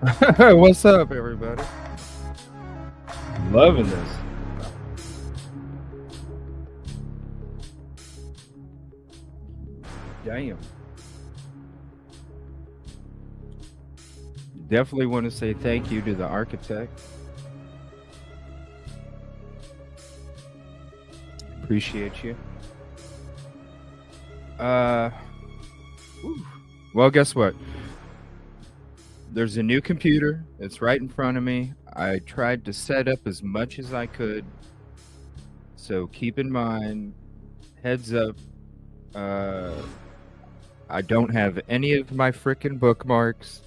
What's up, everybody? Loving this. Damn. Definitely want to say thank you to the architect. Appreciate you. Well, guess what? There's a new computer. It's right in front of me. I tried to set up as much as I could. So keep in mind, heads up, I don't have any of my frickin' bookmarks.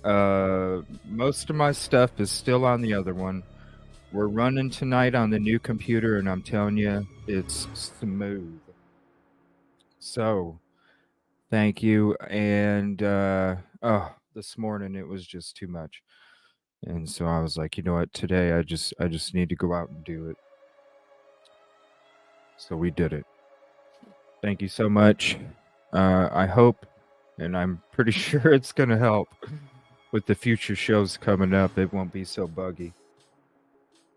Most of my stuff is still on the other one. We're running tonight on the new computer, and I'm telling you, it's smooth. So, thank you. And this morning it was just too much, and so I was like, you know what? Today I just need to go out and do it. So we did it. Thank you so much. I hope, and I'm pretty sure it's gonna help with the future shows coming up. It won't be so buggy.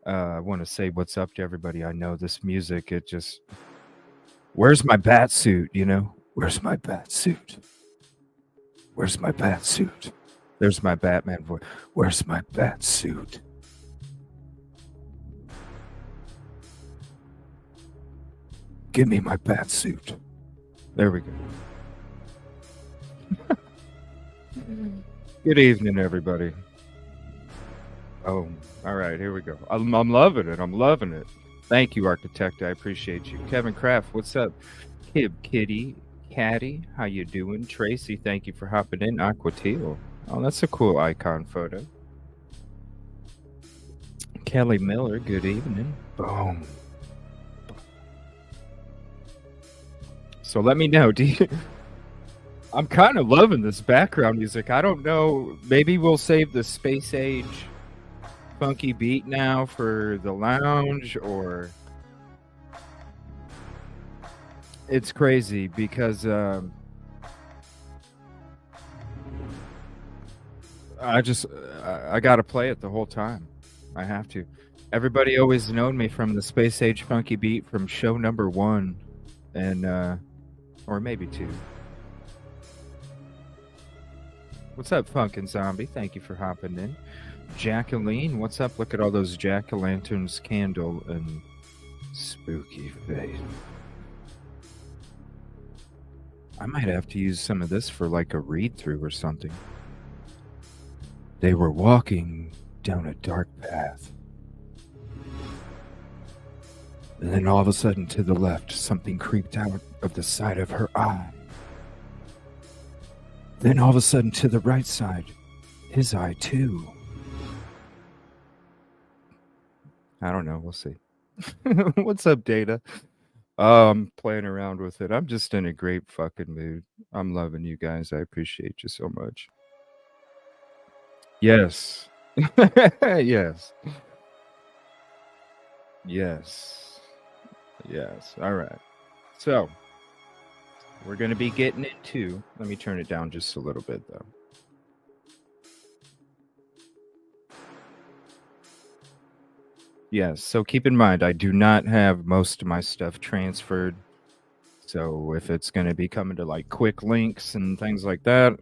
I want to say what's up to everybody. I know this music, it just... Where's my bat suit, you know? Where's my bat suit? Where's my bat suit? There's my Batman voice. Where's my bat suit? Give me my bat suit. There we go. Good evening, everybody. Oh, all right, here we go. I'm loving it. I'm loving it. Thank you, Architect. I appreciate you. Kevin Kraft, what's up? Kitty, Caddy, how you doing? Tracy, thank you for hopping in. Aqua Teal. Oh, that's a cool icon photo. Kelly Miller, good evening. Boom. So let me know. I'm kind of loving this background music. I don't know. Maybe we'll save the space age funky beat now for the lounge, or... It's crazy because I gotta play it the whole time. I have to. Everybody always known me from the space age funky beat from show number 1, and or maybe 2. What's up, Funkin' Zombie? Thank you for hopping in. Jacqueline, what's up? Look at all those jack-o'-lanterns, candle, and spooky face. I might have to use some of this for like a read-through or something. They were walking down a dark path. And then all of a sudden, to the left, something creeped out of the side of her eye. Then all of a sudden, to the right side, his eye too. I don't know. We'll see. What's up, Data? I'm playing around with it. I'm just in a great fucking mood. I'm loving you guys. I appreciate you so much. Yes. Yes. Yes. Yes. All right. So, we're going to be getting into... Let me turn it down just a little bit, though. Yes, so keep in mind, I do not have most of my stuff transferred. So if it's going to be coming to like quick links and things like that,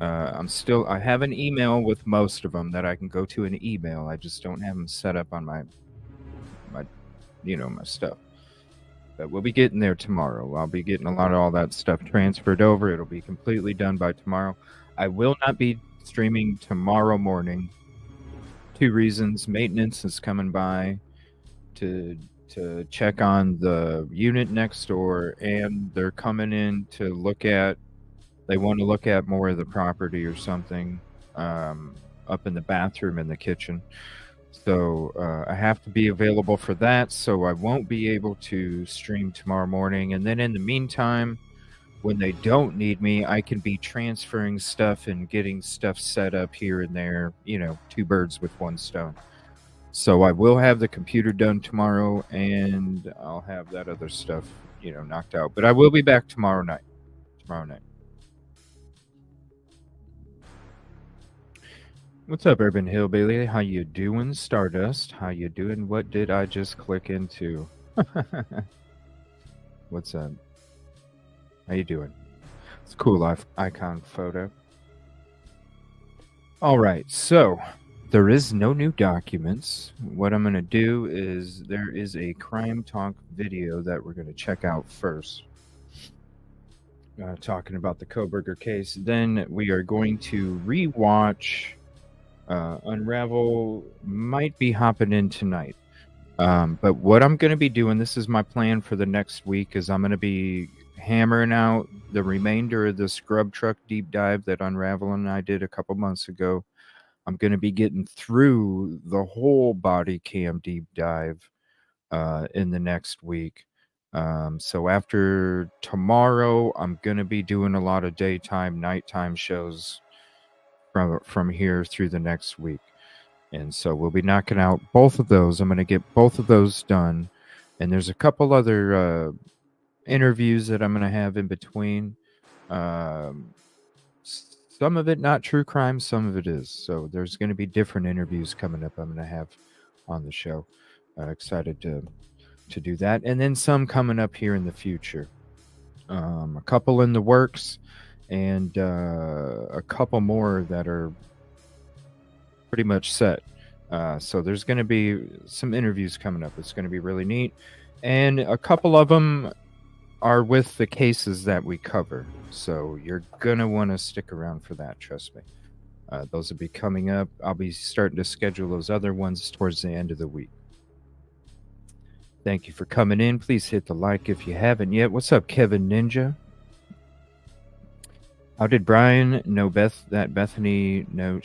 I have an email with most of them that I can go to an email. I just don't have them set up on my stuff. But we'll be getting there tomorrow. I'll be getting a lot of all that stuff transferred over. It'll be completely done by tomorrow. I will not be streaming tomorrow morning. 2 reasons. Maintenance is coming by to check on the unit next door, and they're coming in to look at... They want to look at more of the property or something up in the bathroom and the kitchen. So I have to be available for that, so I won't be able to stream tomorrow morning. And then in the meantime, when they don't need me, I can be transferring stuff and getting stuff set up here and there, 2 birds with 1 stone. So I will have the computer done tomorrow, and I'll have that other stuff, knocked out. But I will be back tomorrow night. What's up, Urban Hillbilly? How you doing, Stardust? How you doing? What did I just click into? What's up? How you doing? It's a cool icon photo. All right, so there is no new documents. What I'm going to do is there is a Crime Talk video that we're going to check out first. Talking about the Kohberger case. Then we are going to rewatch Unravel. Might be hopping in tonight. But what I'm going to be doing, this is my plan for the next week, is I'm going to be hammering out the remainder of this Grub Truck deep dive that Unravel and I did a couple months ago. I'm going to be getting through the whole body cam deep dive in the next week. So after tomorrow, I'm going to be doing a lot of daytime, nighttime shows from here through the next week. And so we'll be knocking out both of those. I'm going to get both of those done. And there's a couple other interviews that I'm going to have in between. Some of it not true crime, some of it is. So there's going to be different interviews coming up I'm going to have on the show. Excited to do that. And then some coming up here in the future. A couple in the works and a couple more that are pretty much set. So there's going to be some interviews coming up. It's going to be really neat. And a couple of them are with the cases that we cover. So you're going to want to stick around for that, trust me. Those will be coming up. I'll be starting to schedule those other ones towards the end of the week. Thank you for coming in. Please hit the like if you haven't yet. What's up, Kevin Ninja? How did Brian know that Bethany know?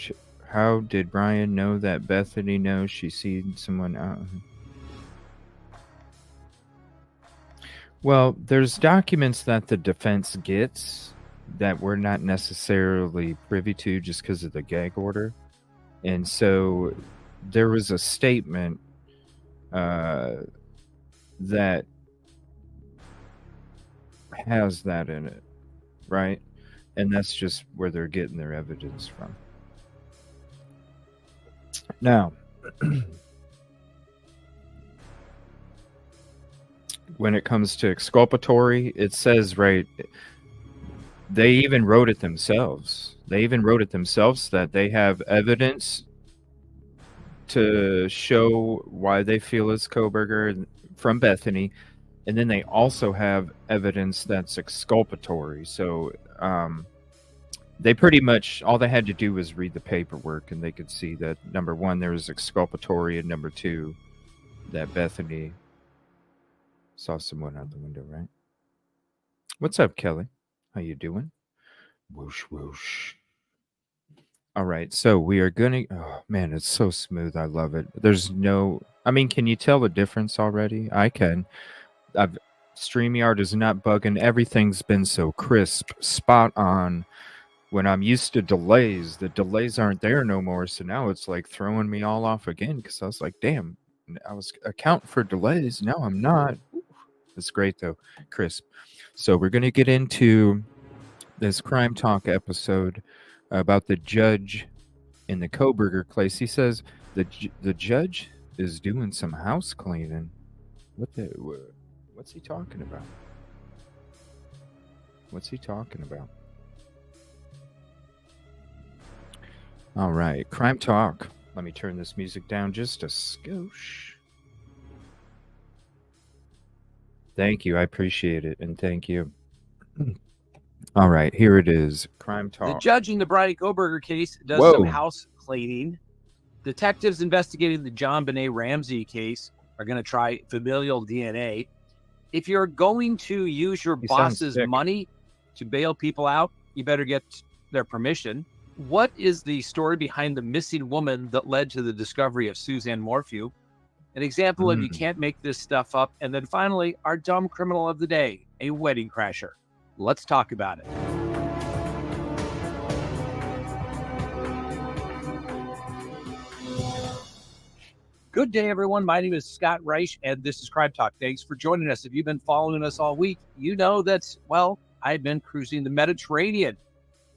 How did Brian know that Bethany knows she seen someone out? Well, there's documents that the defense gets that we're not necessarily privy to just because of the gag order. And so there was a statement that has that in it, right? And that's just where they're getting their evidence from. Now, when it comes to exculpatory, it says, right, they even wrote it themselves. That they have evidence to show why they feel it's Kohberger from Bethany. And then they also have evidence that's exculpatory. So they pretty much, all they had to do was read the paperwork and they could see that, number one, there was exculpatory, and number two, that Bethany saw someone out the window, right? What's up, Kelly? How you doing? Whoosh, whoosh. All right, so we are going to... Oh, man, it's so smooth. I love it. There's no... I mean, can you tell the difference already? I can. StreamYard is not bugging. Everything's been so crisp, spot on. When I'm used to delays, the delays aren't there no more. So now it's like throwing me all off again because I was like, damn, I was accounting for delays. Now I'm not. It's great, though. Crisp. So we're going to get into this Crime Talk episode about the judge in the Kohberger case. He says the judge is doing some house cleaning. What's he talking about? What's he talking about? All right, Crime Talk. Let me turn this music down just a skosh. Thank you. I appreciate it. And thank you. All right, here it is. Crime Talk. The judge in the Bridie Kohberger case does some house cleaning. Detectives investigating the John Benet Ramsey case are going to try familial DNA. If you're going to use your boss's money to bail people out, you better get their permission. What is the story behind the missing woman that led to the discovery of Suzanne Morphew? An example of you can't make this stuff up. And then finally, our dumb criminal of the day, a wedding crasher. Let's talk about it. Good day, everyone. My name is Scott Reich, and this is Crime Talk. Thanks for joining us. If you've been following us all week, you know that, well, I've been cruising the Mediterranean.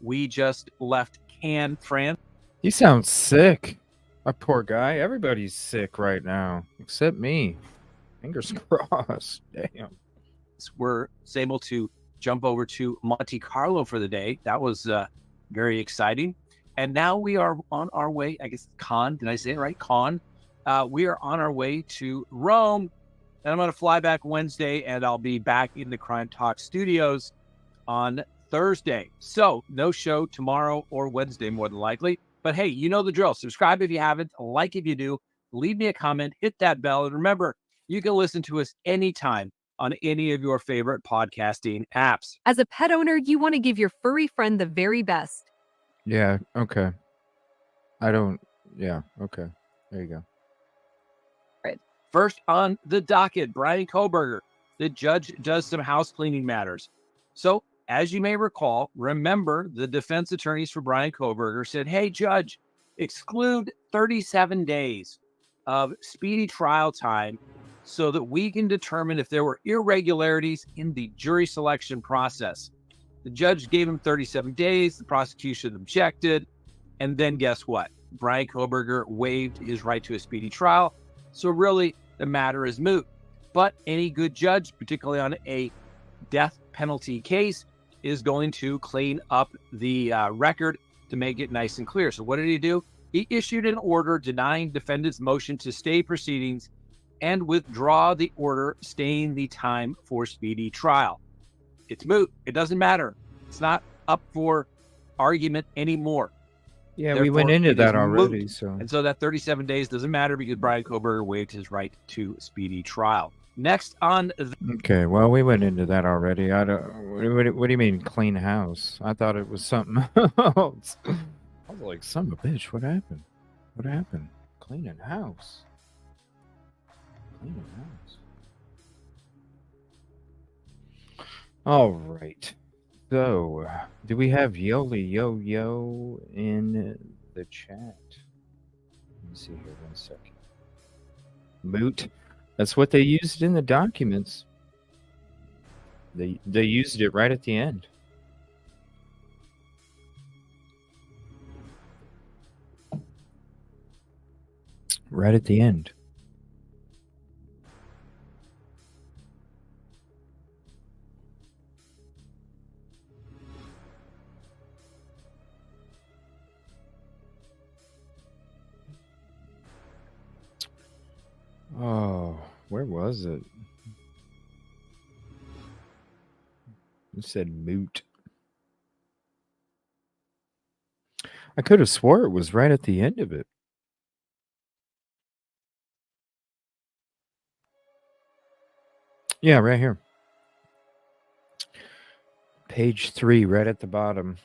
We just left Cannes, France. He sounds sick. A poor guy. Everybody's sick right now, except me. Fingers crossed. Damn. We're able to jump over to Monte Carlo for the day. That was very exciting. And now we are on our way. I guess Con. Did I say it right? Con. We are on our way to Rome. And I'm going to fly back Wednesday, and I'll be back in the Crime Talk studios on Thursday. So no show tomorrow or Wednesday, more than likely. But hey, you know the drill. Subscribe if you haven't, like if you do, leave me a comment, hit that bell. And remember, you can listen to us anytime on any of your favorite podcasting apps. As a pet owner, you want to give your furry friend the very best. Yeah, okay. Yeah, okay. There you go. First on the docket, Brian Kohberger. The judge does some house cleaning matters. So, as you may recall, remember the defense attorneys for Brian Kohberger said, hey, judge, exclude 37 days of speedy trial time so that we can determine if there were irregularities in the jury selection process. The judge gave him 37 days. The prosecution objected. And then guess what? Brian Kohberger waived his right to a speedy trial. So really, the matter is moot. But any good judge, particularly on a death penalty case, is going to clean up the record to make it nice and clear. So what did he do? He issued an order denying defendant's motion to stay proceedings and withdraw the order staying the time for speedy trial. It's moot. It doesn't matter. It's not up for argument anymore. Yeah, Therefore, we went into that already. Moot. So, and so that 37 days doesn't matter because Brian Kohberger waived his right to speedy trial. Next on. Okay, well, we went into that already. I don't. What do you mean clean house? I thought it was something else. I was like, son of a bitch, what happened? What happened? Cleaning house. Cleaning house. All right. So, do we have Yolie Yo in the chat? Let me see here 1 second. Moot. That's what they used in the documents. They used it right at the end. Right at the end. Oh, where was it? It said moot. I could have swore it was right at the end of it. Yeah, right here. Page 3, right at the bottom.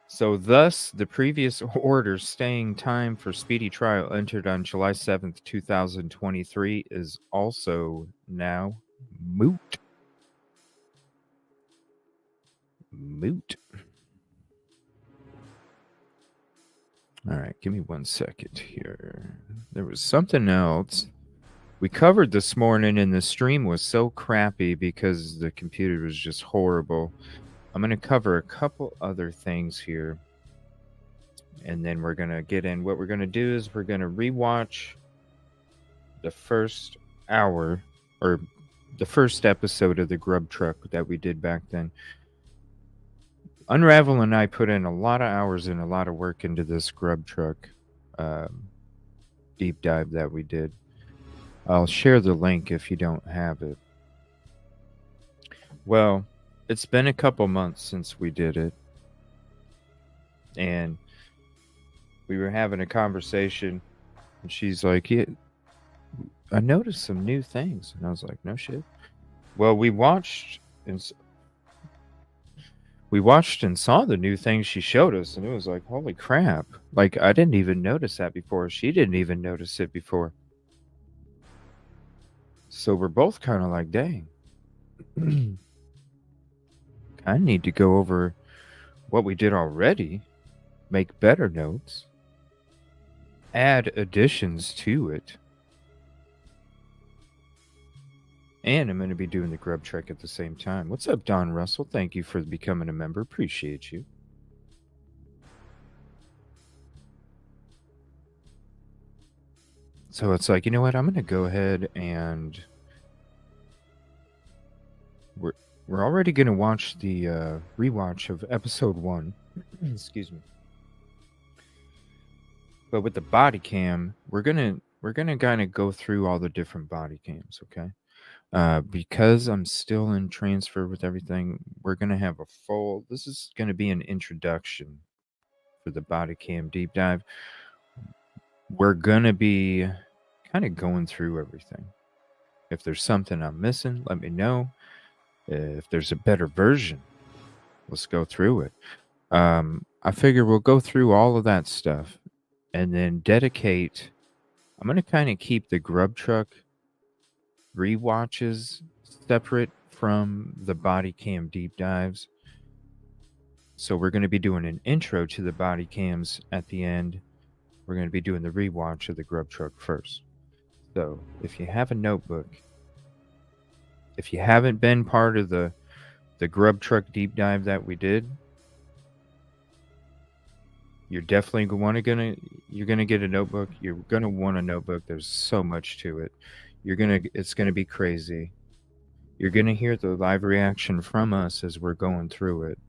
So thus, the previous order staying time for speedy trial entered on July 7th, 2023 is also now moot. Moot. All right, give me 1 second here. There was something else we covered this morning, and the stream was so crappy because the computer was just horrible. I'm going to cover a couple other things here, and then we're going to get in. What we're going to do is we're going to rewatch the first hour, or the first episode of the Grub Truck that we did back then. Unravel and I put in a lot of hours and a lot of work into this Grub Truck deep dive that we did. I'll share the link if you don't have it. Well, it's been a couple months since we did it. And we were having a conversation, and she's like, yeah, I noticed some new things. And I was like, no shit. Well, we watched and saw the new things she showed us, and it was like, holy crap. Like, I didn't even notice that before. She didn't even notice it before. So we're both kind of like, dang. I need to go over what we did already, make better notes, add additions to it. And I'm going to be doing the Grub Truck at the same time. What's up, Don Russell? Thank you for becoming a member. Appreciate you. So it's like, you know what? I'm going to go ahead and we're already going to watch the rewatch of episode 1. Excuse me. But with the body cam, we're gonna kind of go through all the different body cams, okay? Because I'm still in transfer with everything, we're gonna have a full. This is gonna be an introduction for the body cam deep dive. We're gonna be kind of going through everything. If there's something I'm missing, let me know. If there's a better version, let's go through it. I figure we'll go through all of that stuff and then dedicate. I'm going to kind of keep the Grub Truck rewatches separate from the body cam deep dives. So we're going to be doing an intro to the body cams at the end. We're going to be doing the rewatch of the Grub Truck first. So if you have a notebook, if you haven't been part of the Grub Truck deep dive that we did, you're definitely you're gonna get a notebook. You're gonna want a notebook. There's so much to it. It's gonna be crazy. You're gonna hear the live reaction from us as we're going through it,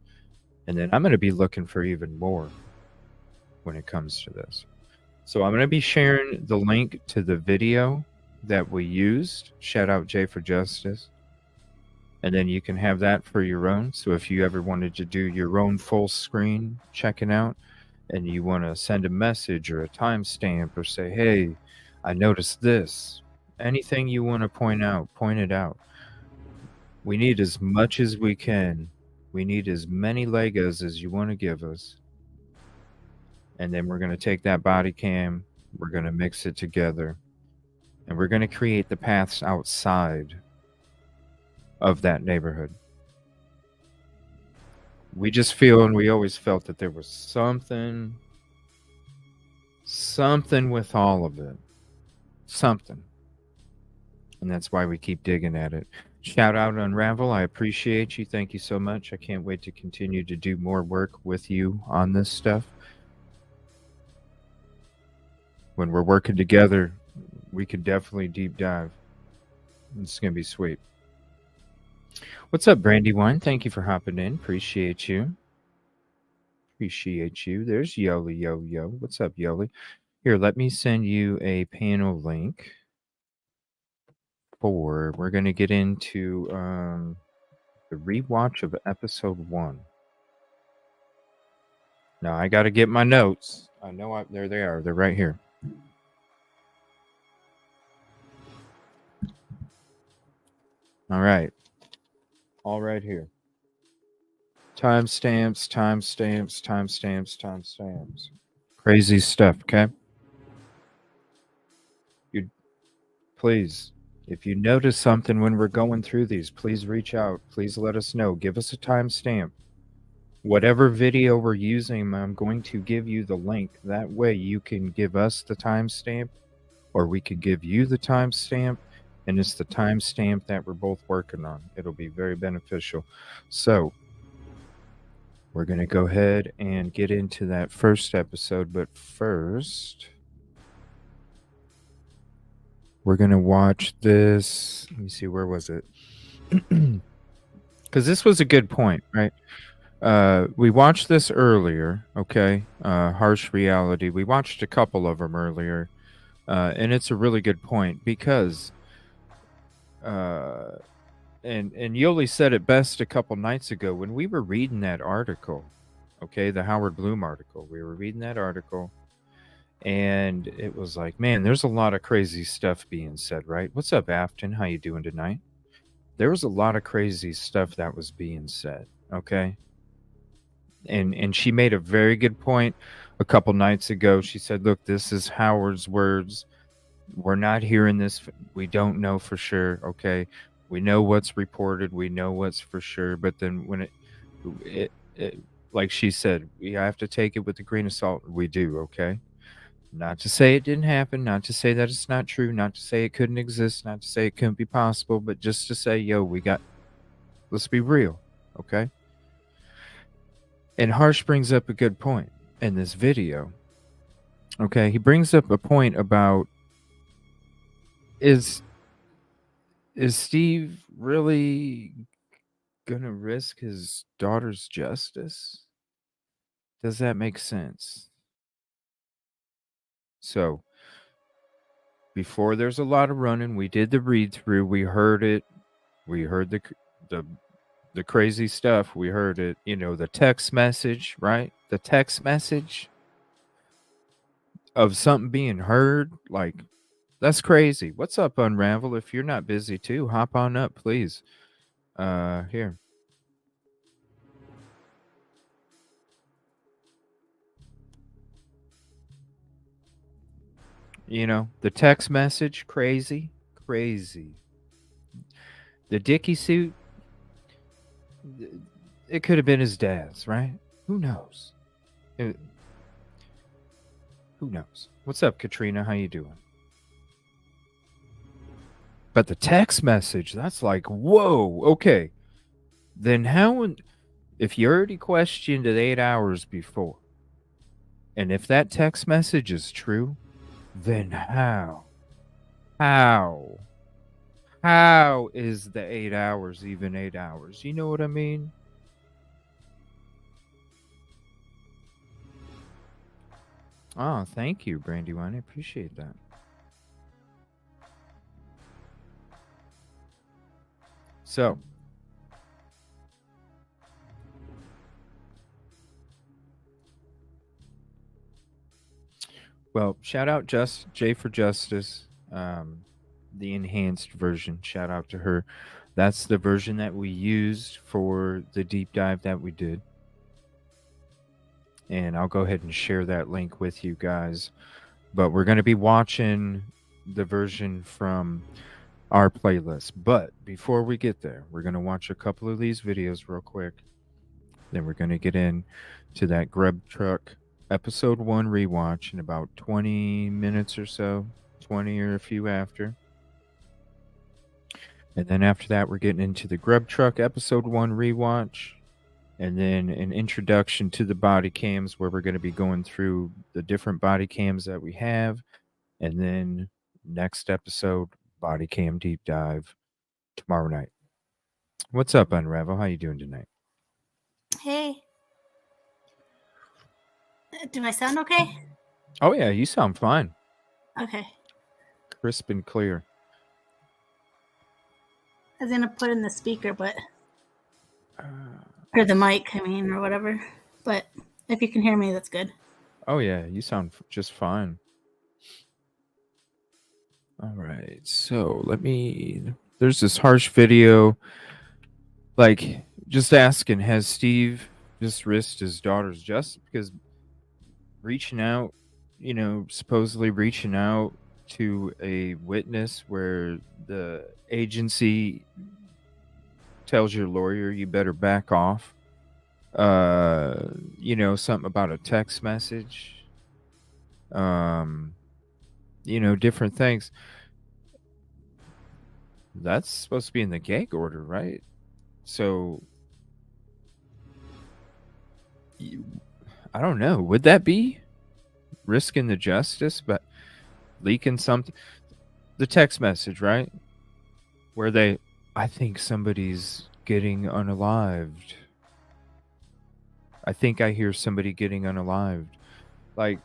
and then I'm gonna be looking for even more when it comes to this. So I'm gonna be sharing the link to the video that we used. Shout out Jay for Justice. And then you can have that for your own. So if you ever wanted to do your own full screen checking out, and you want to send a message or a timestamp or say, hey, I noticed this. Anything you want to point it out. We need as much as we can. We need as many Legos as you want to give us. And then we're going to take that body cam, we're going to mix it together, and we're going to create the paths outside of that neighborhood. We just feel, and we always felt, that there was something with all of it. Something. And that's why we keep digging at it. Shout out Unravel. I appreciate you. Thank you so much. I can't wait to continue to do more work with you on this stuff. When we're working together, we could definitely deep dive. It's going to be sweet. What's up, Brandywine? Thank you for hopping in. Appreciate you. Appreciate you. There's Yolie. Yo. What's up, Yolie? Here, let me send you a panel link for. We're going to get into the rewatch of episode 1. Now, I got to get my notes. I know there they are. They're right here. All right. All right here. Timestamps. Crazy stuff, okay? Please, if you notice something when we're going through these, please reach out. Please let us know. Give us a timestamp. Whatever video we're using, I'm going to give you the link. That way you can give us the timestamp, or we could give you the timestamp, and it's the timestamp that we're both working on. It'll be very beneficial. So we're going to go ahead and get into that first episode, but first we're going to watch this. Let me see, where was it? Because this was a good point, right? We watched this earlier, okay? Harsh Reality. We watched a couple of them earlier, and it's a really good point because, and Yolie said it best a couple nights ago when we were reading that article, okay? The H.Blum article. We were reading that article, and it was like, man, there's a lot of crazy stuff being said, right? What's up, Afton? How you doing tonight? There was a lot of crazy stuff that was being said, okay? And she made a very good point a couple nights ago. She said, look, this is Howard's words. We're not hearing this. We don't know for sure, okay? We know what's reported. We know what's for sure. But then when it like she said, we have to take it with a grain of salt. We do, okay? Not to say it didn't happen, not to say that it's not true, not to say it couldn't exist, not to say it couldn't be possible, but just to say, yo, let's be real, okay? And Harsh brings up a good point in this video. Okay, he brings up a point about Is Steve really gonna risk his daughter's justice? Does that make sense? So, before there's a lot of running, we did the read through. We heard it. We heard the crazy stuff. We heard it. You know, the text message, right? The text message of something being heard, like that's crazy. What's up, Unravel? If you're not busy too, hop on up, please. Here. You know, the text message, crazy, crazy. The Dickie suit, it could have been his dad's, right? Who knows? Who knows? What's up, Katrina? How you doing? But the text message, that's like, whoa, okay. Then how, if you already questioned it 8 hours before, and if that text message is true, then how is the 8 hours even 8 hours? You know what I mean? Oh, thank you, Brandywine. I appreciate that. So, well, shout out Jay for Justice, the enhanced version. Shout out to her. That's the version that we used for the deep dive that we did. And I'll go ahead and share that link with you guys. But we're going to be watching the version from our playlist. But before we get there, we're going to watch a couple of these videos real quick. Then we're going to get in to that Grub Truck episode 1 rewatch in about 20 minutes or so, 20 or a few after. And then after that, we're getting into the Grub Truck episode 1 rewatch. And then an introduction to the body cams where we're going to be going through the different body cams that we have. And then next episode, body cam deep dive tomorrow night. What's up, Unravel? How you doing tonight? Hey. Do I sound okay? Oh, yeah, you sound fine. Okay. Crisp and clear. I was going to put in the speaker, but... or the mic, I mean, or whatever. But if you can hear me, that's good. Oh, yeah, you sound just fine. All right, so there's this harsh video, like, just asking, has Steve just risked his daughter's justice? Because reaching out, supposedly reaching out to a witness where the agency tells your lawyer you better back off. Something about a text message. Different things. That's supposed to be in the gag order, right? So I don't know. Would that be risking the justice, but leaking something? The text message, right? Where I think somebody's getting unalived. I think I hear somebody getting unalived. Like,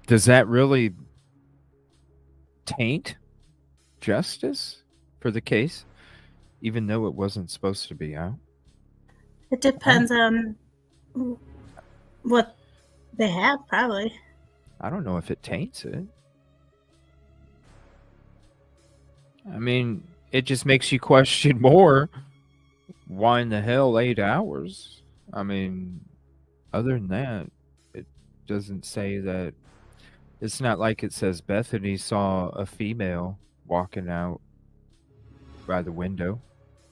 does that really taint justice for the case, even though it wasn't supposed to be out? It depends on what they have, probably. I don't know if it taints it. I mean, it just makes you question more. Why in the hell 8 hours? I mean, other than that, it doesn't say that. It's not like it says Bethany saw a female walking out by the window.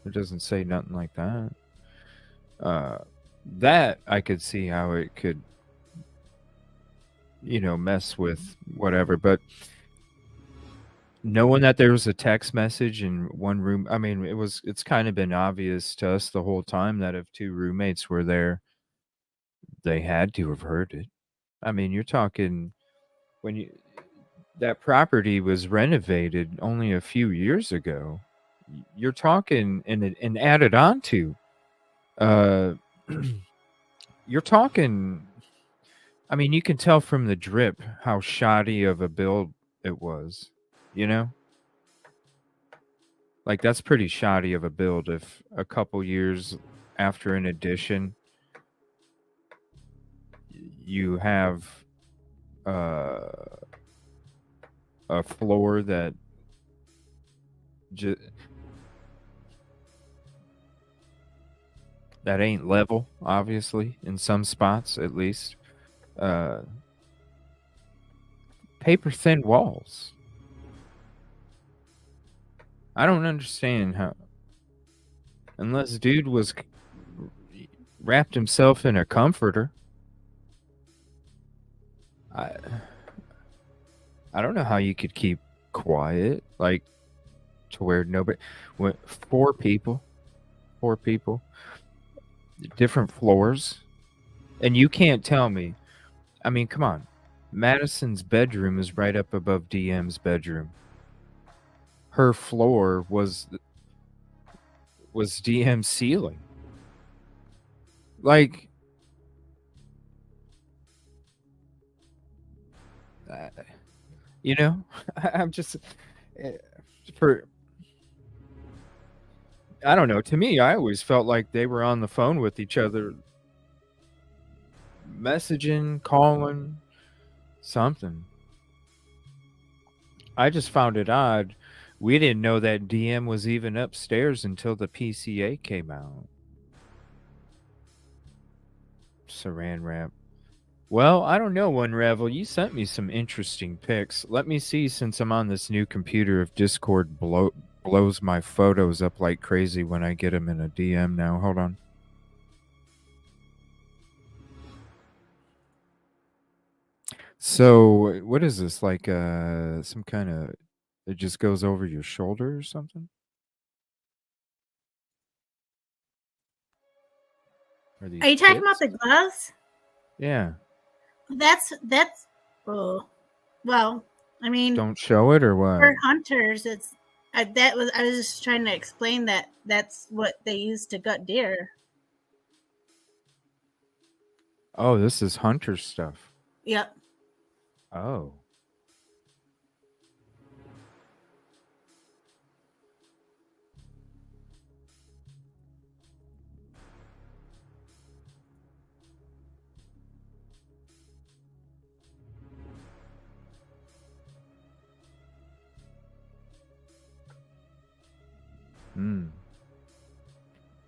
It doesn't say nothing like that. That I could see how it could, mess with whatever. But knowing that there was a text message in one room, I mean, it's kind of been obvious to us the whole time that if two roommates were there, they had to have heard it. I mean, you're talking when that property was renovated only a few years ago. You're talking and added on to. Uh, you're talking. I mean, you can tell from the drip how shoddy of a build it was. You know, like that's pretty shoddy of a build. If a couple years after an addition, you have uh, a floor that that ain't level, obviously, in some spots at least. Uh, paper thin walls. I don't understand how, unless dude was wrapped himself in a comforter. I don't know how you could keep quiet, like to where nobody. Four people, different floors, and you can't tell me. I mean, come on. Madison's bedroom is right up above DM's bedroom. Her floor was DM's ceiling. Like, you know, I'm just for. I don't know. To me, I always felt like they were on the phone with each other, messaging, calling, something. I just found it odd. We didn't know that DM was even upstairs until the PCA came out. Saran wrap. Well, I don't know, Unravel. You sent me some interesting pics. Let me see, since I'm on this new computer, if Discord blows my photos up like crazy when I get them in a DM now. Hold on. So, what is this? Like some kind of, it just goes over your shoulder or something? Are you talking about the gloves? Yeah. That's oh, well, I mean, don't show it or what? For hunters, I was just trying to explain that that's what they use to gut deer. Oh, this is hunter stuff. Yep. Oh.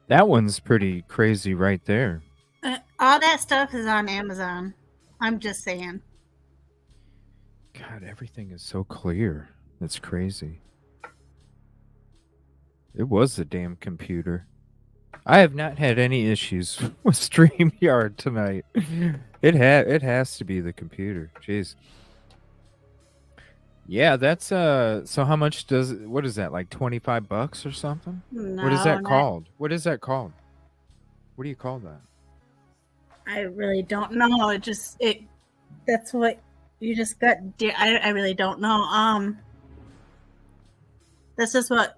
That one's pretty crazy right there. All that stuff is on Amazon. I'm just saying. God, everything is so clear. That's crazy. It was the damn computer. I have not had any issues with StreamYard tonight. It has to be the computer. Jeez. Yeah, that's so how much what is that, like $25 or something? No, what is that called? What is that called? What do you call that? I really don't know. That's what you just got. I really don't know. This is what.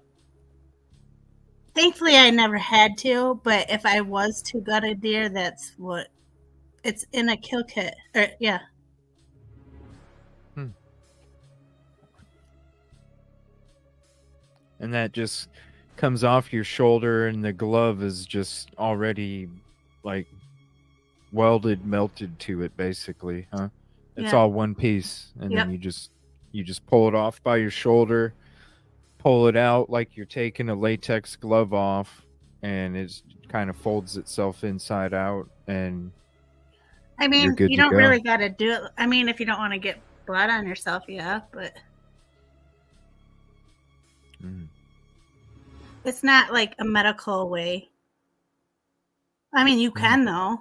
Thankfully, I never had to, but if I was to gut a deer, that's what it's in a kill kit. Yeah. And that just comes off your shoulder, and the glove is just already like melted to it, basically, huh? It's all one piece, and then you just pull it off by your shoulder, pull it out like you're taking a latex glove off, and it kind of folds itself inside out, and I mean, you don't really got to do it. I mean, if you don't want to get blood on yourself, yeah, but it's not like a medical way. I mean, you can though.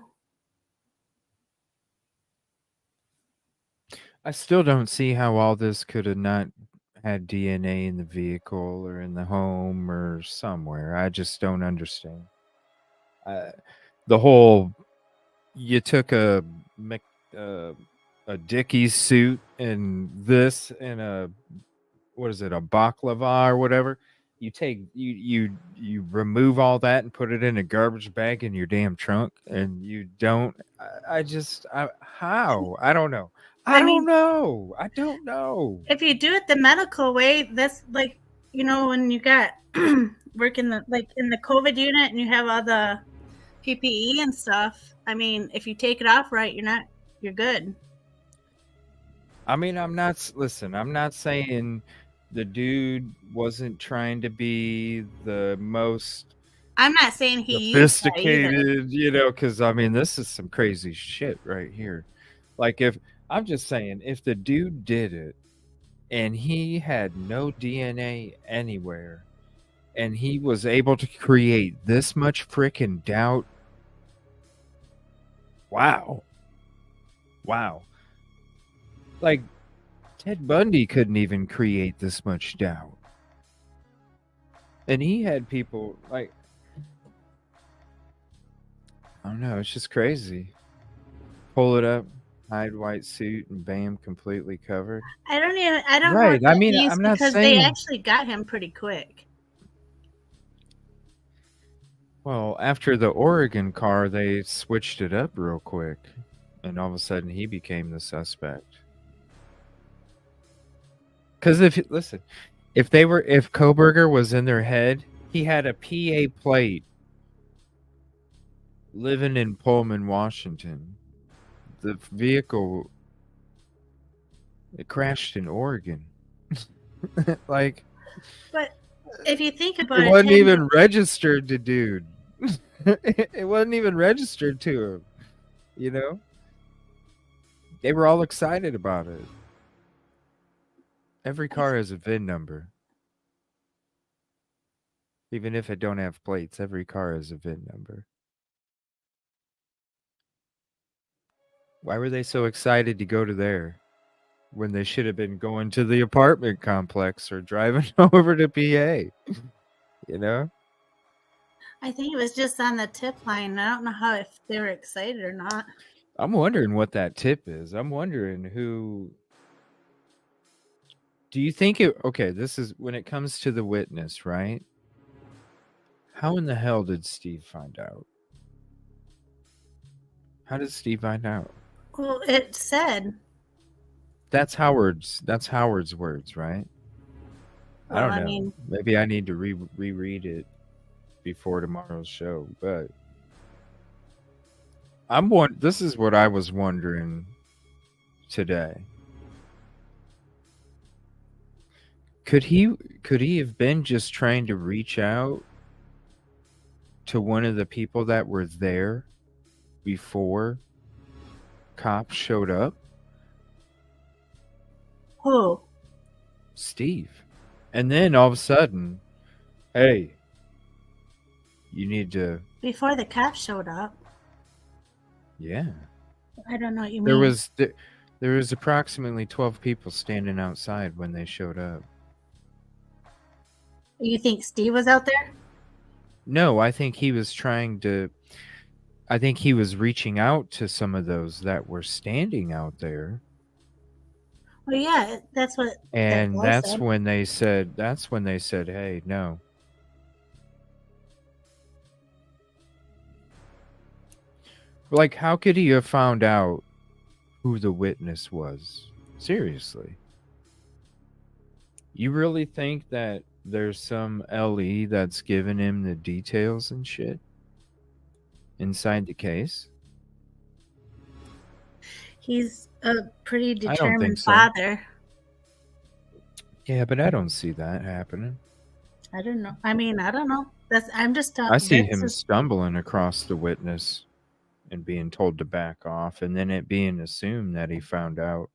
I still don't see how all this could have not had DNA in the vehicle or in the home or somewhere. I just don't understand. The whole, you took a Dickies suit and this and a what is it, a baklava or whatever. You remove all that and put it in a garbage bag in your damn trunk, and you don't. How? I don't know. I don't know. I don't know. If you do it the medical way, that's like, when you got work in the COVID unit and you have all the PPE and stuff. I mean, if you take it off right, you're good. I mean, I'm not saying the dude wasn't trying to be the most I'm not saying he sophisticated, because I mean, this is some crazy shit right here. Like, I'm just saying, if the dude did it and he had no DNA anywhere and he was able to create this much freaking doubt, wow. Like, Ted Bundy couldn't even create this much doubt. And he had people, like, I don't know, it's just crazy. Pull it up, hide white suit, and bam, completely covered. I don't know right. what I mean, means, I'm not because saying they actually got him pretty quick. Well, after the Oregon car, they switched it up real quick, and all of a sudden he became the suspect. Because if Kohberger was in their head, he had a PA plate living in Pullman, Washington. The vehicle, it crashed in Oregon. Like, but if you think about it, it wasn't even registered to dude. It wasn't even registered to him. They were all excited about it. Every car has a VIN number. Even if it don't have plates, every car has a VIN number. Why were they so excited to go to there when they should have been going to the apartment complex or driving over to PA? I think it was just on the tip line. I don't know if they were excited or not. I'm wondering what that tip is. I'm wondering who. Do you think it? Okay, this is when it comes to the witness, right? How in the hell did Steve find out? How did Steve find out? Well, it said. That's Howard's words, right? Well, I don't know. I mean, maybe I need to reread it before tomorrow's show, but this is what I was wondering today. Could he have been just trying to reach out to one of the people that were there before cops showed up? Who? Steve. And then all of a sudden, hey, you need to... Before the cops showed up? Yeah. I don't know what you mean. There was approximately 12 people standing outside when they showed up. You think Steve was out there? No, I think he was reaching out to some of those that were standing out there. Well, yeah, that's what. And that's when they said, hey, no. Like, how could he have found out who the witness was? Seriously. You really think that there's some LE that's giving him the details and shit inside the case? He's a pretty determined father. Yeah, but I don't see that happening. I don't know. I mean, I don't know. I'm just talking. I see him stumbling across the witness and being told to back off, and then it being assumed that he found out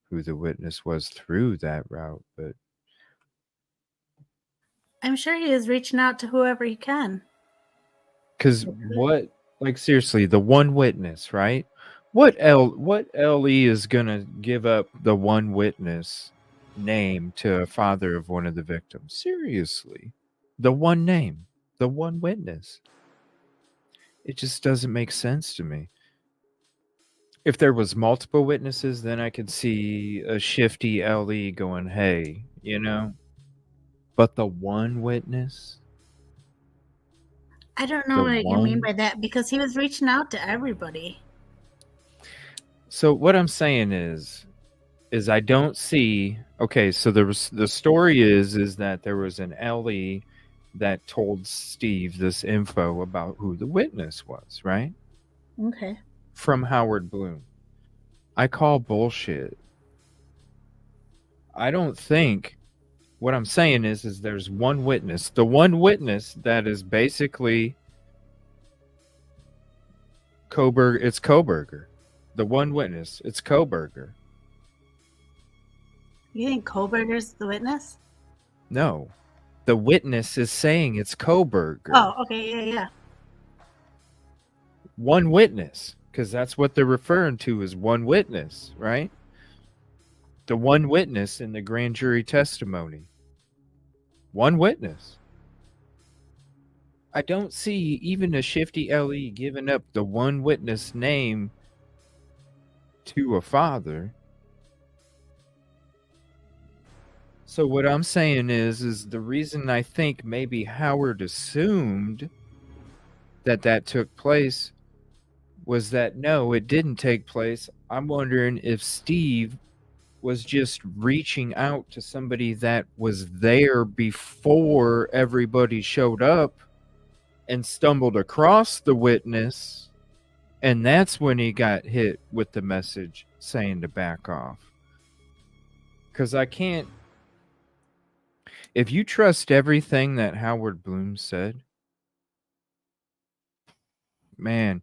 who the witness was through that route. But I'm sure he is reaching out to whoever he can. Because seriously, the one witness, right? What LE is gonna give up the one witness name to a father of one of the victims? Seriously, the one name, the one witness. It just doesn't make sense to me. if there was multiple witnesses, then I could see a shifty LE going, hey, you know? But the one witness? I don't know what you mean by that, because he was reaching out to everybody. So what I'm saying is I don't see. Okay, so there was the story is that there was an LE that told Steve this info about who the witness was, right? Okay. From H.Blum. I call bullshit. I don't think. What I'm saying is there's one witness. The one witness that is basically Kohberger. It's Kohberger. The one witness. It's Kohberger. You think Kohberger's the witness? No. The witness is saying it's Kohberger. Oh, okay, yeah. One witness, because that's what they're referring to as one witness, right? The one witness in the grand jury testimony. One witness. I don't see even a shifty LE giving up the one witness name to a father. So what I'm saying is the reason I think maybe Howard assumed that took place was that no, it didn't take place. I'm wondering if Steve was just reaching out to somebody that was there before everybody showed up and stumbled across the witness, and that's when he got hit with the message saying to back off. Because I can't. If you trust everything that H.Blum said, man,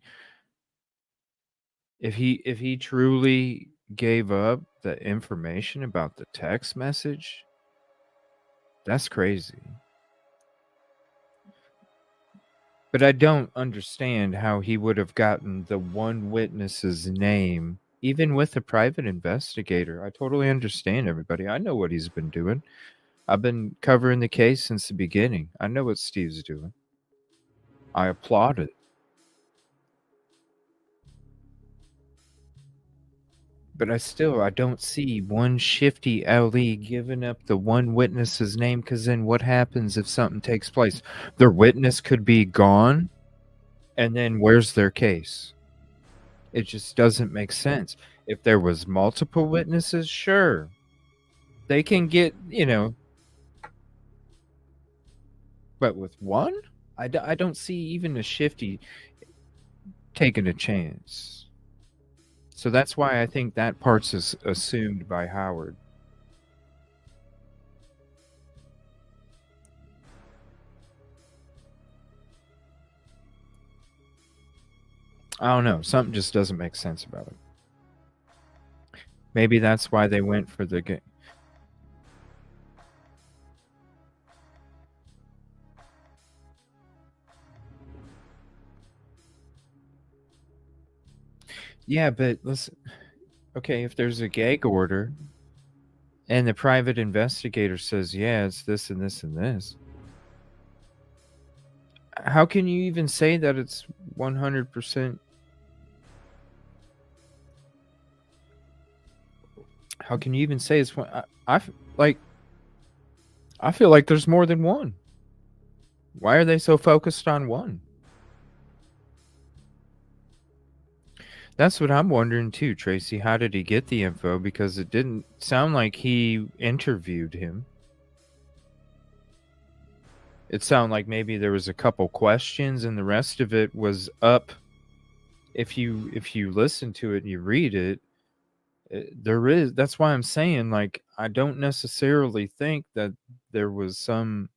if he truly gave up the information about the text message, that's crazy. But I don't understand how he would have gotten the one witness's name, even with a private investigator. I totally understand, everybody. I know what he's been doing. I've been covering the case since the beginning. I know what Steve's doing. I applaud it. But I don't see one shifty LE giving up the one witness's name, because then what happens if something takes place? Their witness could be gone, and then where's their case? It just doesn't make sense. If there was multiple witnesses, sure. They can get, but with one? I don't see even a shifty taking a chance. So that's why I think that part's is assumed by Howard. I don't know. Something just doesn't make sense about it. Maybe that's why they went for the game. Yeah, but listen. Okay, if there's a gag order and the private investigator says, yeah, it's this and this and this, how can you even say that it's 100%? How can you even say it's one? I feel like there's more than one. Why are they so focused on one? That's what I'm wondering too, Tracy. How did he get the info? Because it didn't sound like he interviewed him. It sounded like maybe there was a couple questions and the rest of it was up. If you listen to it and you read it, there is. That's why I'm saying, like, I don't necessarily think that there was some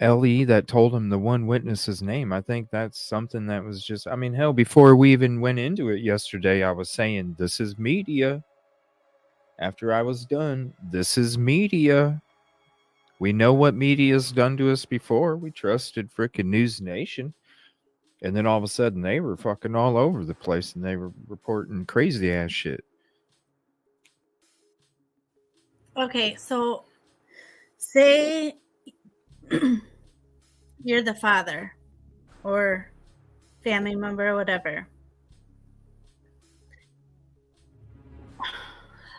LE that told him the one witness's name. I think that's something that was just, I mean, hell, before we even went into it yesterday, I was saying, this is media. After I was done, this is media. We know what media's done to us before. We trusted frickin' News Nation. And then all of a sudden they were fucking all over the place and they were reporting crazy ass shit. Okay, so say you're the father or family member or whatever,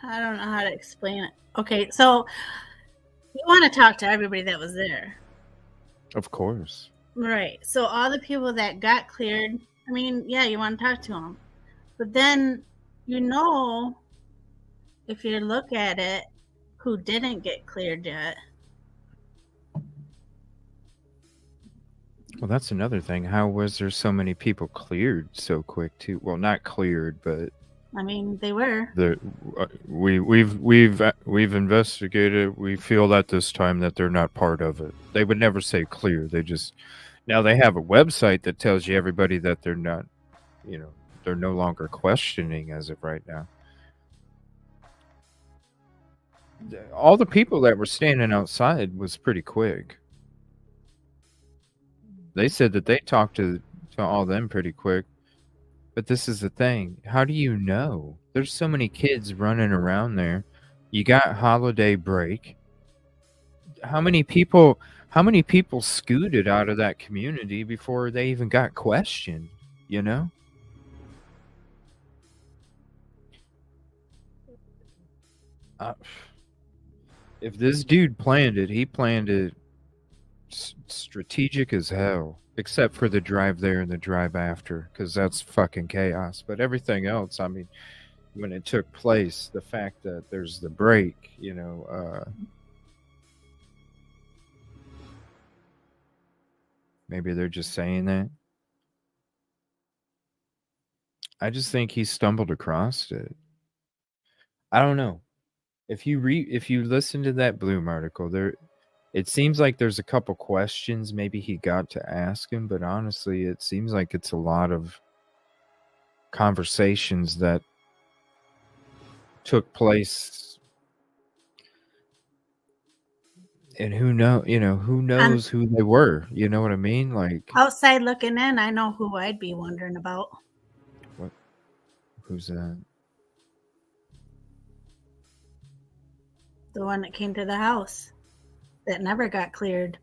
I don't know how to explain it. Okay, so you want to talk to everybody that was there. Of course. Right. So all the people that got cleared, I mean, yeah, you want to talk to them. But then, if you look at it, who didn't get cleared yet. Well, that's another thing. How was there so many people cleared so quick too? Well, not cleared, but I mean, they were. We've investigated. We feel that this time that they're not part of it. They would never say clear. They just now they have a website that tells you everybody that they're not, they're no longer questioning as of right now. All the people that were standing outside was pretty quick. They said that they talked to all of them pretty quick. But this is the thing. How do you know? There's so many kids running around there. You got holiday break. How many people scooted out of that community before they even got questioned, you know? If this dude planned it, he planned it strategic as hell, except for the drive there and the drive after, because that's fucking chaos. But everything else, I mean, when it took place, the fact that there's the break, maybe they're just saying that. I just think he stumbled across it. I don't know. If you listen to that Blum article, it seems like there's a couple questions maybe he got to ask him, but honestly, it seems like it's a lot of conversations that took place, and who knows who they were. You know what I mean? Like outside looking in, I know who I'd be wondering about. What? Who's that? The one that came to the house that never got cleared.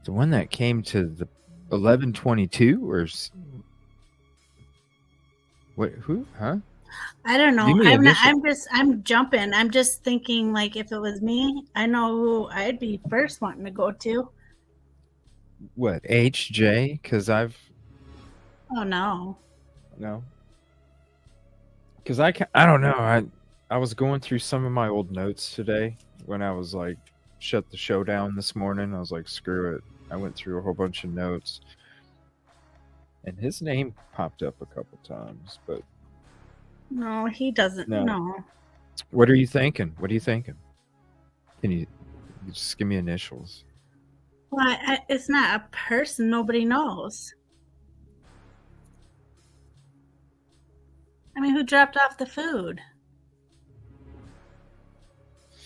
The one that came to the 1122 or what? Who? Huh? I don't know. I'm jumping. I'm just thinking, like, if it was me, I know who I'd be first wanting to go to. What? HJ? Because I've. Oh no. No. Because I don't know. I was going through some of my old notes today when I was like shut the show down this morning. I was like, screw it. I went through a whole bunch of notes, and his name popped up a couple times, but no, he doesn't. No. What are you thinking? What are you thinking? Can you just give me initials? Well, it's not a person. Nobody knows. I mean, who dropped off the food?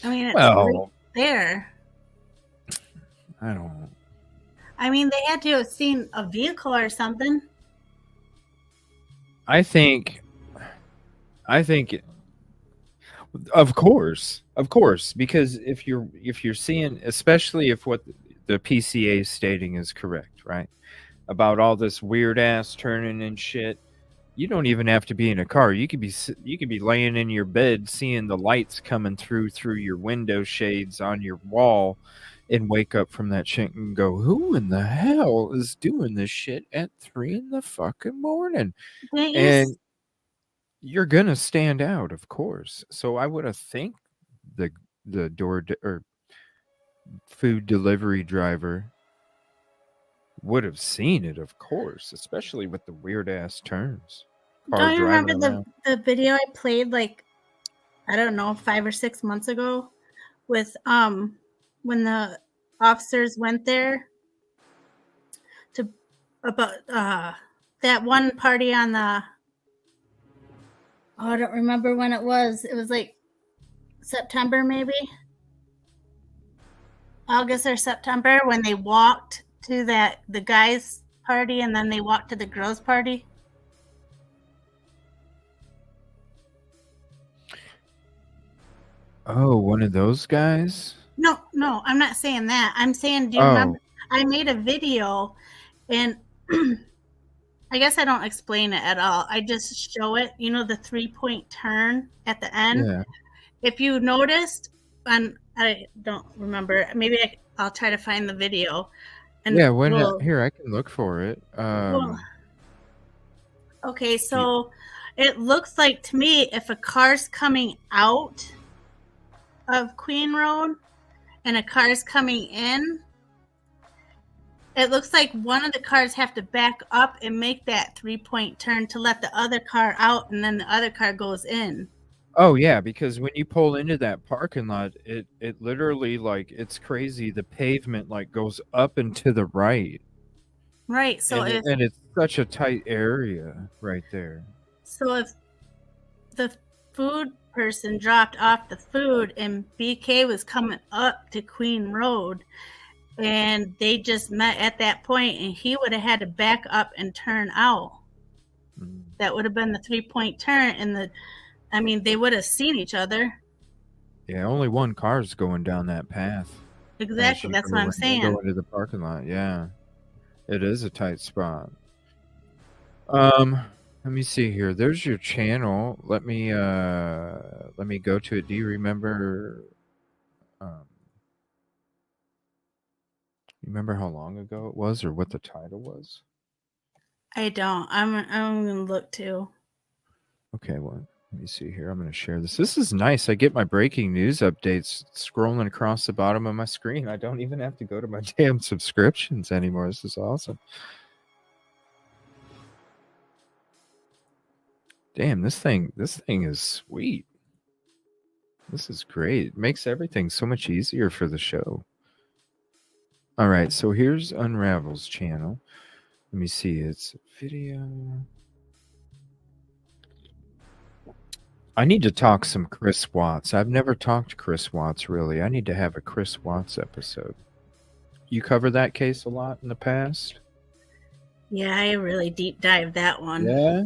I mean, it's right there. I don't know. I mean, they had to have seen a vehicle or something. I think of course, because if you're seeing, especially if what the PCA is stating is correct, right? About all this weird ass turning and shit, you don't even have to be in a car. You could be laying in your bed, seeing the lights coming through your window shades on your wall, and wake up from that shit and go, "Who in the hell is doing this shit at 3 in the fucking morning?" And you're gonna stand out, of course. So I would have think the or food delivery driver would have seen it, of course, especially with the weird ass turns. Don't you remember the video I played, like, I don't know, 5 or 6 months ago with when the officers went there about that one party on the I don't remember when it was. It was like September, maybe August or September, when they walked to the guys' party and then they walked to the girls' party. Oh, one of those guys? No, I'm not saying that. I'm saying, do you remember? I made a video, and I guess I don't explain it at all. I just show it. You know, the 3-point turn at the end. Yeah. If you noticed, and I don't remember, maybe I'll try to find the video. And Yeah, when here I can look for it. Okay, so it looks like to me if a car's coming out of Queen Road and a car's coming in, it looks like one of the cars have to back up and make that 3-point turn to let the other car out, and then the other car goes in. Oh yeah, because when you pull into that parking lot, it literally, like, it's crazy. The pavement like goes up and to the right. Right. So and it's such a tight area right there. So if the food person dropped off the food and BK was coming up to Queen Road and they just met at that point and he would have had to back up and turn out. That would have been the 3-point turn, and they would have seen each other. Yeah, only one car's going down that path. Exactly, that's what I'm saying. Go into the parking lot. Yeah, it is a tight spot. Let me see here. There's your channel. Let me go to it. Do you remember? You remember how long ago it was, or what the title was? I don't. I'm gonna look too. Okay, well, let me see here. I'm gonna share this. This is nice. I get my breaking news updates scrolling across the bottom of my screen. I don't even have to go to my damn subscriptions anymore. This is awesome. Damn, this thing is sweet. This is great. It makes everything so much easier for the show. All right, so here's Unravel's channel. Let me see. It's video. I need to talk some Chris Watts. I've never talked to Chris Watts, really. I need to have a Chris Watts episode. You covered that case a lot in the past? Yeah, I really deep dived that one. Yeah?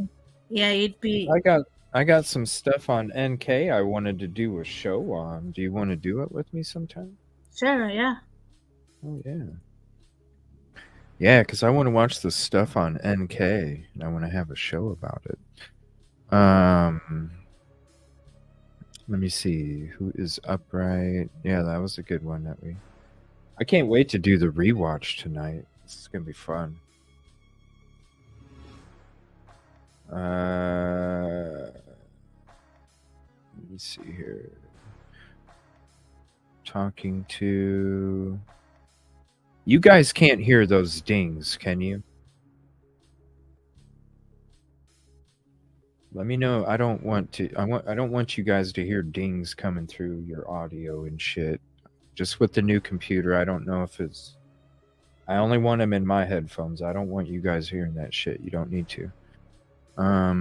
Yeah, you'd be... I got some stuff on NK I wanted to do a show on. Do you want to do it with me sometime? Sure, yeah. Oh, yeah. Yeah, because I want to watch the stuff on NK, and I want to have a show about it. Let me see. Who is upright? Yeah, that was a good one that we... I can't wait to do the rewatch tonight. This is going to be fun. Let me see here. Talking to... You guys can't hear those dings, can you? Let me know. I don't want you guys to hear dings coming through your audio and shit. Just with the new computer, I don't know if it's... I only want them in my headphones. I don't want you guys hearing that shit. You don't need to. Let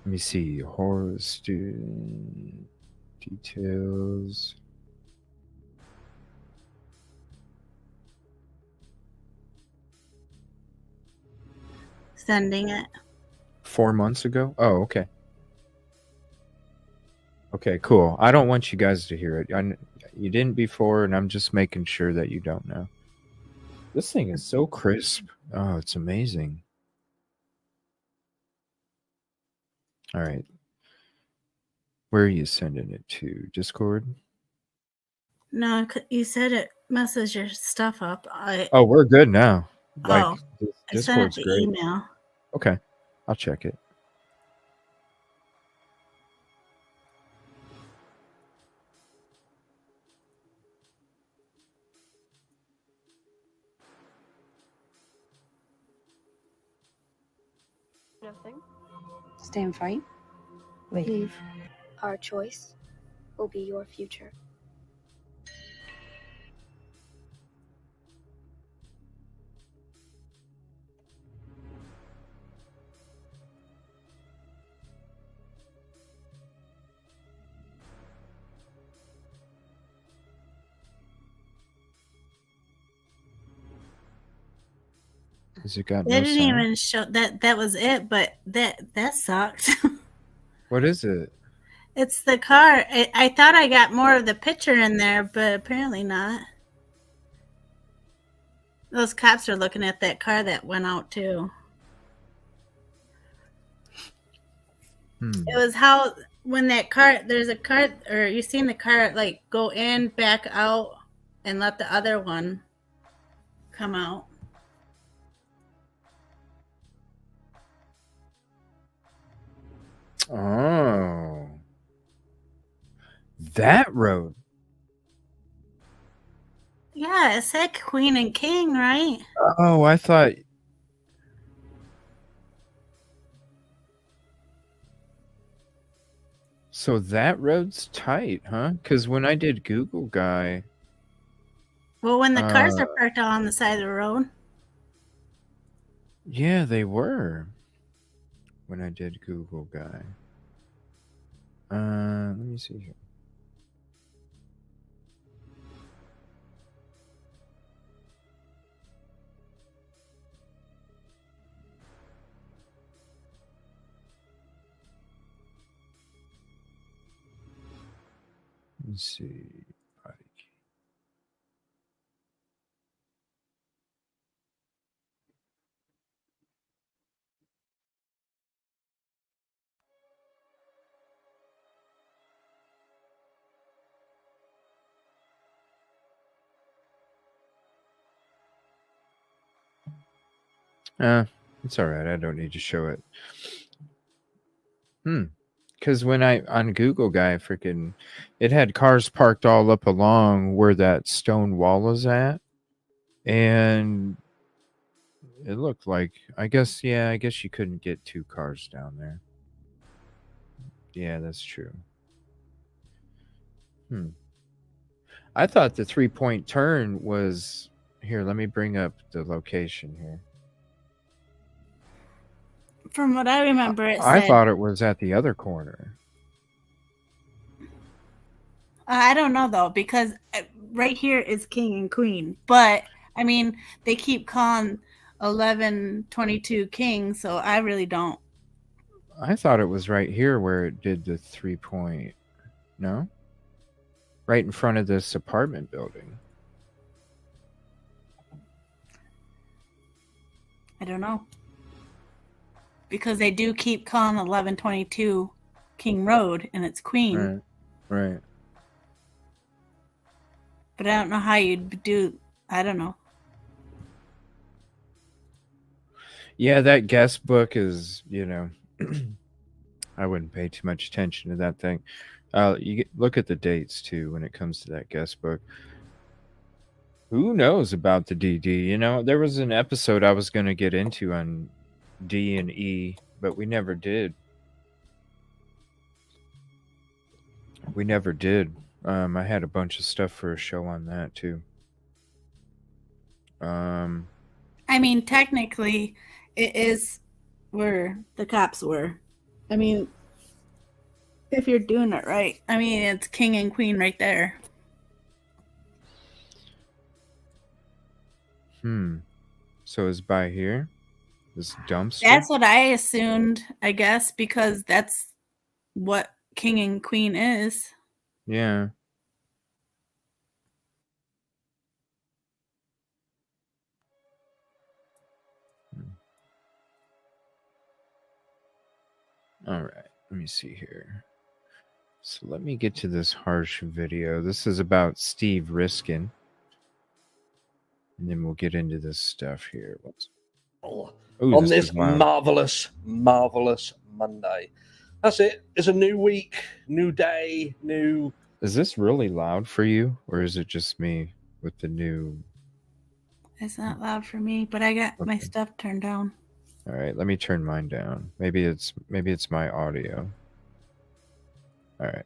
me see. Horror student details. Sending it. 4 months ago? Oh, okay. Okay, cool. I don't want you guys to hear it. You didn't before, and I'm just making sure that you don't know. This thing is so crisp. Oh, it's amazing. All right. Where are you sending it to? Discord? No, you said it messes your stuff up. Oh, we're good now. Like, Discord's great. Email. Okay, I'll check it. Nothing. Stay and fight? Leave. Our choice will be your future. Has it got They no didn't sound? even show that was it, but that sucked. What is it? It's the car. I thought I got more of the picture in there, but apparently not. Those cops are looking at that car that went out too. It was how when that car, there's a car, or you seen the car like go in, back out, and let the other one come out. Oh. That road. Yeah, it said Queen and King, right? Oh, I thought. So that road's tight, huh? Because when I did Google Guy. Well, when the cars are parked out on the side of the road. Yeah, they were. When I did Google Guy. Let me see here. Let's see. It's all right. I don't need to show it. Because when on Google Guy, freaking, it had cars parked all up along where that stone wall is at, and it looked like, I guess you couldn't get 2 cars down there. Yeah, that's true. I thought the 3-point turn was here. Let me bring up the location here. From what I remember, I thought it was at the other corner. I don't know though, because right here is King and Queen, but I mean they keep calling 1122 King, so I really don't. I thought it was right here where it did the 3-point. No, right in front of this apartment building. I don't know, because they do keep calling 1122 King Road, and it's Queen. Right. But I don't know how you'd do. I don't know. Yeah, that guest book is, I wouldn't pay too much attention to that thing. Look at the dates too when it comes to that guest book. Who knows about the DD? There was an episode I was going to get into on D and E, but we never did. I had a bunch of stuff for a show on that too. I mean, technically, it is where the cops were. I mean, if you're doing it right. I mean, it's King and Queen right there. So it's by here? This dumpster? That's what I assumed, I guess, because that's what King and Queen is. Yeah. All right. Let me see here. So let me get to this harsh video. This is about Steve Riskin. And then we'll get into this stuff here. On this marvelous Monday. That's it. It's a new week, new day, new... Is this really loud for you? Or is it just me with the new... It's not loud for me, but I got my stuff turned down. All right, let me turn mine down. Maybe it's my audio. All right.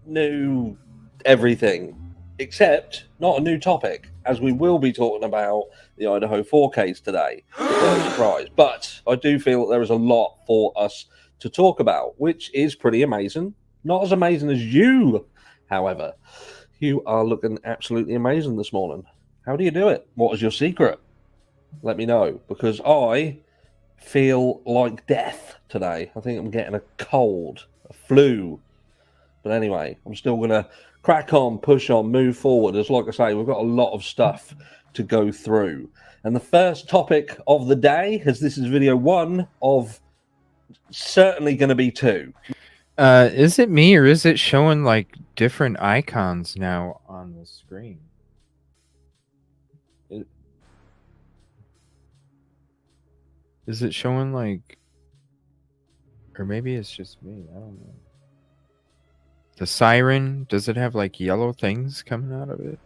New everything, except not a new topic, as we will be talking about the Idaho4 case today. Surprise. But I do feel that there is a lot for us to talk about, which is pretty amazing. Not as amazing as you, however. You are looking absolutely amazing this morning. How do you do it? What is your secret? Let me know, because I feel like death today. I think I'm getting a cold. a flu. But anyway, I'm still going to crack on, push on, move forward. As like I say, we've got a lot of stuff to go through. And the first topic of the day, as this is video 1 of certainly going to be 2. Is it me or is it showing like different icons now on the screen? Is it showing like, or maybe it's just me? I don't know. The siren, does it have like yellow things coming out of it?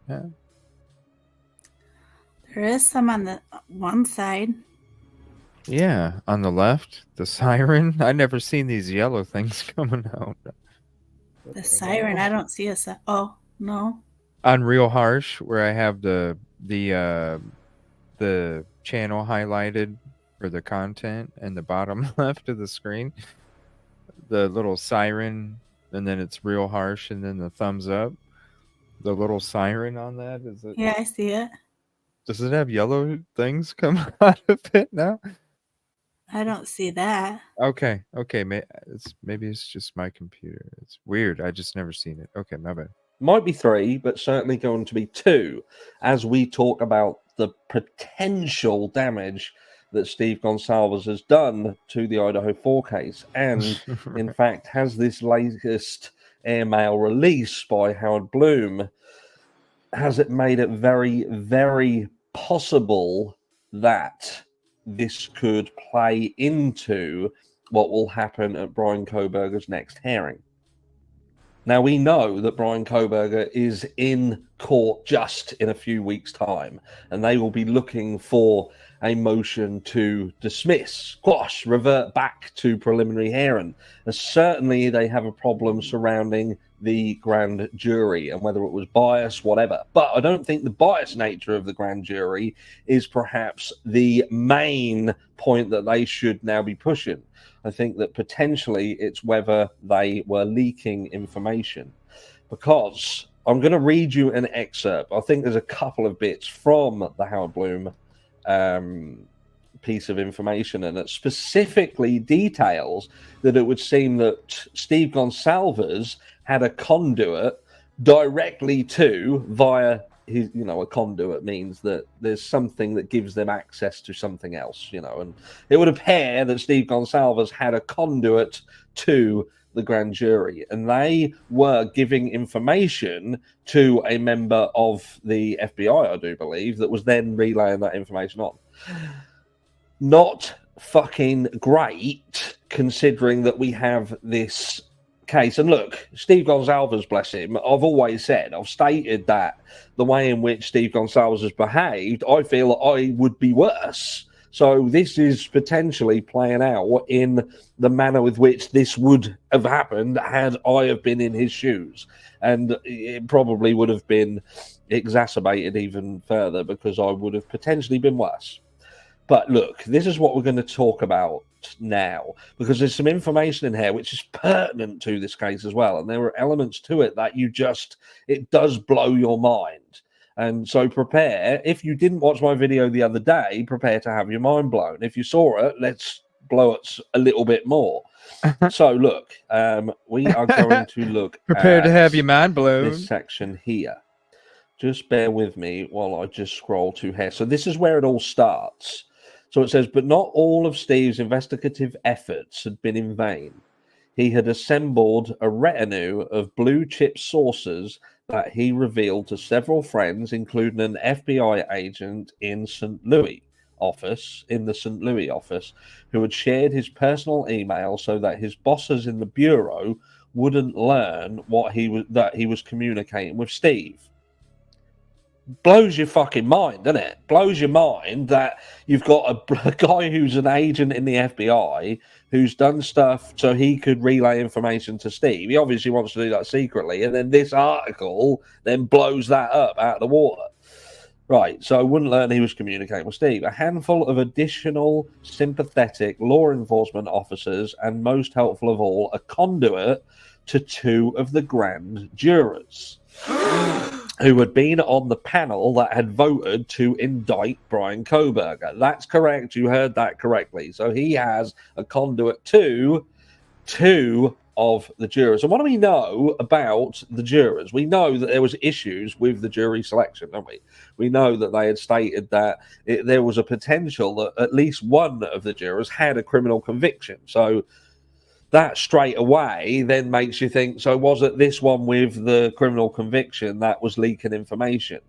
Yeah. There is some on the one side. Yeah, on the left, the siren. I never seen these yellow things coming out. The siren, I don't see a oh, no. On Real Harsh, where I have the channel highlighted for the content and the bottom left of the screen, the little siren, and then it's Real Harsh, and then the thumbs up. The little siren on that, is it? Yeah, I see it. Does it have yellow things coming out of it now? I don't see that. Okay. Maybe it's just my computer. It's weird. I just never seen it. Okay, my bad. Might be 3, but certainly going to be 2, as we talk about the potential damage that Steve Gonsalves has done to the Idaho4 case, and in fact has this latest airmail release by H.Blum, has it made it very, very possible that this could play into what will happen at Brian Kohberger's next hearing. Now, we know that Brian Kohberger is in court just in a few weeks' time, and they will be looking for a motion to dismiss, quash, revert back to preliminary hearing. And certainly they have a problem surrounding the grand jury and whether it was bias, whatever. But I don't think the biased nature of the grand jury is perhaps the main point that they should now be pushing. I think that potentially it's whether they were leaking information. Because I'm going to read you an excerpt. I think there's a couple of bits from the H.Blum piece of information, and it specifically details that it would seem that Steve Gonsalves had a conduit directly to via his, a conduit means that there's something that gives them access to something else, and it would appear that Steve Gonsalves had a conduit to the grand jury, and they were giving information to a member of the FBI, I do believe, that was then relaying that information on. Not fucking great, considering that we have this case. And look, Steve Gonsalves, bless him, I've stated that the way in which Steve Gonsalves has behaved, I feel I would be worse. So this is potentially playing out in the manner with which this would have happened had I have been in his shoes. And it probably would have been exacerbated even further because I would have potentially been worse. But look, this is what we're going to talk about now, because there's some information in here which is pertinent to this case as well. And there are elements to it that it does blow your mind. And so prepare, if you didn't watch my video the other day, prepare to have your mind blown. If you saw it, let's blow it a little bit more. So look, we are going to look prepare at to have your mind blown. This section here. Just bear with me while I just scroll to here. So this is where it all starts. So it says, but not all of Steve's investigative efforts had been in vain. He had assembled a retinue of blue chip sources that he revealed to several friends, including an FBI agent in the St. Louis office, who had shared his personal email so that his bosses in the bureau wouldn't learn that he was communicating with Steve. Blows your fucking mind, doesn't it? Blows your mind that you've got a guy who's an agent in the FBI who's done stuff so he could relay information to Steve. He obviously wants to do that secretly, and then this article then blows that up out of the water. Right, so I wouldn't learn he was communicating with Steve. A handful of additional sympathetic law enforcement officers, and most helpful of all, a conduit to 2 of the grand jurors who had been on the panel that had voted to indict Brian Kohberger. That's correct. You heard that correctly. So he has a conduit to 2 of the jurors. And what do we know about the jurors? We know that there was issues with the jury selection, don't we? We know that they had stated that there was a potential that at least one of the jurors had a criminal conviction. So that straight away then makes you think, so was it this one with the criminal conviction that was leaking information?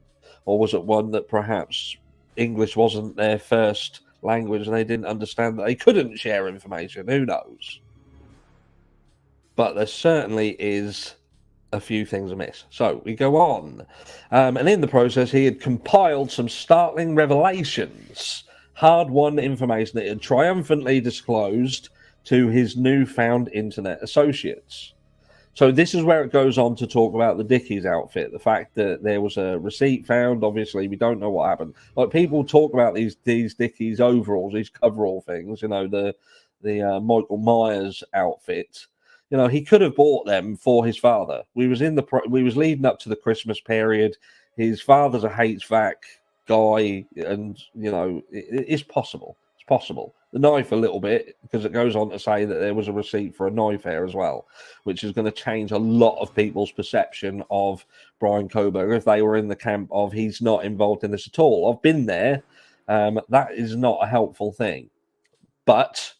Or was it one that perhaps English wasn't their first language and they didn't understand that they couldn't share information? Who knows? But there certainly is a few things amiss. So we go on. And in the process, he had compiled some startling revelations, hard-won information that he had triumphantly disclosed to his newfound internet associates. So this is where it goes on to talk about the Dickies outfit, the fact that there was a receipt found. Obviously, we don't know what happened. Like, people talk about these Dickies overalls, these coverall things, you know, the Michael Myers outfit. You know, he could have bought them for his father. We was leading up to the Christmas period. His father's a HVAC guy, and you know, it's possible. It's possible. The knife a little bit, because it goes on to say that there was a receipt for a knife here as well, which is going to change a lot of people's perception of Brian Kohberger if they were in the camp of he's not involved in this at all. I've been there. That is not a helpful thing. But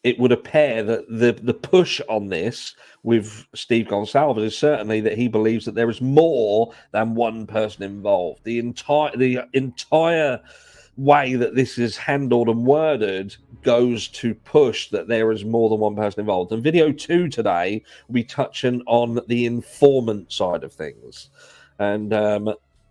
it would appear that the push on this with Steve Gonsalves is certainly that he believes that there is more than one person involved. The entire way that this is handled and worded goes to push that there is more than one person involved. And video 2 today will be touching on the informant side of things. And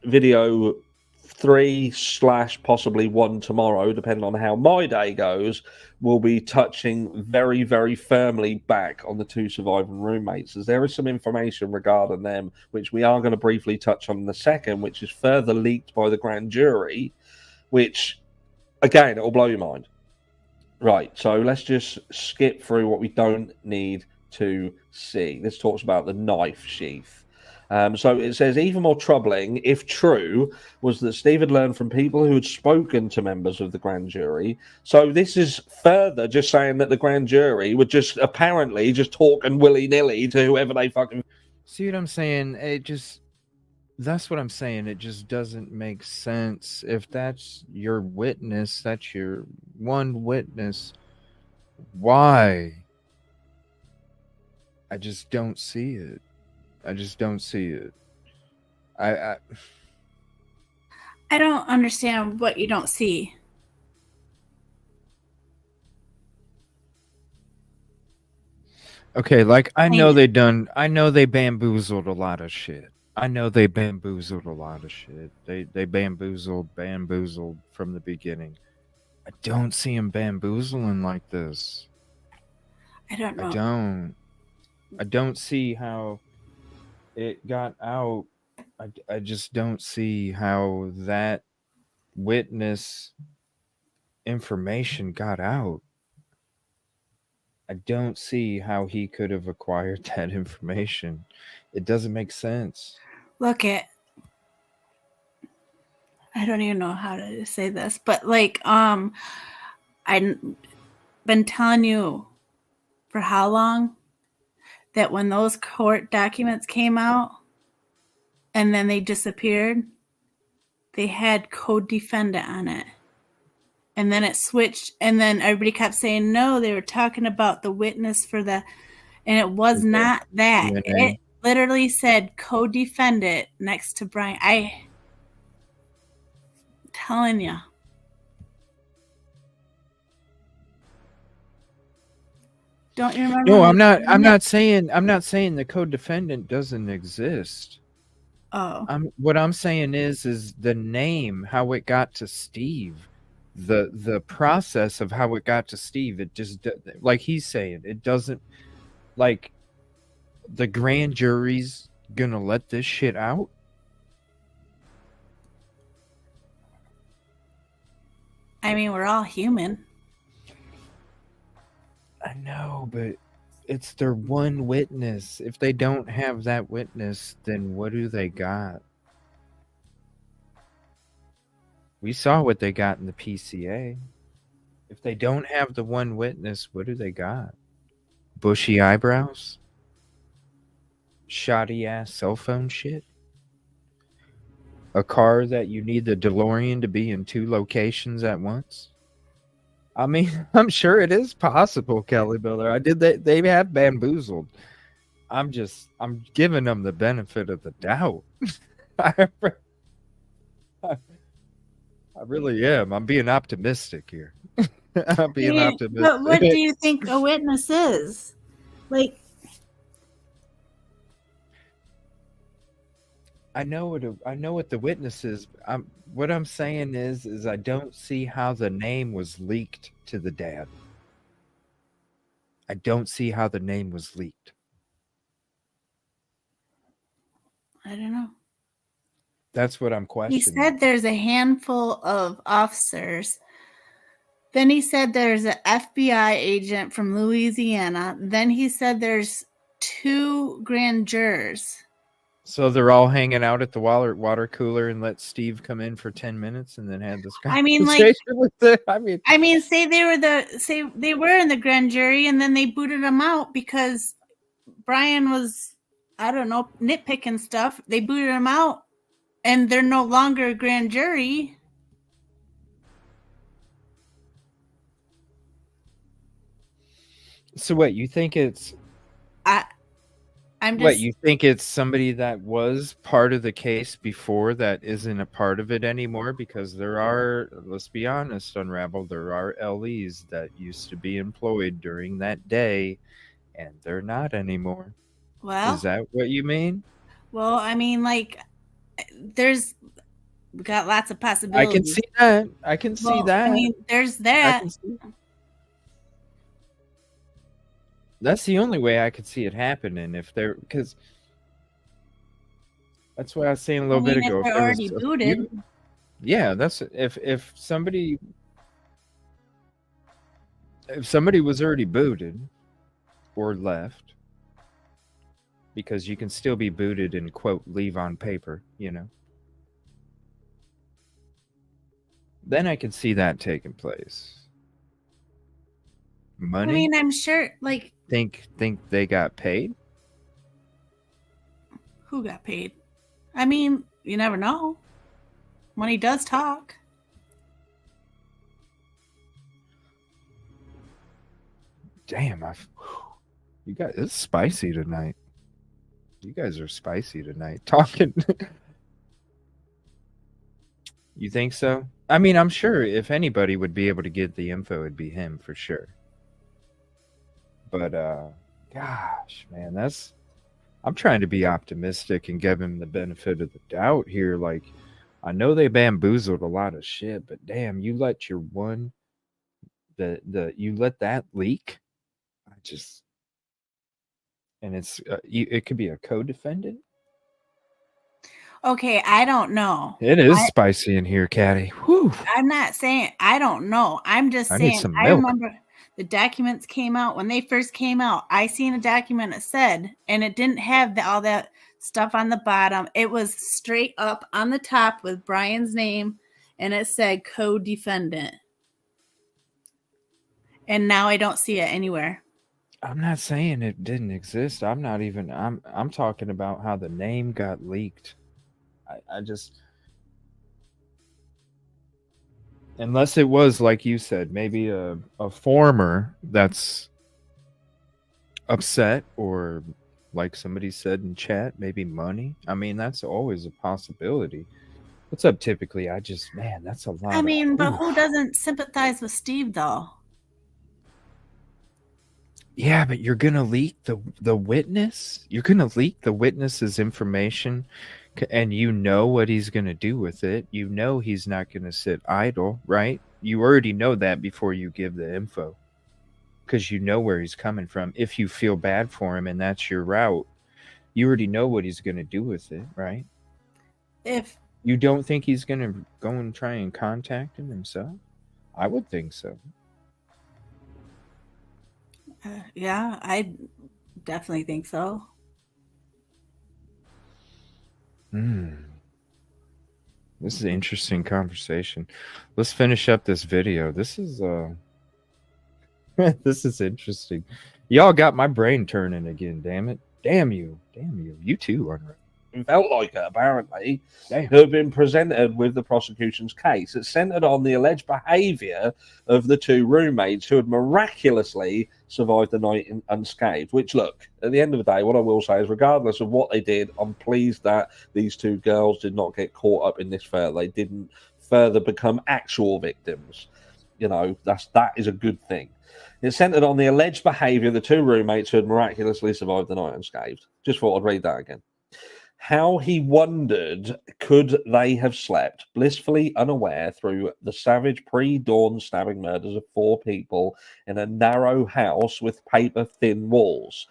video 3 / possibly 1 tomorrow, depending on how my day goes, will be touching very, very firmly back on the 2 surviving roommates, as there is some information regarding them, which we are going to briefly touch on in a second, which is further leaked by the grand jury, which, again, it will blow your mind. Right, so let's just skip through what we don't need to see. This talks about the knife sheath. So it says, even more troubling, if true, was that Steve had learned from people who had spoken to members of the grand jury. So this is further just saying that the grand jury would just apparently just talking willy-nilly to whoever they fucking... See what I'm saying? That's what I'm saying. It just doesn't make sense. If that's your witness, that's your one witness, why? I just don't see it. I just don't see it. I don't understand what you don't see. Okay, like I know they bamboozled a lot of shit. They bamboozled from the beginning. I don't see him bamboozling like this. I don't know. I don't see how it got out. I just don't see how that witness information got out. I don't see how he could have acquired that information. It doesn't make sense. Look at, I don't even know how to say this, but like, I've been telling you for how long that when those court documents came out and then they disappeared, they had co-defendant on it. And then it switched, and then everybody kept saying, no, they were talking about the witness for the, and it was not that. It literally said co-defendant next to Brian. I'm telling you. Don't you remember? No, I'm not saying the co-defendant doesn't exist. Oh. What I'm saying is the name, how it got to Steve, the process of how it got to Steve. It just, like he's saying, it doesn't, like, the grand jury's gonna let this shit out. I mean, we're all human. I know, but it's their one witness. If they don't have that witness, then what do they got? We saw what they got in the PCA. If they don't have the one witness, what do they got? Bushy eyebrows? shoddy ass cell phone shit? A car that you need the DeLorean to be in 2 locations at once? I mean, I'm sure it is possible, Kelly Miller. They have bamboozled. I'm giving them the benefit of the doubt. I really am. I'm being optimistic here. I'm being optimistic. But what do you think a witness is? Like, I know what the witness is. What I'm saying is I don't see how the name was leaked to the dad. I don't see how the name was leaked. I don't know. That's what I'm questioning. He said there's a handful of officers. Then he said there's an FBI agent from Louisiana. Then he said there's 2 grand jurors. So they're all hanging out at the water cooler and let Steve come in for 10 minutes and then had this conversation with it. Say they were in the grand jury and then they booted them out because Brian was, I don't know, nitpicking stuff. They booted him out and they're no longer a grand jury. So what, you think it's you think it's somebody that was part of the case before that isn't a part of it anymore? Because there are, let's be honest, Unravel, there are LEs that used to be employed during that day and they're not anymore. Well, is that what you mean? Well, I mean, like, we got lots of possibilities. I can see that. I mean, there's that. That's the only way I could see it happening because that's what I was saying a little bit ago. If they're already booted. That's if somebody was already booted or left, because you can still be booted and quote leave on paper, then I can see that taking place. Money? I mean, I'm sure, like... Think they got paid? Who got paid? I mean, you never know. Money does talk. Damn, you guys, it's spicy tonight. You guys are spicy tonight. Talking. You think so? I mean, I'm sure if anybody would be able to get the info, it'd be him for sure. But gosh, man, I'm trying to be optimistic and give him the benefit of the doubt here. Like, I know they bamboozled a lot of shit, but damn, you let your you let that leak. And it could be a co-defendant. Okay, I don't know. It is spicy in here, Caddy. Whew. I'm not saying I don't know. I'm just saying I remember the documents came out when they first came out. I seen a document that said, and it didn't have all that stuff on the bottom. It was straight up on the top with Brian's name, and it said co-defendant. And now I don't see it anywhere. I'm not saying it didn't exist. I'm talking about how the name got leaked. I just, unless it was like you said, maybe a former that's upset, or like somebody said in chat, maybe money. I mean, that's always a possibility. What's up, typically? That's a lot. I mean, but who doesn't sympathize with Steve though? Yeah, but you're gonna leak the witness. You're gonna leak the witness's information, and you know what he's gonna do with it. You know he's not gonna sit idle, right? You already know that before you give the info, because you know where he's coming from. If you feel bad for him and that's your route, you already know what he's gonna do with it, right? If you don't think he's gonna go and try and contact him himself, I would think so. Yeah, I definitely think so. This is an interesting conversation. Let's finish up this video. This is this is interesting. Y'all got my brain turning again, damn it. Damn you. You too, Unravel. Felt like it, apparently, Damn. who have been presented with the prosecution's case. It's centered on the alleged behavior of the two roommates who had miraculously survived the night unscathed. Which, look, at the end of the day, what I will say is, regardless of what they did, I'm pleased that these two girls did not get caught up in this further. They didn't further become actual victims. You know, that is a good thing. It's centered on the alleged behavior of the two roommates who had miraculously survived the night unscathed. Just thought I'd read that again. How he wondered, could they have slept blissfully unaware through the savage pre-dawn stabbing murders of 4 people in a narrow house with paper-thin walls?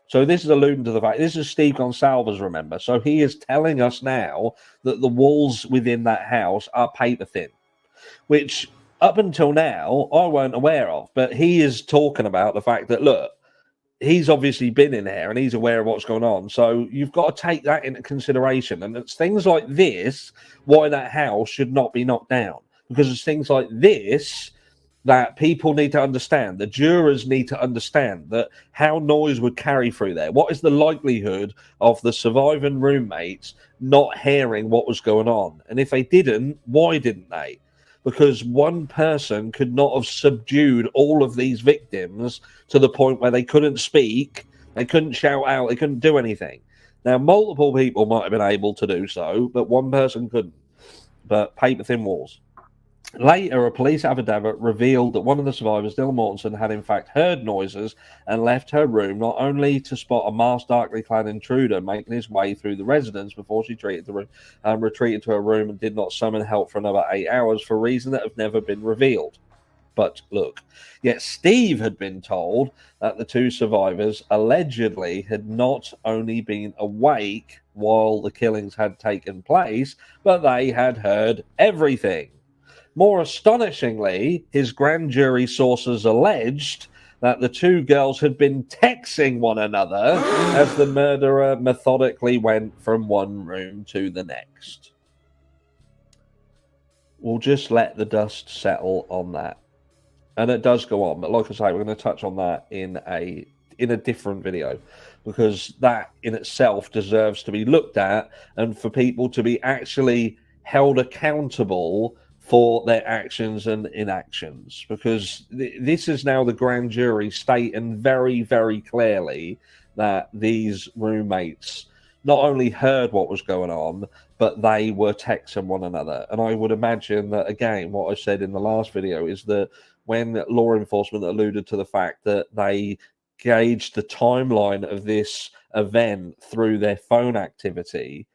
So this is alluding to the fact, this is Steve Gonsalves, remember? So he is telling us now that the walls within that house are paper-thin, which up until now I weren't aware of. But he is talking about the fact that, look, he's obviously been in there and he's aware of what's going on. So you've got to take that into consideration. And it's things like this why that house should not be knocked down. Because it's things like this that people need to understand. The jurors need to understand that how noise would carry through there. What is the likelihood of the surviving roommates not hearing what was going on? And if they didn't, why didn't they? Because one person could not have subdued all of these victims to the point where they couldn't speak, they couldn't shout out, they couldn't do anything. Now, multiple people might have been able to do so, but one person couldn't. But paper-thin walls. Later, a police affidavit revealed that one of the survivors, Dylan Mortensen, had in fact heard noises and left her room not only to spot a masked, darkly clad intruder making his way through the residence before she retreated to her room and did not summon help for another 8 hours for reasons that have never been revealed. But look, yet Steve had been told that the two survivors allegedly had not only been awake while the killings had taken place, but they had heard everything. More astonishingly, his grand jury sources alleged that the two girls had been texting one another as the murderer methodically went from one room to the next. We'll just let the dust settle on that. And it does go on, but like I say, we're going to touch on that in a different video, because that in itself deserves to be looked at and for people to be actually held accountable for their actions and inactions, because this is now the grand jury stating very, very clearly that these roommates not only heard what was going on, but they were texting one another. And I would imagine that, again, what I said in the last video is that when law enforcement alluded to the fact that they gauged the timeline of this event through their phone activity,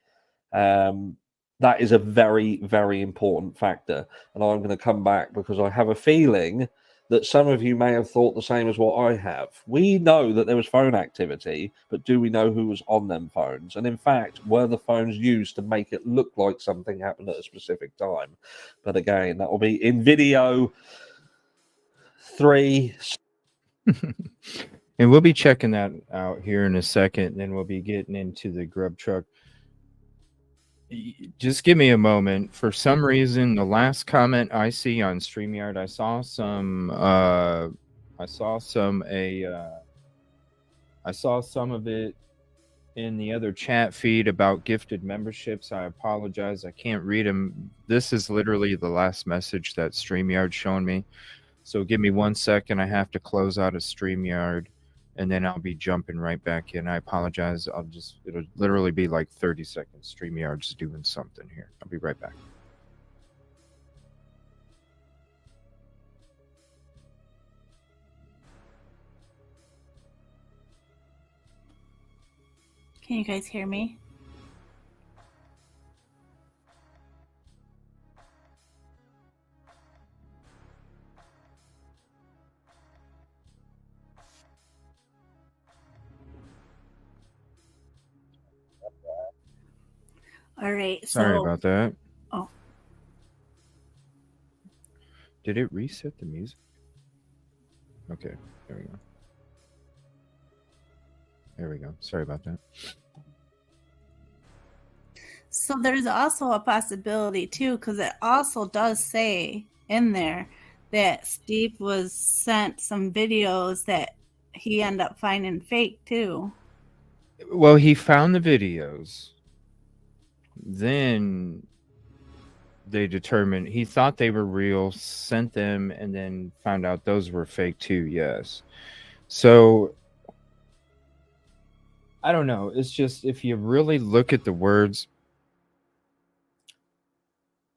that is a very, very important factor. And I'm going to come back because I have a feeling that some of you may have thought the same as what I have. We know that there was phone activity, but do we know who was on them phones? And in fact, were the phones used to make it look like something happened at a specific time? But again, that will be in video 3. And we'll be checking that out here in a second, and then we'll be getting into the Grub Truck. Just give me a moment. For some reason, the last comment I see on StreamYard, I saw some of it in the other chat feed about gifted memberships. I apologize, I can't read them. This is literally the last message that StreamYard's showing me. So give me 1 second. I have to close out of StreamYard, and then I'll be jumping right back in. I apologize. It'll literally be like 30 seconds. StreamYard's doing something here. I'll be right back. Can you guys hear me? All right. Sorry about that. Oh. Did it reset the music? Okay, there we go. There we go. Sorry about that. So there's also a possibility too, because it also does say in there that Steve was sent some videos that he ended up finding fake too. Well, he found the videos. Then they determined he thought they were real, sent them, and then found out those were fake too. Yes. So I don't know. It's just if you really look at the words,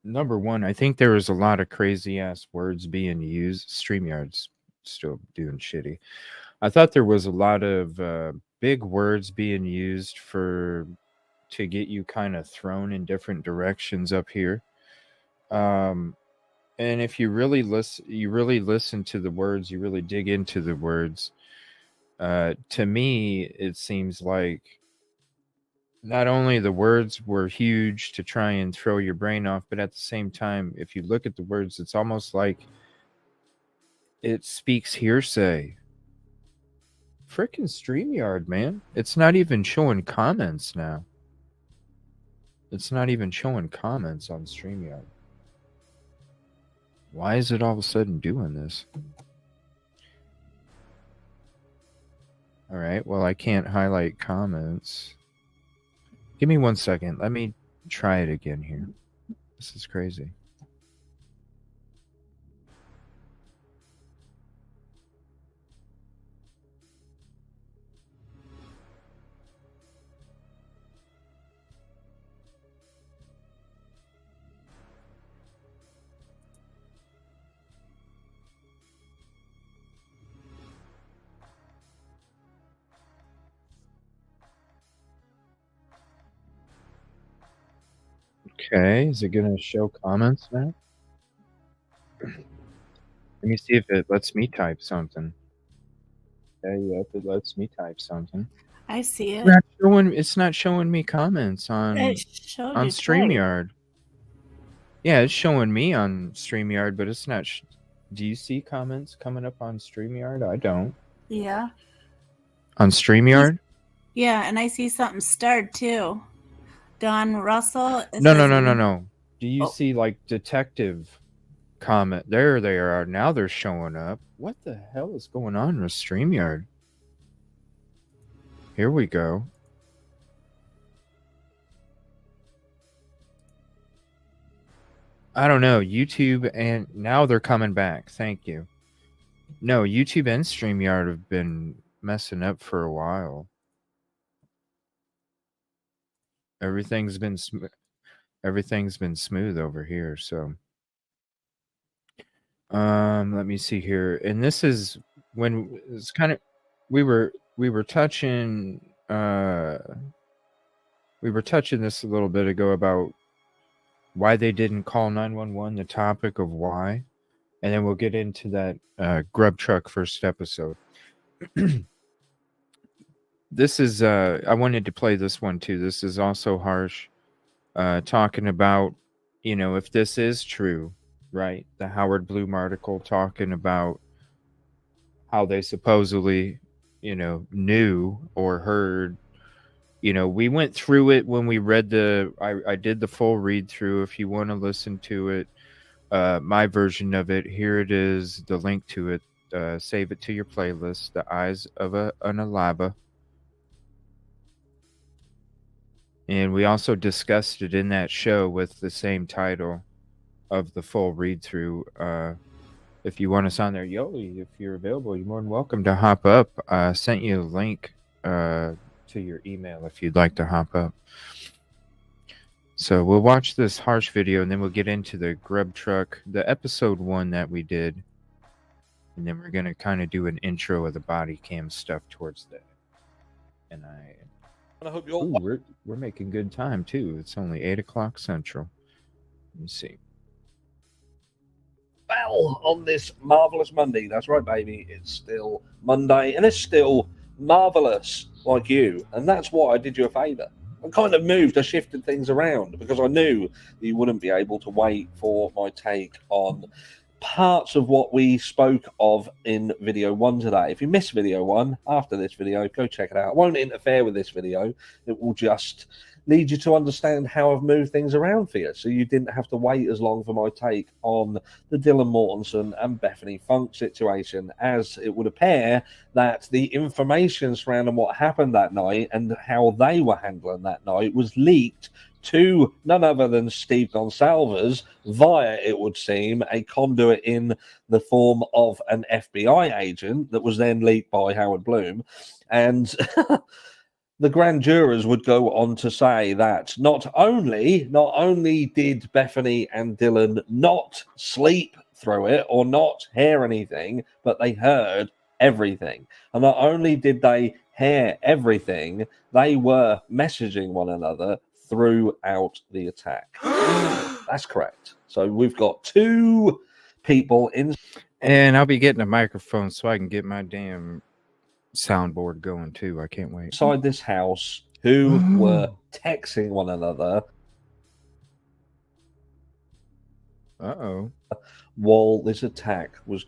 number one, I think there was a lot of crazy ass words being used. StreamYard's still doing shitty. I thought there was a lot of big words being used to get you kind of thrown in different directions up here. And if you really listen to the words, you really dig into the words. To me, it seems like not only the words were huge to try and throw your brain off, but at the same time, if you look at the words, it's almost like it speaks hearsay. Frickin' StreamYard, man. It's not even showing comments now. It's not even showing comments on StreamYard. Why is it all of a sudden doing this? All right, well, I can't highlight comments. Give me 1 second. Let me try it again here. This is crazy. Okay, is it going to show comments now? Let me see if it lets me type something. Okay, yep, it lets me type something. I see it. It's not showing me comments on twice. StreamYard. Yeah, it's showing me on StreamYard, but it's not. Do you see comments coming up on StreamYard? I don't. Yeah. On StreamYard? Yeah, and I see something starred too. Don Russell. No. Do you see like detective comment? There they are. Now they're showing up. What the hell is going on with StreamYard? Here we go. I don't know. YouTube, and now they're coming back. Thank you. No, YouTube and StreamYard have been messing up for a while. Everything's been smooth over here, so let me see here. And this is when it's kind of we were touching this a little bit ago about why they didn't call 911, the topic of why, and then we'll get into that Grub Truck first episode. This is I wanted to play this one too. This is also harsh, talking about, you know, if this is true, right? The Howard Bloom article talking about how they supposedly, you know, knew or heard. You know, we went through it when we read I did the full read through. If you want to listen to it, my version of it, here it is, the link to it. Save it to your playlist, The Eyes of an Alaba. And we also discussed it in that show with the same title of the full read through. If you want us on there, Yolie, if you're available, you're more than welcome to hop up. Sent you a link to your email if you'd like to hop up. So we'll watch this harsh video, and then we'll get into the Grub Truck, the episode 1 that we did. And then we're going to kind of do an intro of the body cam stuff towards that. And I hope you're we're making good time too. It's only 8 o'clock Central. Let me see. Well, on this marvelous Monday, that's right, baby. It's still Monday, and it's still marvelous, like you. And that's why I did you a favor. I kind of moved, I shifted things around because I knew you wouldn't be able to wait for my take on parts of what we spoke of in video 1 today. If you missed video 1 after this video, go check it out. It won't interfere with this video. It will just lead you to understand how I've moved things around for you, so you didn't have to wait as long for my take on the Dylan Mortensen and Bethany Funk situation, as it would appear that the information surrounding what happened that night and how they were handling that night was leaked to none other than Steve Gonsalves via, it would seem, a conduit in the form of an FBI agent that was then leaked by H.Blum. And the grand jurors would go on to say that not only did Bethany and Dylan not sleep through it or not hear anything, but they heard everything. And not only did they hear everything, they were messaging one another throughout the attack. That's correct. So we've got two people in, and I'll be getting a microphone so I can get my damn soundboard going too. I can't wait. Inside this house who were texting one another. Uh-oh. While this attack was.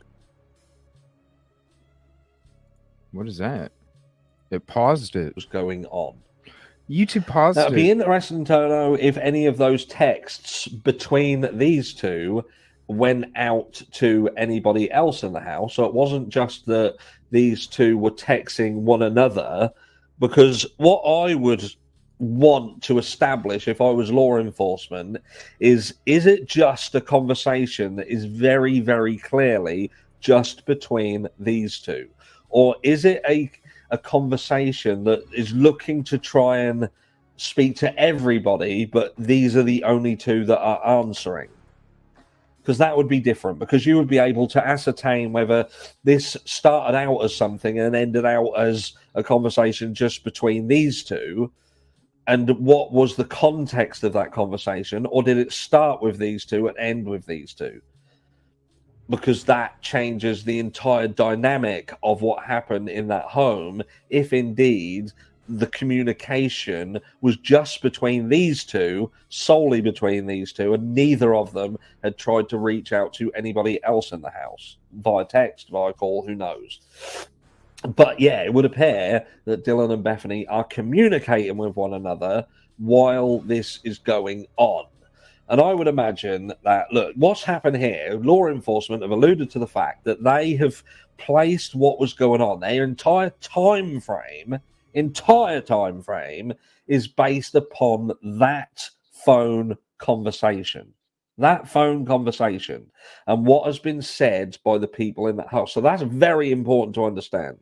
What is that? It paused it. Was going on. YouTube paused Now, it'd be it. interesting to know if any of those texts between these two went out to anybody else in the house. So it wasn't just that these two were texting one another, because what I would want to establish if I was law enforcement is it just a conversation that is very, very clearly just between these two? Or is it a conversation that is looking to try and speak to everybody, but these are the only two that are answering? Because that would be different, because you would be able to ascertain whether this started out as something and ended out as a conversation just between these two, and what was the context of that conversation, or did it start with these two and end with these two? Because that changes the entire dynamic of what happened in that home, if indeed the communication was just between these two, solely between these two, and neither of them had tried to reach out to anybody else in the house via text, via call, who knows. But yeah, it would appear that Dylan and Bethany are communicating with one another while this is going on. And I would imagine that, look, what's happened here, law enforcement have alluded to the fact that they have placed what was going on, their entire time frame is based upon that phone conversation. That phone conversation and what has been said by the people in that house. So that's very important to understand.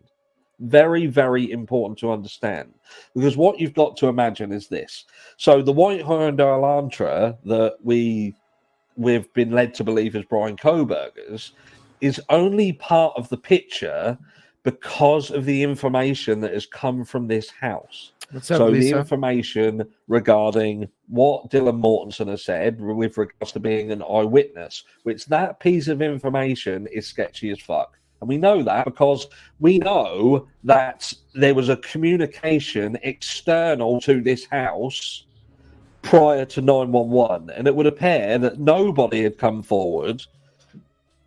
Very, very important to understand. Because what you've got to imagine is this. So the white Hyundai Elantra that we've been led to believe is Brian Kohberger's is only part of the picture because of the information that has come from this house. What's up, so Lisa? The information regarding what Dylan Mortensen has said with regards to being an eyewitness, which that piece of information is sketchy as fuck. And we know that because we know that there was a communication external to this house prior to 911. And it would appear that nobody had come forward,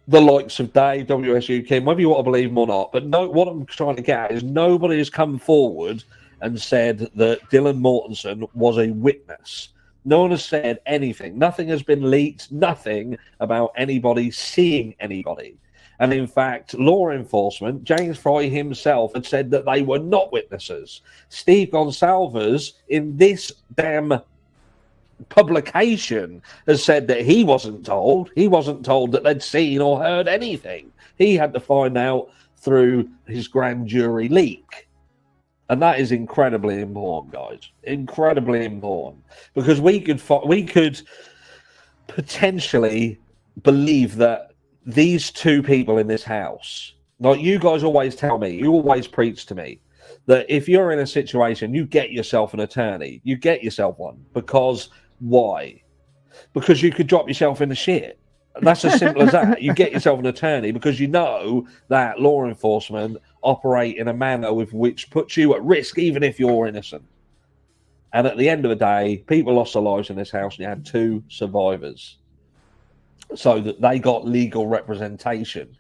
the likes of Dave, WSU, Kim, whether you want to believe them or not. But no, what I'm trying to get at is nobody has come forward and said that Dylan Mortensen was a witness. No one has said anything. Nothing has been leaked. Nothing about anybody seeing anybody. And in fact, law enforcement, James Fry himself had said that they were not witnesses. Steve Gonsalves, in this damn publication, has said that he wasn't told. He wasn't told that they'd seen or heard anything. He had to find out through his grand jury leak. And that is incredibly important, guys. Incredibly important. Because we could potentially believe that these two people in this house, like you guys always tell me, you always preach to me, that if you're in a situation, you get yourself an attorney. You get yourself one. Because why? Because you could drop yourself in the shit. That's as simple as that. You get yourself an attorney because you know that law enforcement operate in a manner with which puts you at risk, even if you're innocent. And at the end of the day, people lost their lives in this house, and you had two survivors, so that they got legal representation.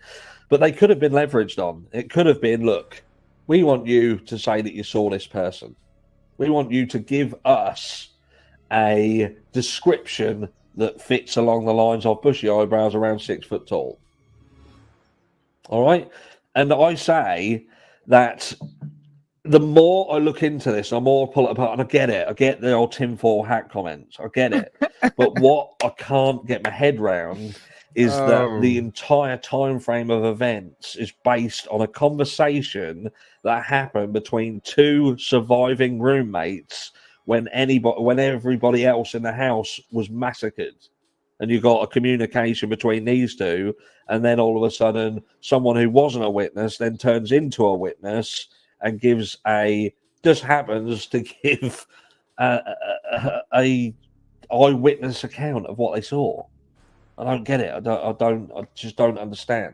But they could have been leveraged on. It could have been, look, we want you to say that you saw this person. We want you to give us a description that fits along the lines of bushy eyebrows, around 6 foot tall. All right? And I say that the more I look into this, the more I pull it apart, and I get it. I get the old tinfoil hat comments. I get it. But what I can't get my head round is that the entire time frame of events is based on a conversation that happened between two surviving roommates when everybody else in the house was massacred. And you got a communication between these two, and then all of a sudden, someone who wasn't a witness then turns into a witness and just happens to give a eyewitness account of what they saw. I don't get it. I just don't understand.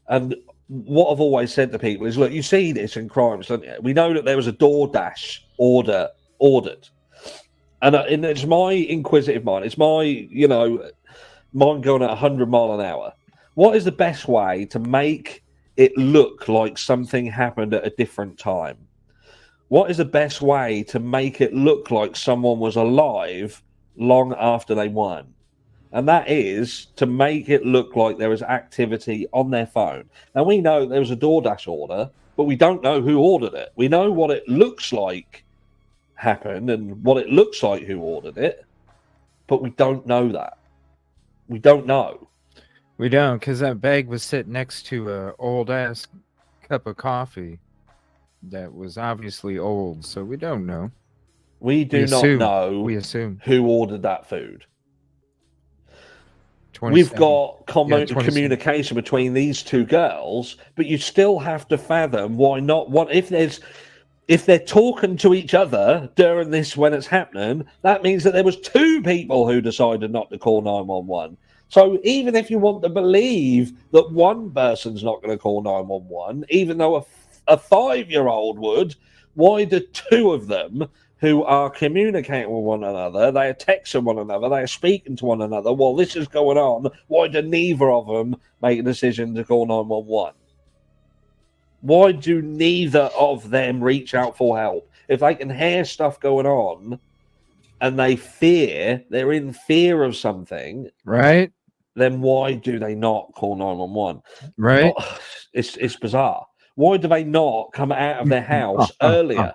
And what I've always said to people is, look, you see this in crimes, don't you? We know that there was a DoorDash ordered. And it's my inquisitive mind. It's my, mind going at 100 miles an hour. What is the best way to make it look like something happened at a different time? What is the best way to make it look like someone was alive long after they won? And that is to make it look like there was activity on their phone. Now, we know there was a DoorDash order, but we don't know who ordered it. We know what it looks like happened and what it looks like who ordered it, but we don't know that. We don't know. We don't, because that bag was sitting next to a old-ass cup of coffee that was obviously old, so we don't know. We not know we assume who ordered that food. We've got communication between these two girls, but you still have to fathom why not. If they're talking to each other during this when it's happening, that means that there was two people who decided not to call 911. So even if you want to believe that one person's not going to call 911, even though a 5-year-old would, why do two of them who are communicating with one another, they are texting one another, they are speaking to one another while this is going on, why do neither of them make a decision to call 911? Why do neither of them reach out for help? If they can hear stuff going on and they're in fear of something, right? Then why do they not call 911? Right? It's bizarre. Why do they not come out of their house earlier?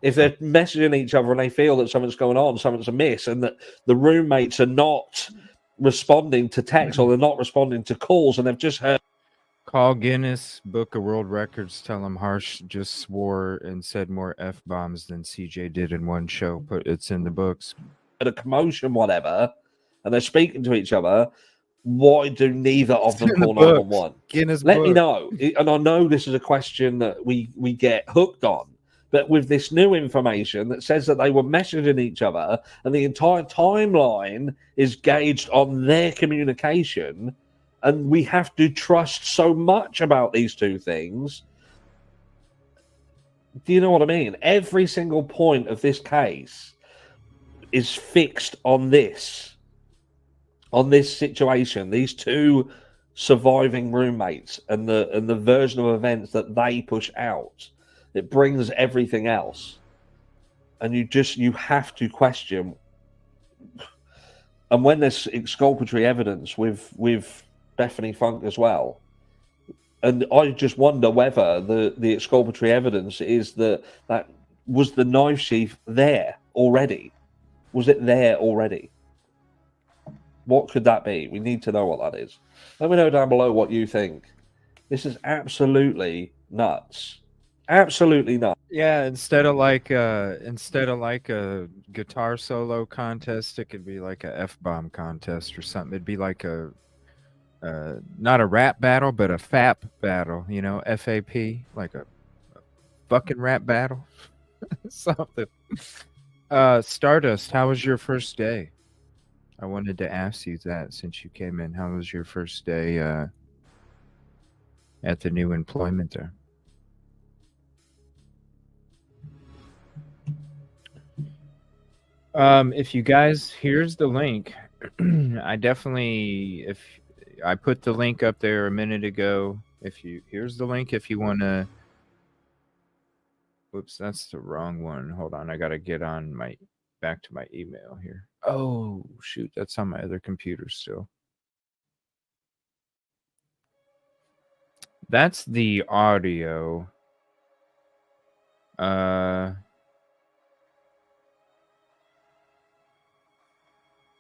If they're messaging each other and they feel that something's going on, something's amiss, and that the roommates are not responding to texts or they're not responding to calls, and they've just heard. Call Guinness Book of World Records. Tell him Harsh just swore and said more F-bombs than CJ did in one show. It's in the books. A commotion, whatever, and they're speaking to each other. Why do neither of them call 911? Let me know. And I know this is a question that we get hooked on, but with this new information that says that they were messaging each other and the entire timeline is gauged on their communication, and we have to trust so much about these two things. Do you know what I mean? Every single point of this case is fixed on this situation, these two surviving roommates and the version of events that they push out. It brings everything else. And you have to question. And when there's exculpatory evidence with Bethany Funk as well, and I just wonder whether the exculpatory evidence is that was the knife sheath there already? Was it there already? What could that be? We need to know what that is. Let me know down below what you think. This is absolutely nuts. Absolutely nuts. Yeah, instead of like a guitar solo contest, it could be like a F-bomb contest or something. It'd be like a not a rap battle, but a FAP battle, FAP, like a fucking rap battle. Something. Stardust, how was your first day? I wanted to ask you that since you came in. How was your first day at the new employment there? If you guys, here's the link. if I put the link up there a minute ago. Here's the link if you want to. Whoops, that's the wrong one. Hold on, I gotta get on my back to my email here. Oh, shoot. That's on my other computer still. That's the audio.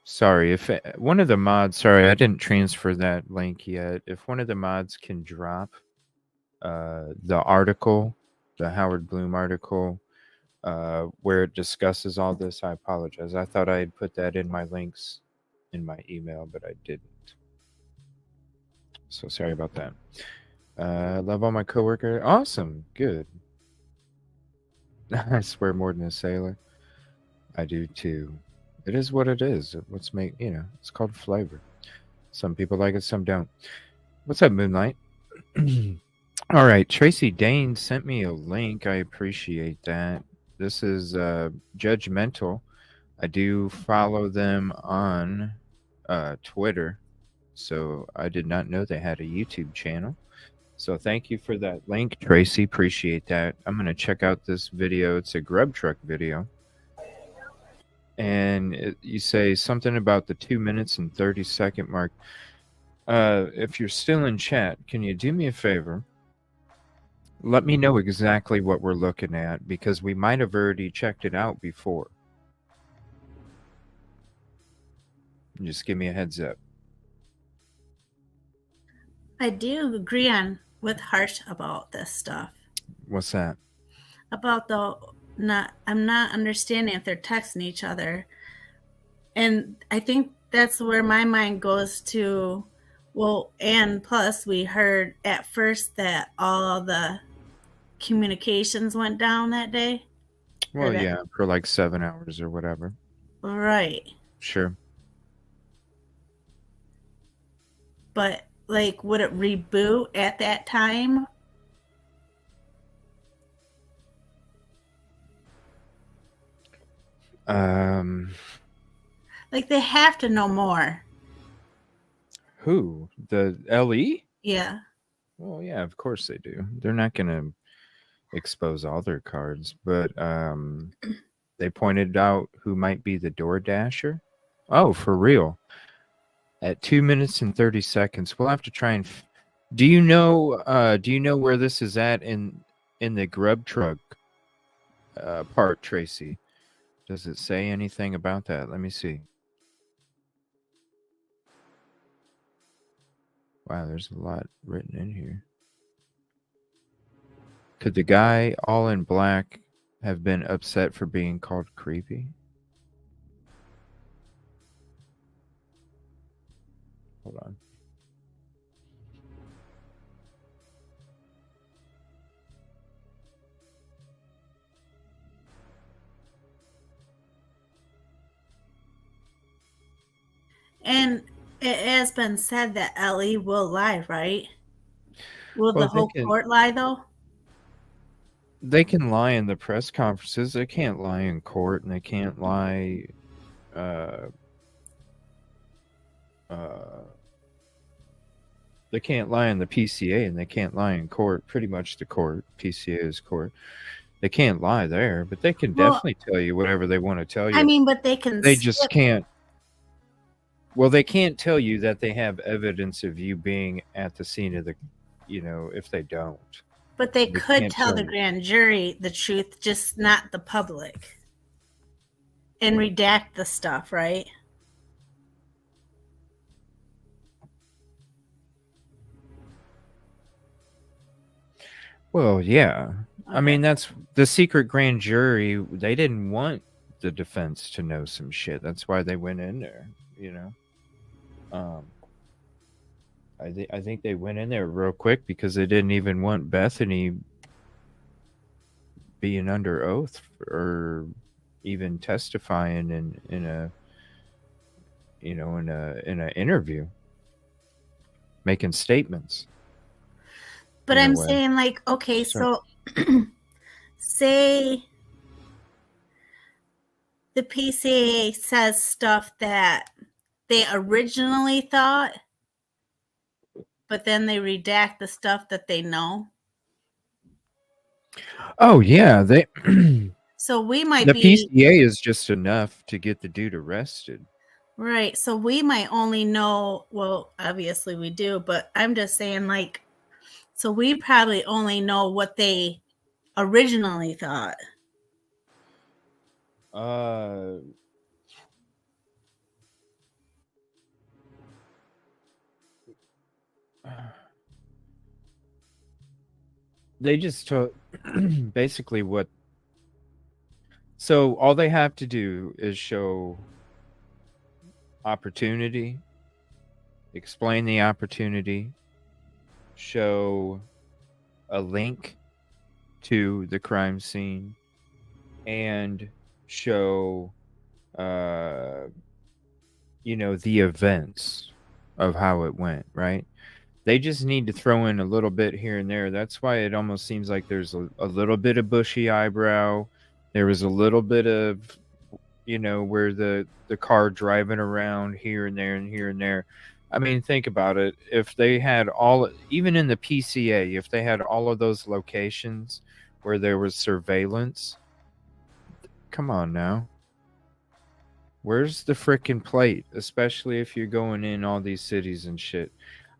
Sorry, if one of the mods, sorry, I didn't transfer that link yet. If one of the mods can drop the article, the H.Blum article, where it discusses all this, I apologize. I thought I had put that in my links in my email, but I didn't. So sorry about that. Love all my coworkers. Awesome. Good. I swear more than a sailor. I do too. It is what it is. What's it's called flavor. Some people like it, some don't. What's up, Moonlight? All right, Tracy Dane sent me a link. I appreciate that. This is Judgmental. I do follow them on Twitter, so I did not know they had a YouTube channel. So thank you for that link, Tracy. Appreciate that. I'm going to check out this video. It's a Grub Truck video. And you say something about the 2 minutes and 30-second mark. If you're still in chat, can you do me a favor? Let me know exactly what we're looking at, because we might have already checked it out before. Just give me a heads up. I do agree with Harsh about this stuff. What's that? About I'm not understanding if they're texting each other. And I think that's where my mind goes to, well, and plus we heard at first that all the communications went down that day. Well, yeah, for like 7 hours or whatever. Right. Sure. But, like, would it reboot at that time? Like, they have to know more. Who? The LE? Yeah. Well, yeah, of course they do. They're not going to expose all their cards, but they pointed out who might be the door dasher. Oh, for real. At 2 minutes and 30 seconds. We'll have to try and do you know where this is at in the Grub Truck part, Tracy? Does it say anything about that? Let me see. Wow, there's a lot written in here. Could the guy all in black have been upset for being called creepy? Hold on. And it has been said that LE will lie, right? Will the whole court lie, though? They can lie in the press conferences. They can't lie in court, and they can't lie they can't lie in the PCA, and they can't lie in court. Pretty much the court. PCA is court. They can't lie there, but they can definitely tell you whatever they want to tell you. I mean, but they can. They just can't. Well, they can't tell you that they have evidence of you being at the scene of the, if they don't. But they could tell the grand jury the truth, just not the public. And redact the stuff, right? Well, yeah. Okay. I mean, that's the secret grand jury. They didn't want the defense to know some shit. That's why they went in there, I think they went in there real quick because they didn't even want Bethany being under oath or even testifying in a interview, making statements. But I'm saying, like, okay, so say the PCA says stuff that they originally thought, but then they redact the stuff that they know. Oh, yeah. So we might The be PCA is just enough to get the dude arrested. right. So we might only know. Well, obviously we do, but I'm just saying, like, so we probably only know what they originally thought. They just took basically what. So all they have to do is show opportunity, explain the opportunity, show a link to the crime scene, and show, the events of how it went, right? They just need to throw in a little bit here and there. That's why it almost seems like there's a little bit of bushy eyebrow. There was a little bit of, where the car driving around here and there and here and there. I mean, think about it. If they had even in the PCA, if they had all of those locations where there was surveillance, come on now. Where's the frickin' plate? Especially if you're going in all these cities and shit.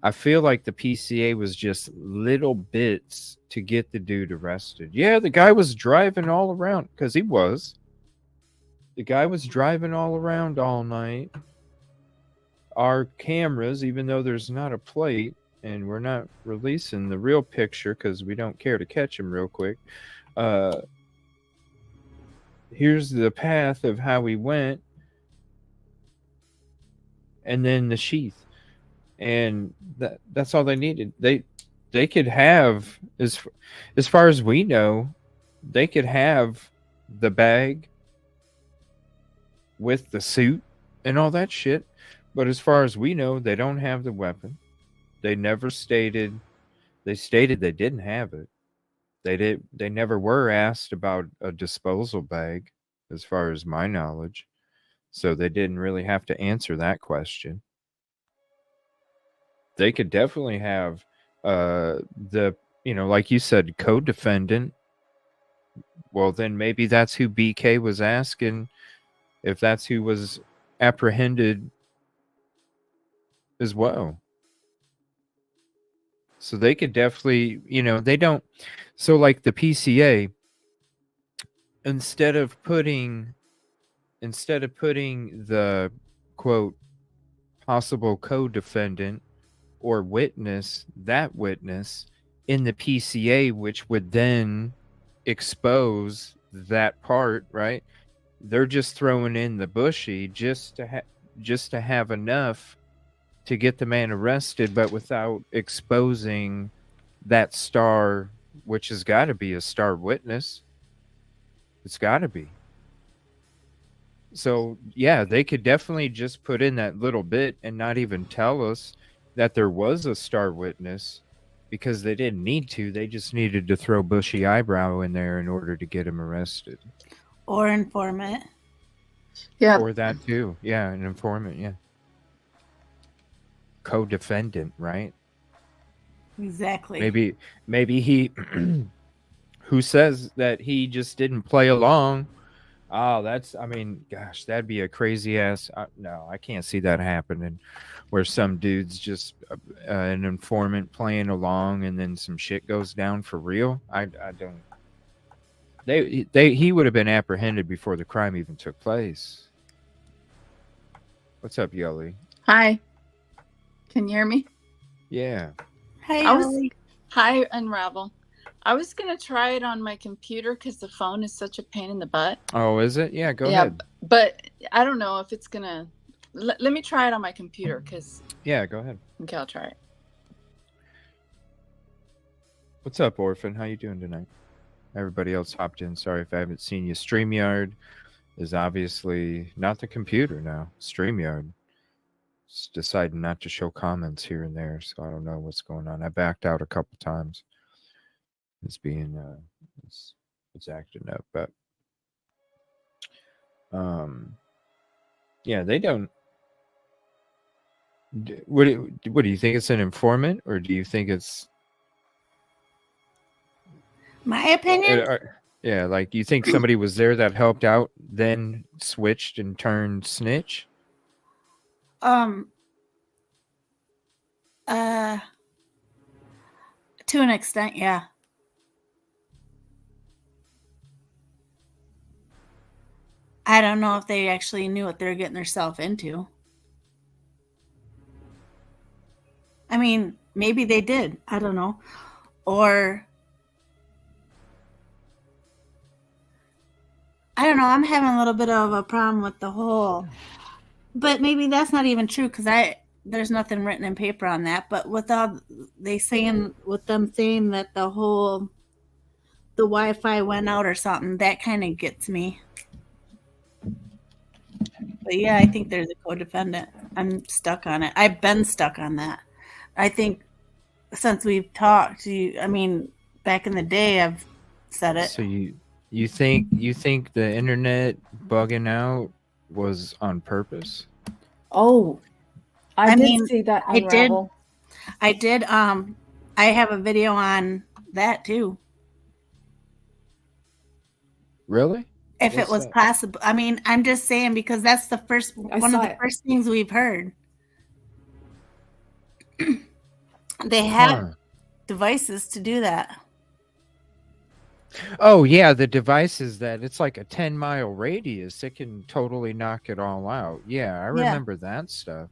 I feel like the PCA was just little bits to get the dude arrested. Yeah, the guy was driving all around, because he was. The guy was driving all around all night. Our cameras, even though there's not a plate, and we're not releasing the real picture because we don't care to catch him real quick. Here's the path of how he went. And then the sheath. And that's all they needed. They could have, as far as we know, they could have the bag with the suit and all that shit. But as far as we know, they don't have the weapon. They never stated. They stated they didn't have it. They never were asked about a disposal bag, as far as my knowledge. So they didn't really have to answer that question. They could definitely have like you said, co-defendant. Well, then maybe that's who BK was asking, if that's who was apprehended as well. So they could definitely, they don't. So like the PCA, instead of putting the quote possible co-defendant or witness in the PCA, which would then expose that part, right? They're just throwing in the bushy just to have enough to get the man arrested, but without exposing that star, which has got to be a star witness. It's got to be. So, yeah, they could definitely just put in that little bit and not even tell us that there was a star witness, because they didn't need to. They just needed to throw bushy eyebrow in there in order to get him arrested. Or informant. Yeah. Or that too. Yeah, an informant, yeah. Co-defendant, right? Exactly. Maybe he who says that he just didn't play along. Oh, gosh, that'd be a crazy ass. No, I can't see that happening, where some dude's just an informant playing along and then some shit goes down for real. I don't. He would have been apprehended before the crime even took place. What's up, Yolie? Hi. Can you hear me? Yeah. Hey, Hi, Unravel. I was going to try it on my computer because the phone is such a pain in the butt. Oh, is it? Yeah, go ahead. But I don't know if it's going to... Let me try it on my computer because... Yeah, go ahead. Okay, I'll try it. What's up, Orphan? How you doing tonight? Everybody else hopped in. Sorry if I haven't seen you. StreamYard is obviously not the computer now. StreamYard. It's deciding not to show comments here and there, so I don't know what's going on. I backed out a couple times. It's being it's acting up, but yeah, they don't. What do you think? It's an informant, or do you think it's my opinion? Yeah, like you think somebody was there that helped out, then switched and turned snitch? To an extent, yeah. I don't know if they actually knew what they were getting themselves into. I mean, maybe they did. I don't know. Or I don't know. I'm having a little bit of a problem with the whole, but maybe that's not even true because there's nothing written in paper on that. But with them saying that the Wi-Fi went out or something, that kind of gets me. But yeah, I think there's a co-defendant. I'm stuck on it. I've been stuck on that. I think since we've talked, I mean, back in the day, I've said it. So you think the internet bugging out was on purpose? Oh, I did see that Unravel. I did. I have a video on that too. Really? If it was possible. I mean, I'm just saying because that's the first one of the first things we've heard. They have devices to do that. Oh yeah, the devices that it's like a 10-mile radius. It can totally knock it all out. Yeah, I remember that stuff.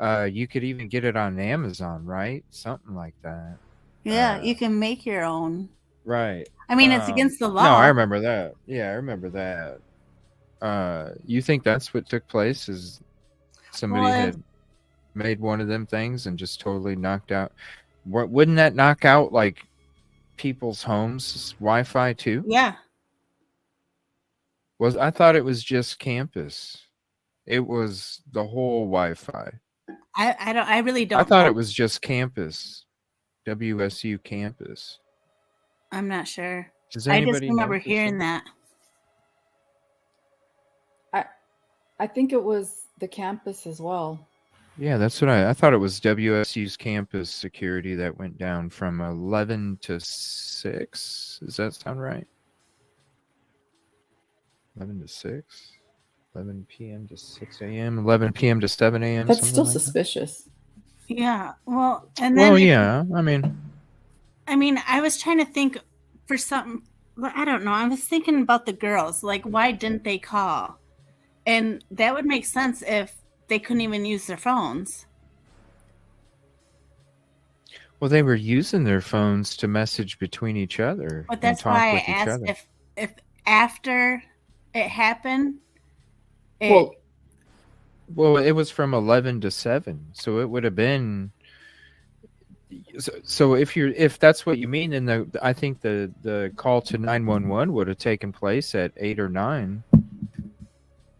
You could even get it on Amazon, right? Something like that. Yeah, you can make your own. Right. I mean, it's against the law. No, I remember that. Yeah, I remember that. You think that's what took place? Is somebody had made one of them things and just totally knocked out? Wouldn't that knock out like people's homes' Wi-Fi too? Yeah. I thought it was just campus. It was the whole Wi-Fi. I really don't. I thought it was just campus, WSU campus. I'm not sure. Does I anybody just remember know for hearing sure? that. I think it was the campus as well. Yeah, that's what I thought it was WSU's campus security that went down from 11 to 6. Does that sound right? 11 to 6? 11 p.m. to 6 a.m., 11 p.m. to 7 a.m. That's still like suspicious. Yeah. Well, and then yeah. I mean, I was trying to think for something. I don't know. I was thinking about the girls. Like, why didn't they call? And that would make sense if they couldn't even use their phones. well, they were using their phones to message between each other. But that's and talk why I with each asked other. if after it happened. Well, it was from 11 to 7, so it would have been. So if that's what you mean, then I think the call to 911 would have taken place at 8 or 9,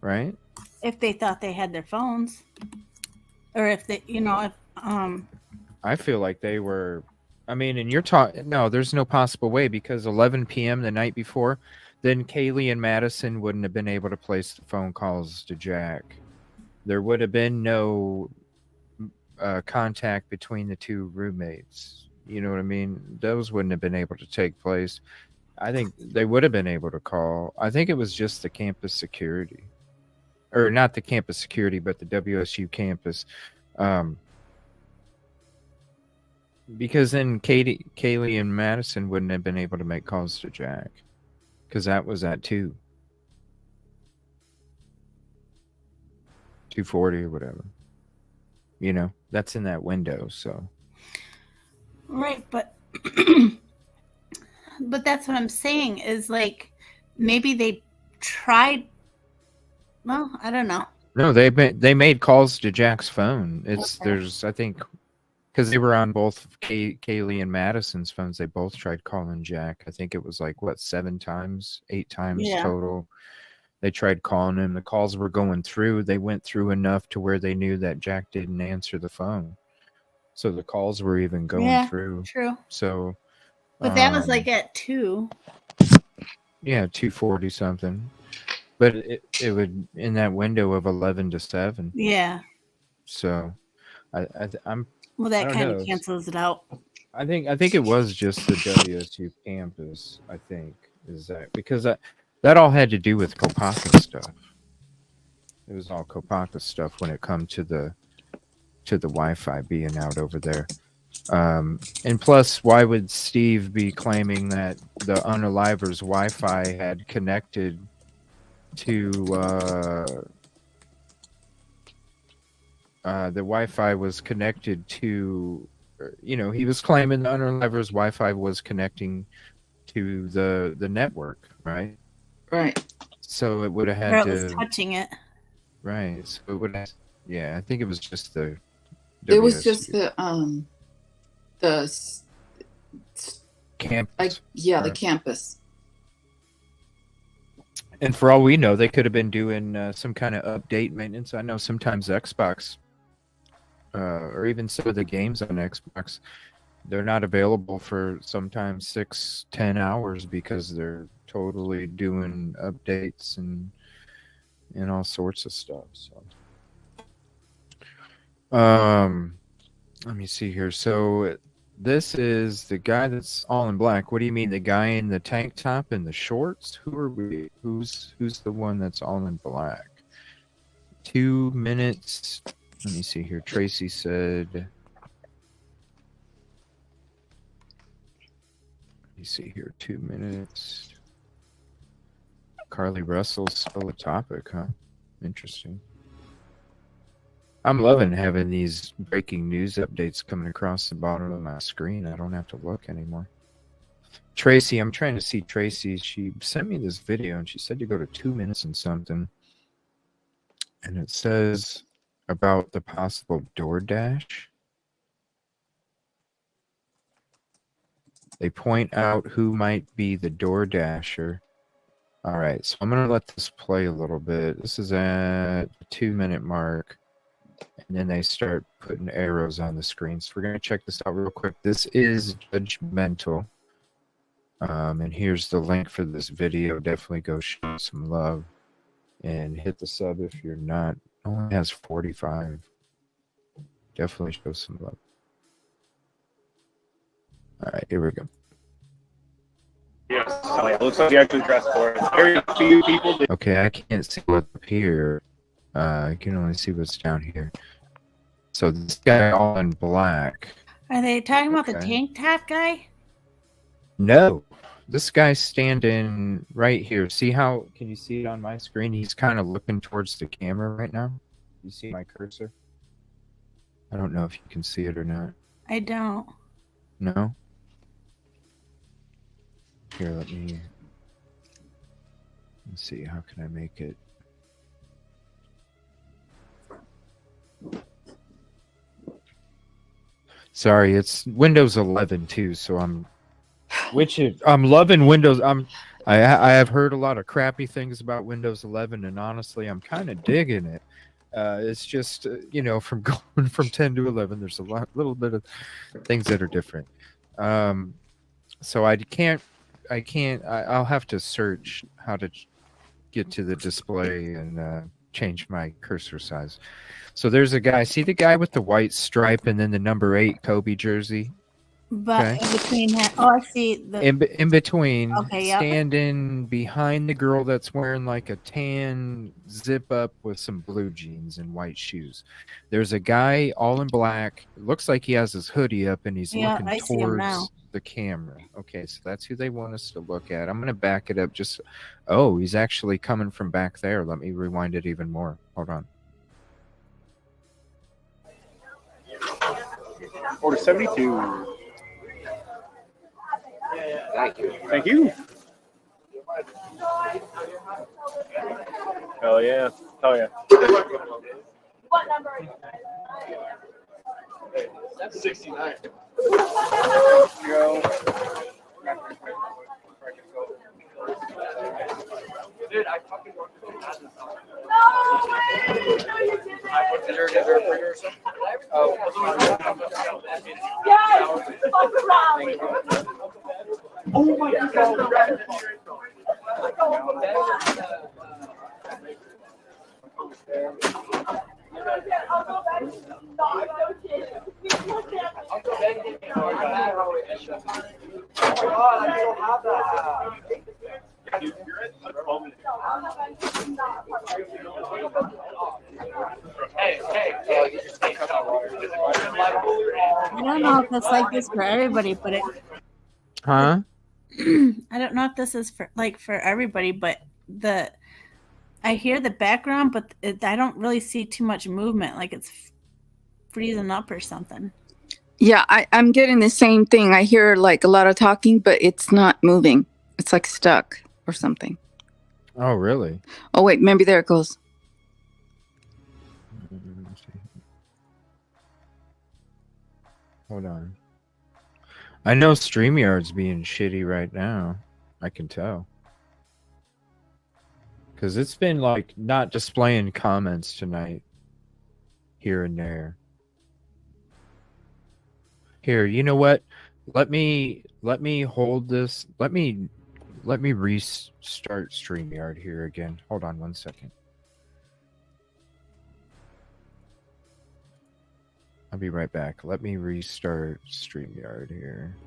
right? If they thought they had their phones, or if they, I feel like they were. I mean, and you're talking. No, there's no possible way because 11 p.m. the night before, then Kaylee and Madison wouldn't have been able to place the phone calls to Jack. There would have been no contact between the two roommates. You know what I mean? Those wouldn't have been able to take place. I think they would have been able to call. I think it was just the campus security. Or not the campus security, but the WSU campus. Because then Kaylee and Madison wouldn't have been able to make calls to Jack. Because that was at 2:40 or whatever. You know, that's in that window, so. Right, but but that's what I'm saying is like maybe they tried. Well, I don't know. No, they made calls to Jack's phone. There's I think because they were on both Kaylee and Madison's phones. They both tried calling Jack. I think it was like 7 times, 8 times total. They tried calling him. The calls were going through. They went through enough to where they knew that Jack didn't answer the phone. So the calls were even going through. True. So, but that was like at 2. Yeah, 2:40 something. But it would in that window of 11 to 7. Yeah. So, I'm. Well, that kind of cancels it out. I think it was just the WSU campus. I think Is that because that all had to do with Kopaka stuff. It was all Kopaka stuff when it come to the Wi-Fi being out over there. And plus, why would Steve be claiming that the Unaliver's Wi-Fi had connected to the Wi-Fi was connected to, he was claiming the Unaliver's Wi-Fi was connecting to the network, right? Right. So it would have Or had it was to, touching it. right? So it would have, yeah. I think it was just the. It was just the campus. The campus. And for all we know, they could have been doing some kind of update maintenance. I know sometimes Xbox, or even some of the games on Xbox, they're not available for sometimes 6-10 hours because they're totally doing updates and all sorts of stuff. So, let me see here. So this is the guy that's all in black. What do you mean, the guy in the tank top and the shorts? Who are we? Who's the one that's all in black? 2 minutes. Let me see here. Tracy said. Let me see here. 2 minutes. Carly Russell's still a topic, huh? Interesting. I'm loving having these breaking news updates coming across the bottom of my screen. I don't have to look anymore. Tracy, I'm trying to see Tracy. She sent me this video and she said to go to 2 minutes and something. And it says about the possible DoorDash. They point out who might be the DoorDasher. All right, so I'm going to let this play a little bit. This is at the 2 minute mark. And then they start putting arrows on the screen. So we're going to check this out real quick. This is Judgmental. And here's the link for this video. Definitely go show some love. And hit the sub if you're not. Only has 45. Definitely show some love. All right, here we go. Yes, so it looks like you actually dressed for it. Very few people. Okay, I can't see what's up here. I can only see what's down here. So this guy all in black. Are they talking about the tank top guy? No. This guy's standing right here. See how, can you see it on my screen? He's kind of looking towards the camera right now. You see my cursor? I don't know if you can see it or not. I don't. No? Here, let's see. How can I make it? Sorry, it's Windows 11 too, so I'm loving Windows. I have heard a lot of crappy things about Windows 11, and honestly, I'm kind of digging it. It's just from going from 10 to 11, there's a little bit of things that are different. So I'll have to search how to get to the display and change my cursor size. So there's a guy. See the guy with the white stripe and then the number 8 Kobe jersey? But in between that, I see the in between, okay, standing behind the girl that's wearing like a tan zip up with some blue jeans and white shoes. There's a guy all in black. It looks like he has his hoodie up and he's looking towards the camera. Okay, so that's who they want us to look at. I'm gonna back it up. He's actually coming from back there. Let me rewind it even more. Hold on. Order 72. Thank you. Thank you. Hell yeah. Hell yeah. What number are you? That's 69. Go. Dude, I fucking worked so bad this summer. No way! No, you didn't. Is there a printer or something? Oh. Yes! Fuck around! Oh my God! I'll go back. God, I don't have I don't know if it's like this for everybody, but Huh? I don't know if this is for everybody, but I hear the background, but I don't really see too much movement, like it's freezing up or something. Yeah, I'm getting the same thing. I hear like a lot of talking, but it's not moving. It's like stuck or something. Oh, really? Oh, wait, maybe there it goes. Hold on. I know StreamYard's being shitty right now. I can tell. Because it's been like not displaying comments tonight. Here and there. Here, you know what? Let me hold this. Let me restart StreamYard here again. Hold on 1 second. I'll be right back. Let me restart StreamYard here.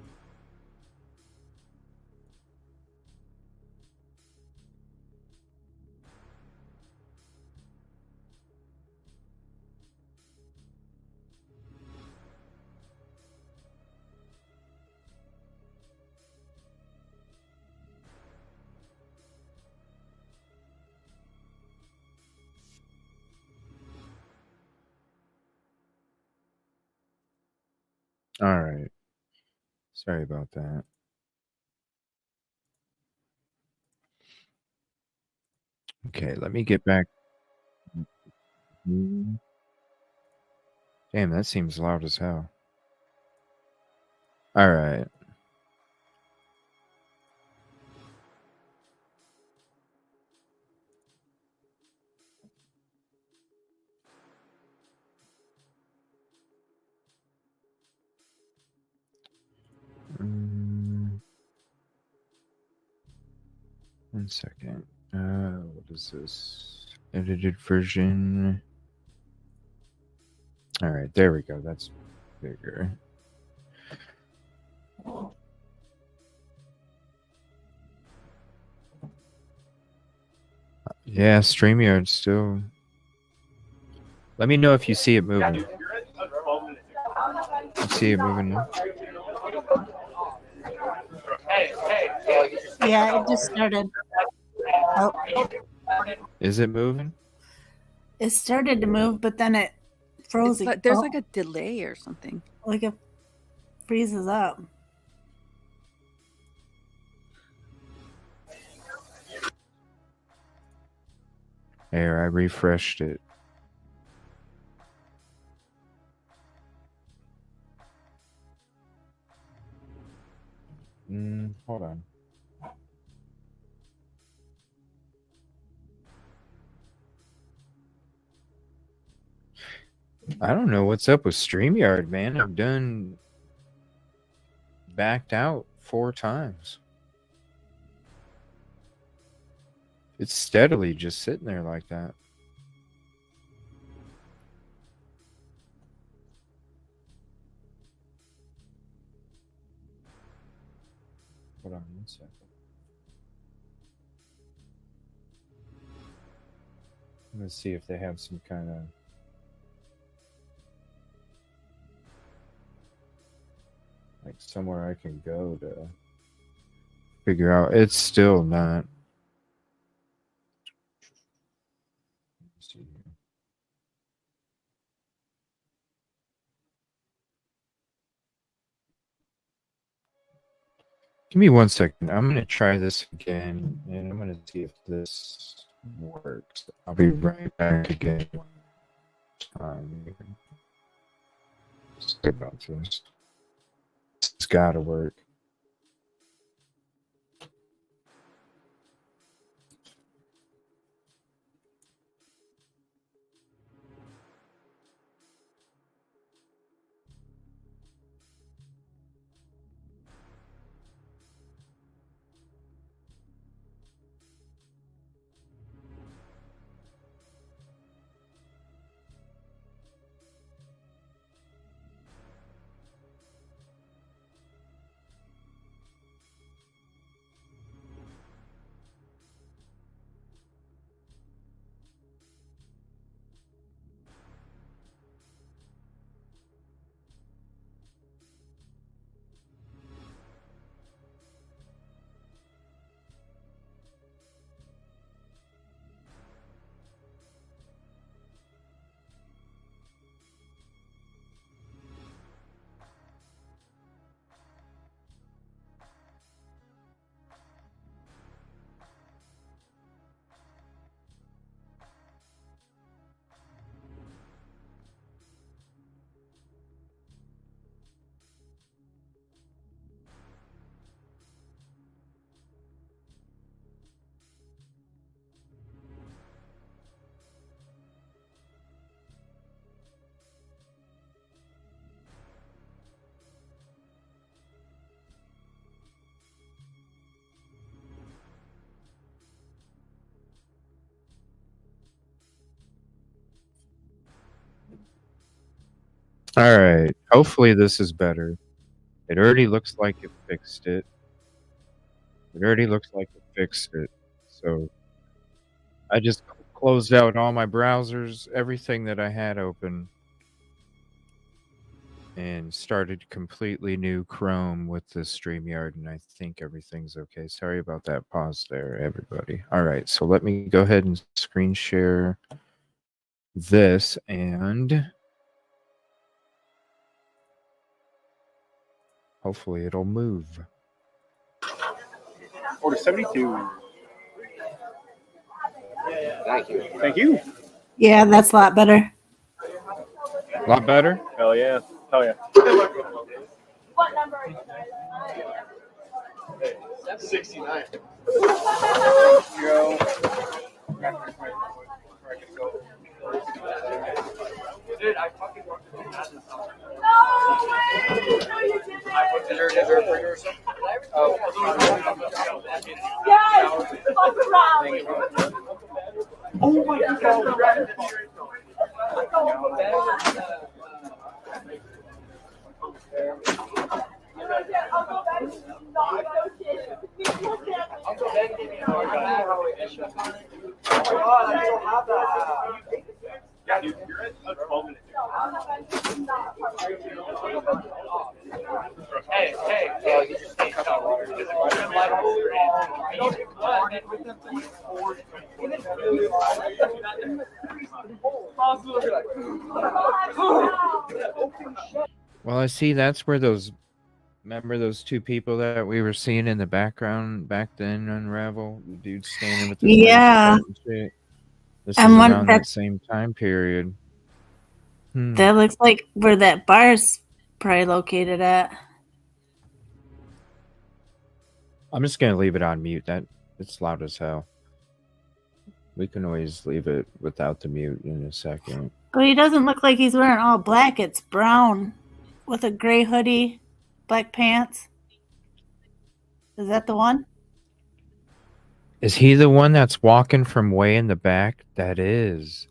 All right. Sorry about that. Okay, let me get back. Damn, that seems loud as hell. All right. One second. What is this? Edited version. All right, there we go. That's bigger. Yeah, StreamYard still. Let me know if you see it moving. You see it moving now? Yeah, it just started. Oh. Is it moving? It started to move, but then it froze. Like, there's like a delay or something. Like it freezes up. There, I refreshed it. Hold on. I don't know what's up with StreamYard, man. I've done backed out 4 times. It's steadily just sitting there like that. Hold on 1 second. Let's see if they have some kind of like somewhere I can go to figure out. It's still not. Let's see here. Give me 1 second. I'm going to try this again, and I'm going to see if this works. I'll be right back again. Sorry about this. It's got to work. All right. Hopefully this is better. It already looks like it fixed it. So I just closed out all my browsers, everything that I had open, and started completely new Chrome with the StreamYard, and I think everything's okay. Sorry about that pause there, everybody. All right, so let me go ahead and screen share this, and hopefully it'll move. Order 72. Thank you. Thank you. Yeah, that's a lot better. A lot better? Hell yeah. Hell yeah. What number are you guys? 69. Go. Dude, I fucking worked for that. No way! No, you didn't. Is there a printer or something? Oh. Yes! Fuck around! Oh my god! Yeah, dude, you're at 12 minutes. Hey, you just can't cut water. Well, I see that's where remember those two people that we were seeing in the background back then, Unravel? The dude standing with the Yeah. shit. This And is one around that same time period. That looks like where that bar's probably located at. I'm just gonna leave it on mute. It's loud as hell. We can always leave it without the mute in a second. But he doesn't look like he's wearing all black. It's brown with a gray hoodie, black pants. Is that the one? Is he the one that's walking from way in the back? That is.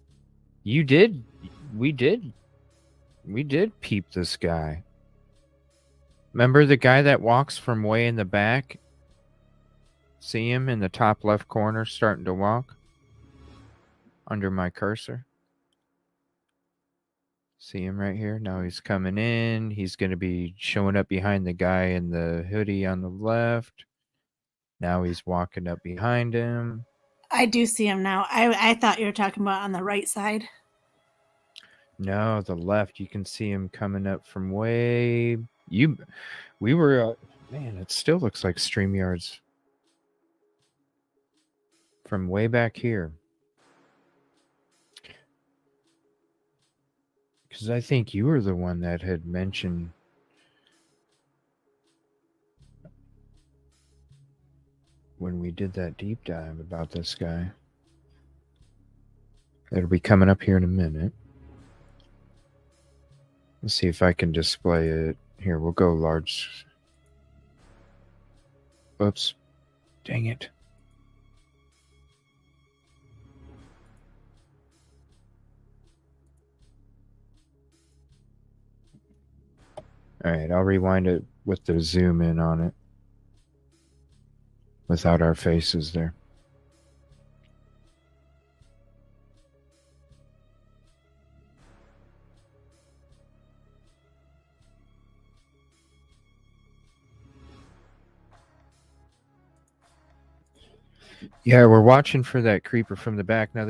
We did peep this guy. Remember the guy that walks from way in the back? See him in the top left corner starting to walk? Under my cursor. See him right here? Now he's coming in. He's going to be showing up behind the guy in the hoodie on the left. Now he's walking up behind him. I do see him now. I thought you were talking about on the right side. No, the left. You can see him coming up from way... We were... man, it still looks like StreamYard's from way back here. Because I think you were the one that had mentioned... when we did that deep dive about this guy. It'll be coming up here in a minute. Let's see if I can display it. Here, we'll go large. Oops. Dang it. All right, I'll rewind it with the zoom in on it. Without our faces there. Yeah, we're watching for that creeper from the back. Now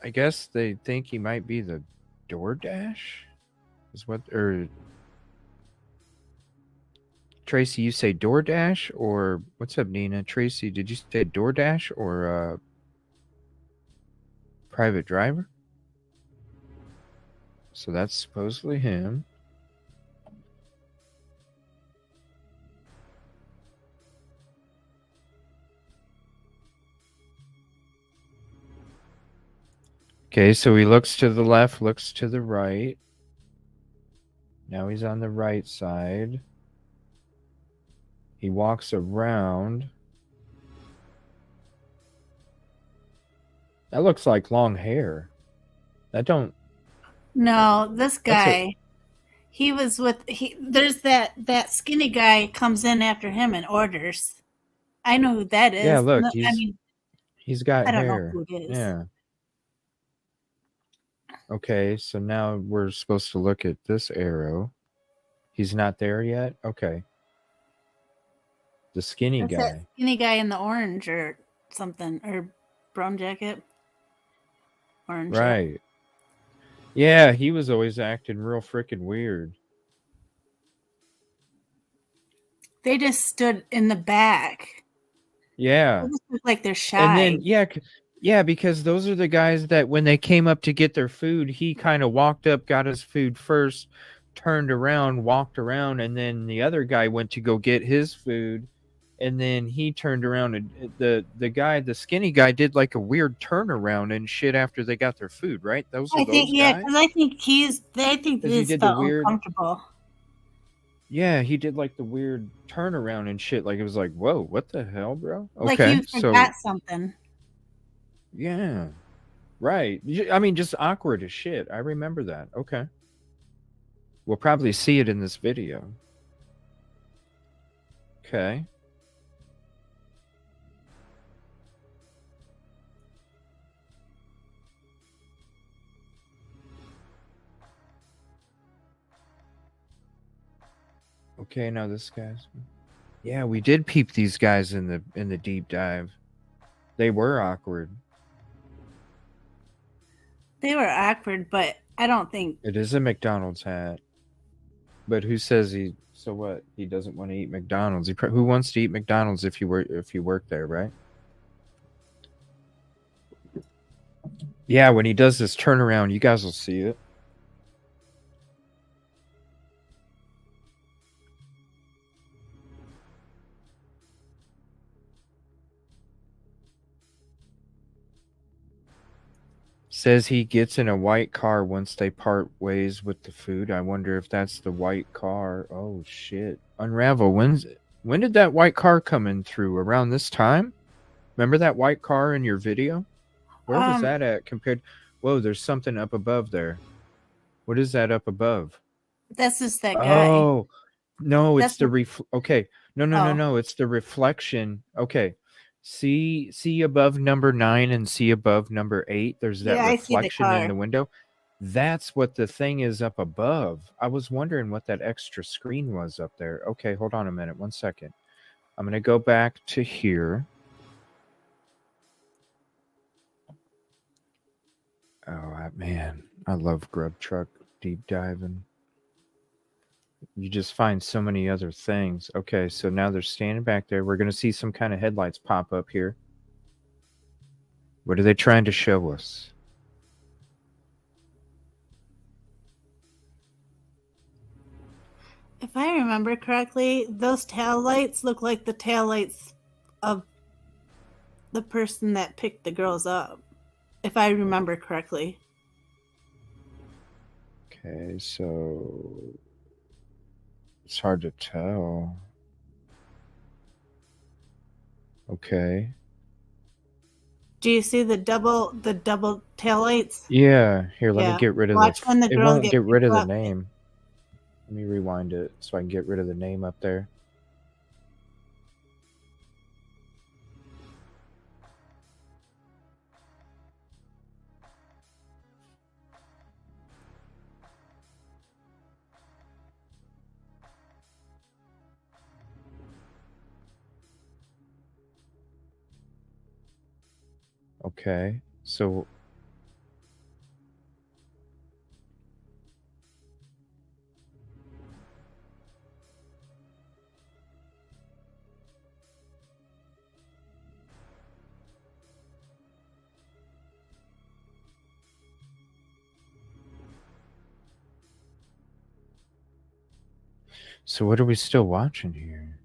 I guess they think he might be the DoorDash? Is what, or Tracy, you say DoorDash, or what's up, Nina? Tracy, did you say DoorDash or private driver? So that's supposedly him. Okay, so he looks to the left, looks to the right. Now he's on the right side. He walks around. That looks like long hair. That don't... No, this guy. He was with there's that skinny guy comes in after him and orders. I know who that is. Yeah, look, No, I mean, he's got I don't know hair. who it is. Yeah. Okay, so now we're supposed to look at this arrow. He's not there yet? Okay. The skinny That's guy. that skinny guy in the orange or something, or brown jacket. Orange. Right. Yeah, he was always acting real freaking weird. They just stood in the back. Yeah. They just look like they're shy. And then, yeah, because those are the guys that when they came up to get their food, he kind of walked up, got his food first, turned around, walked around, and then the other guy went to go get his food, and then he turned around, and the skinny guy did like a weird turnaround and shit after they got their food, right? Those are those guys? because I think he's felt uncomfortable. Yeah, he did like the weird turnaround and shit. Like it was like, whoa, what the hell, bro? Like Okay, you forgot something. Yeah, right. I mean, just awkward as shit. I remember that. Okay. We'll probably see it in this video. Okay. Okay, now this guy's. Yeah, we did peep these guys in the deep dive. They were awkward. They were awkward, but I don't think it is a McDonald's hat. But who says he? So what? He doesn't want to eat McDonald's. Who wants to eat McDonald's if you work there, right? Yeah, when he does this turnaround, you guys will see it. Says he gets in a white car once they part ways with the food. I wonder if that's the white car. Oh shit. Unravel, when did that white car come in through? Around this time? Remember that white car in your video? Where was that at compared? Whoa, there's something up above there. What is that up above? That's just that guy. Oh, no, That's it's the okay. No, it's the reflection. Okay. See above number 9 and see above number 8. There's that reflection in the window. That's what the thing is up above. I was wondering what that extra screen was up there. Okay, hold on a minute. 1 second. I'm going to go back to here. Oh, man. I love Grub Truck deep diving. You just find so many other things. Okay, so now they're standing back there. We're going to see some kind of headlights pop up here. What are they trying to show us? If I remember correctly, those tail lights look like the tail lights of the person that picked the girls up. If I remember correctly. Okay, so it's hard to tell. Okay. Do you see the double tail lights? Yeah. Here, let me get rid of Watch when the it. girl Won't get rid of the up. name. Let me rewind it so I can get rid of the name up there. Okay, so what are we still watching here?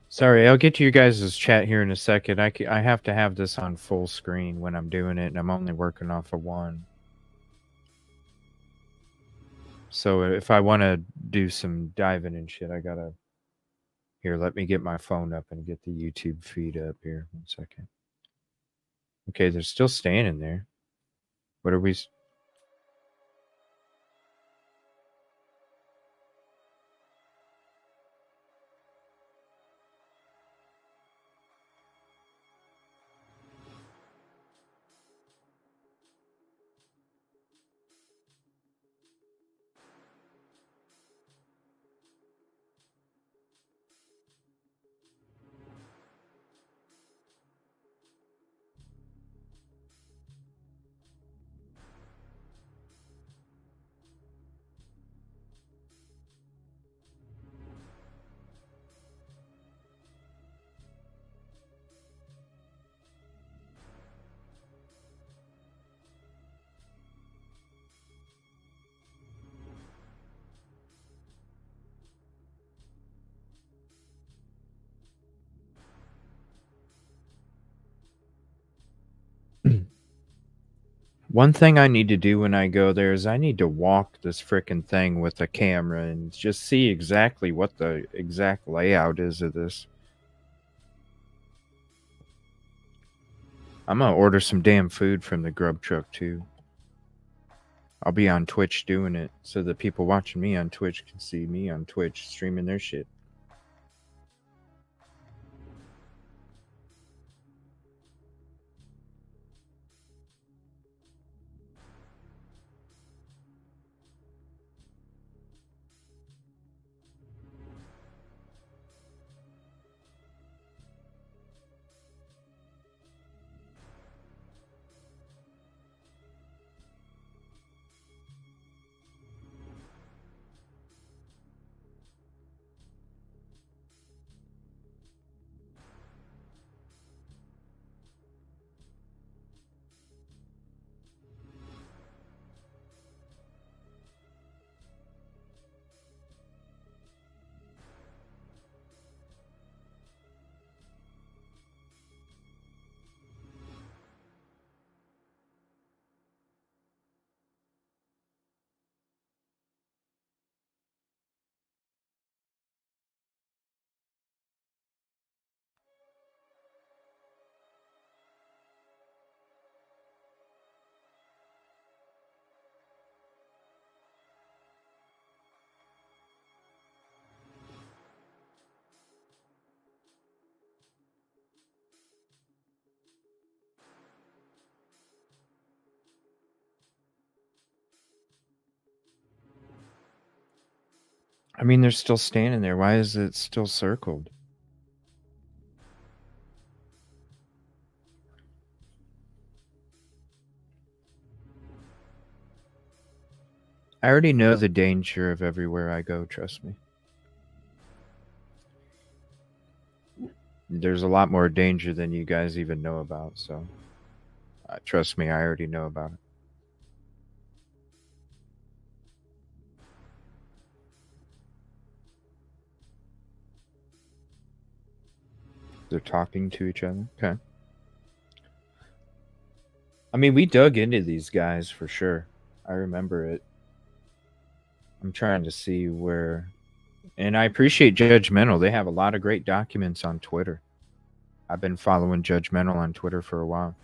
Sorry, I'll get to you guys' chat here in a second. I have to have this on full screen when I'm doing it, and I'm only working off of one. So if I want to do some diving and shit, I gotta... Here, let me get my phone up and get the YouTube feed up here. 1 second. Okay, they're still standing there. What are we? One thing I need to do when I go there is I need to walk this frickin' thing with a camera and just see exactly what the exact layout is of this. I'm gonna order some damn food from the Grub Truck too. I'll be on Twitch doing it so that people watching me on Twitch can see me on Twitch streaming their shit. I mean, they're still standing there. Why is it still circled? I already know the danger of everywhere I go, trust me. There's a lot more danger than you guys even know about, so trust me, I already know about it. They're talking to each other? Okay. I mean, we dug into these guys for sure. I remember it. I'm trying to see where... And I appreciate Judgmental. They have a lot of great documents on Twitter. I've been following Judgmental on Twitter for a while.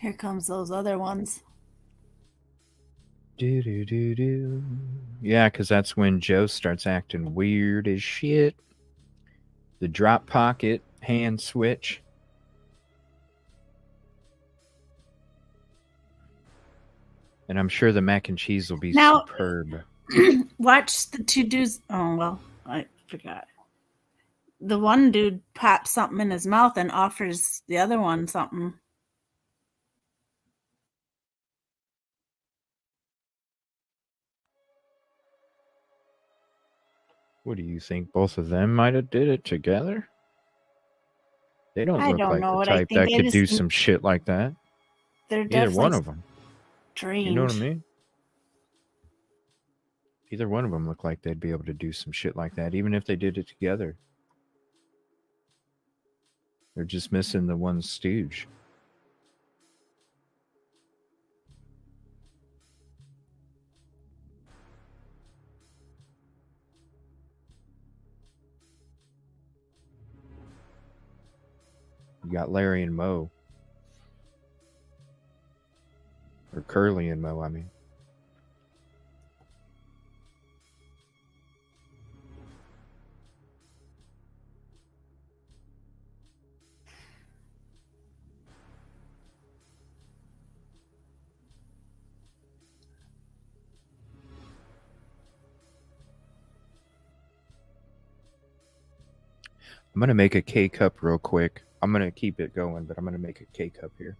Here comes those other ones. Do. Yeah, because that's when Joe starts acting weird as shit. The drop pocket hand switch. And I'm sure the mac and cheese will be Now, superb. Watch the two dudes. Oh, well, I forgot. The one dude pops something in his mouth and offers the other one something. What do you think? Both of them might have did it together? They don't I look don't like know the what I type think. that I could just do think some shit like that. they're Either one definitely of them. strange. You know what I mean? Either one of them look like they'd be able to do some shit like that, even if they did it together. They're just missing the one stooge. You got Larry and Moe. Or Curly and Moe, I mean. I'm going to make a K-cup real quick. I'm going to keep it going, but I'm going to make a K-cup here.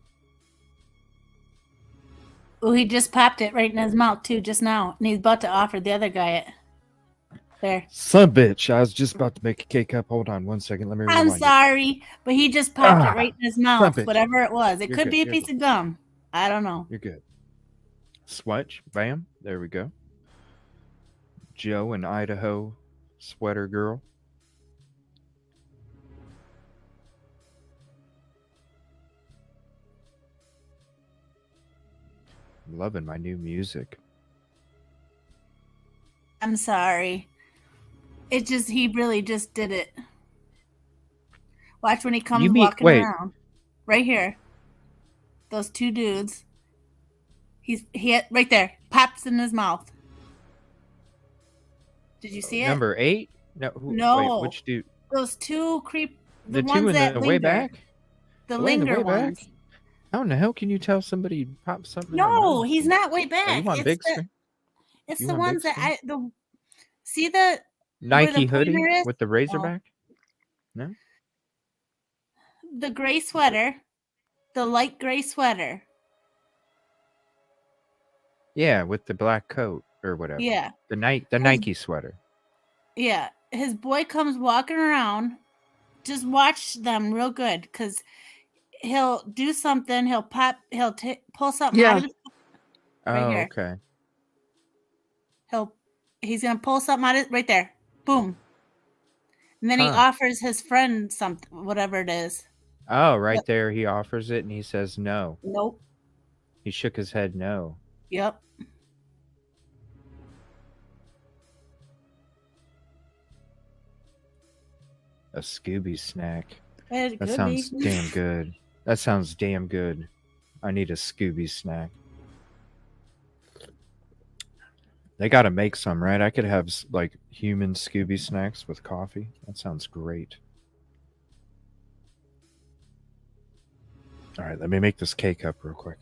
Oh, he just popped it right in his mouth too, just now, and he's about to offer the other guy it. There. Son of a bitch, I was just about to make a K-cup. Hold on 1 second. Let me rewind. I'm sorry, but he just popped it right in his mouth, bitch. whatever it was. It You're could good, be a you're piece of gum. I don't know. You're good. Swatch. Bam. There we go. Joe and Idaho sweater girl. I'm loving my new music. I'm sorry. It just, he really just did it. Watch when he comes walking around. Right here. Those two dudes. He right there. Pops in his mouth. Did you see it? Number 8? No. No. Wait, which dude? Those two The ones two in that the linger. way back? The way in the linger way back? ones. How in the hell can you tell somebody popped something in their No, mouth? he's not way back. Oh, you want big screen? It's You the want big ones that screen? see the Nike where the hoodie pointer is? with the razorback? No? The gray sweater. The light gray sweater. Yeah, with the black coat or whatever. Yeah. The Nike sweater. Yeah. His boy comes walking around. Just watch them real good, because he'll do something. He'll pop. He'll pull something out of his right here. Okay. He's gonna pull something out of right there. Boom. And then he offers his friend something, whatever it is. Oh, right there. He offers it and he says no. Nope. He shook his head no. Yep. A Scooby snack. It That could sounds be. damn good. That sounds damn good. I need a Scooby snack. They got to make some, right? I could have like human Scooby snacks with coffee. That sounds great. All right, let me make this K-cup real quick.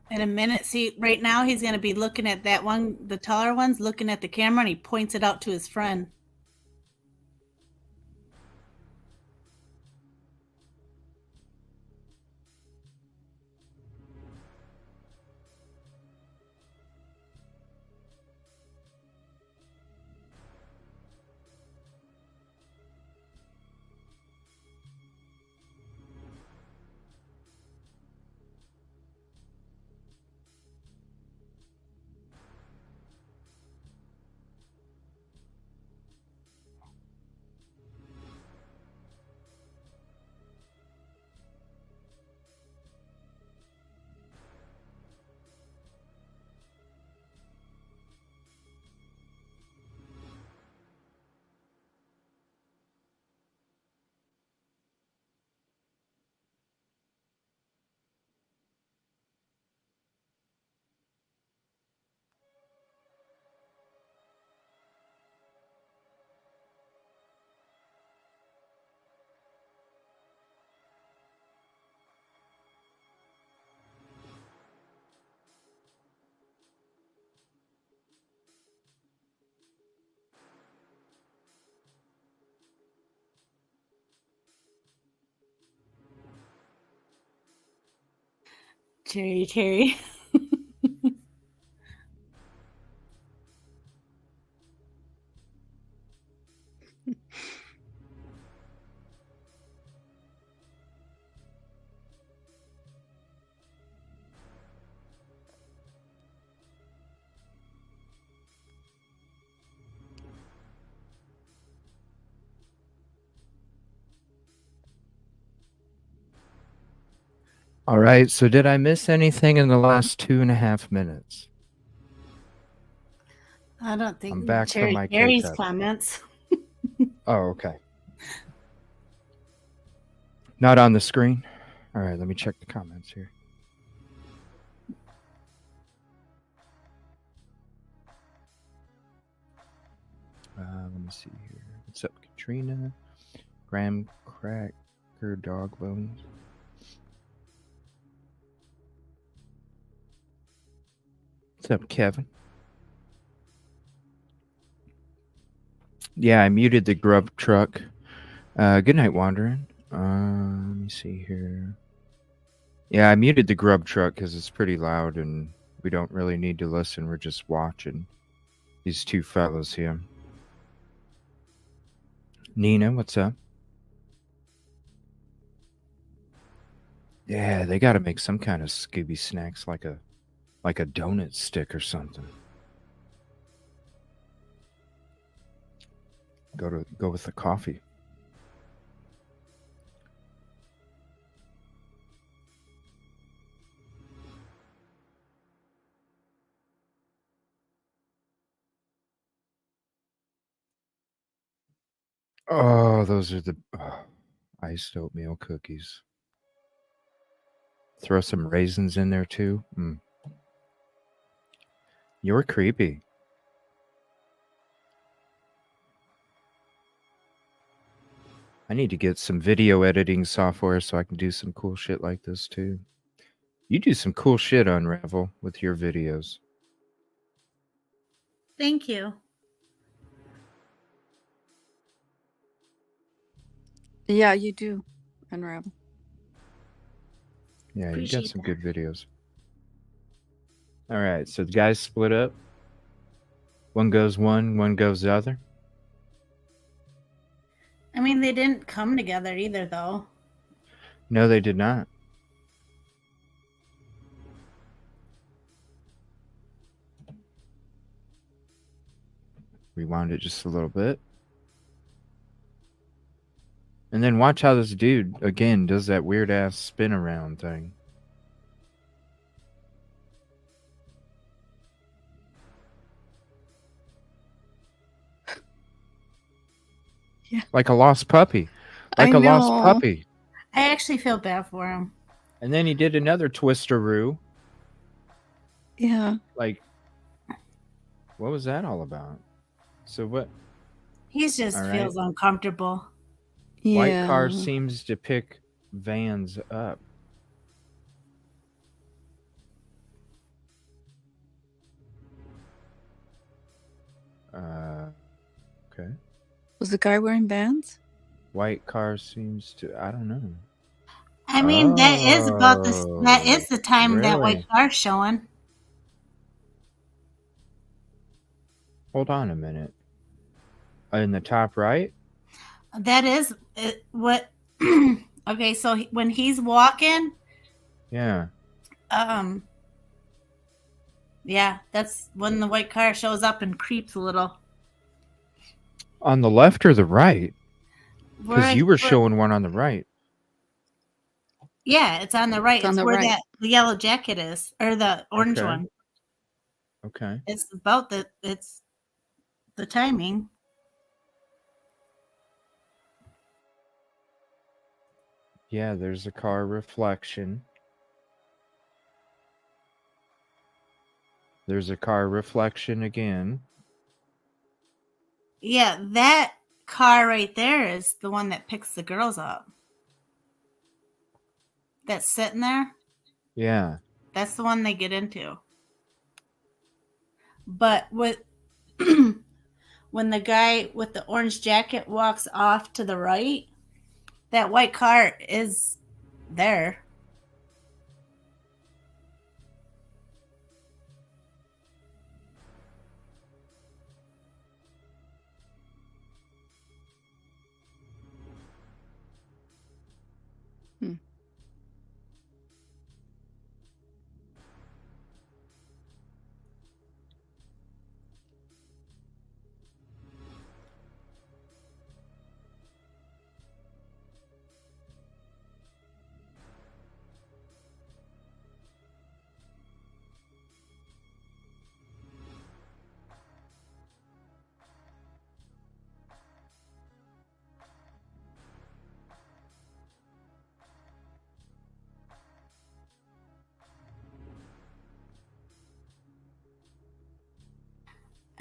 In a minute, see, right now he's going to be looking at that one, the taller one's looking at the camera, and he points it out to his friend. Terry. All right. So did I miss anything in the last 2.5 minutes? I don't think I'm back from my Terry's K-cup. comments. Oh, okay. Not on the screen. All right. Let me check the comments here. Let me see here. What's up, Katrina? Graham Cracker Dog Bones. What's up, Kevin? Yeah, I muted the Grub Truck. Good night, Wandering. Let me see here. Yeah, I muted the Grub Truck because it's pretty loud and we don't really need to listen. We're just watching these two fellows here. Nina, what's up? Yeah, they got to make some kind of Scooby snacks, like a donut stick or something. Go with the coffee. Oh, those are the iced oatmeal cookies. Throw some raisins in there too. You're creepy. I need to get some video editing software so I can do some cool shit like this too. You do some cool shit, Unravel, with your videos. Thank you. Yeah, you do, Unravel. Yeah, you Appreciate got some that. good videos. All right, so the guys split up. One goes one goes the other. I mean, they didn't come together either, though. No, they did not. Rewind it just a little bit. And then watch how this dude, again, does that weird-ass spin around thing. Yeah. Like a lost puppy. Like I a lost know. puppy. I actually feel bad for him. And then he did another twisteroo. Yeah. Like, what was that all about? So what? He just All right. feels uncomfortable. Yeah. White car seems to pick vans up. Okay. Was the guy wearing Vans? White car seems to, I don't know. I mean, that is about this. That is the time that really? white car's showing. Hold on a minute. In the top right? That is what. Okay, so when he's walking, Yeah. yeah, that's when the white car shows up and creeps a little. On the left or the right? Because you were Where- showing one on the right. Yeah, it's on the right. It's on It's the where right. the yellow jacket is, or the orange Okay. one. Okay. It's about it's the timing. Yeah, there's a car reflection. There's a car reflection again. Yeah, that car right there is the one that picks the girls up. That's sitting there. Yeah. That's the one they get into. But when the guy with the orange jacket walks off to the right, that white car is there.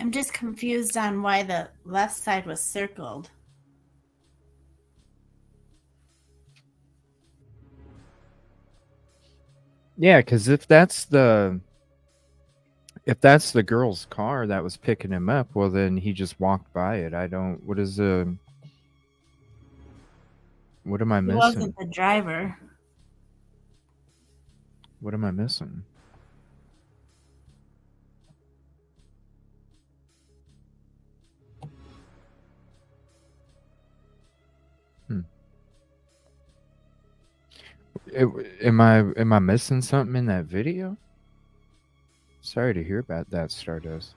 I'm just confused on why the left side was circled. Yeah, because if that's the girl's car that was picking him up, well, then he just walked by it. I don't. What is what am I He missing? wasn't the driver. What am I missing? Am I missing something in that video? Sorry to hear about that, Stardust.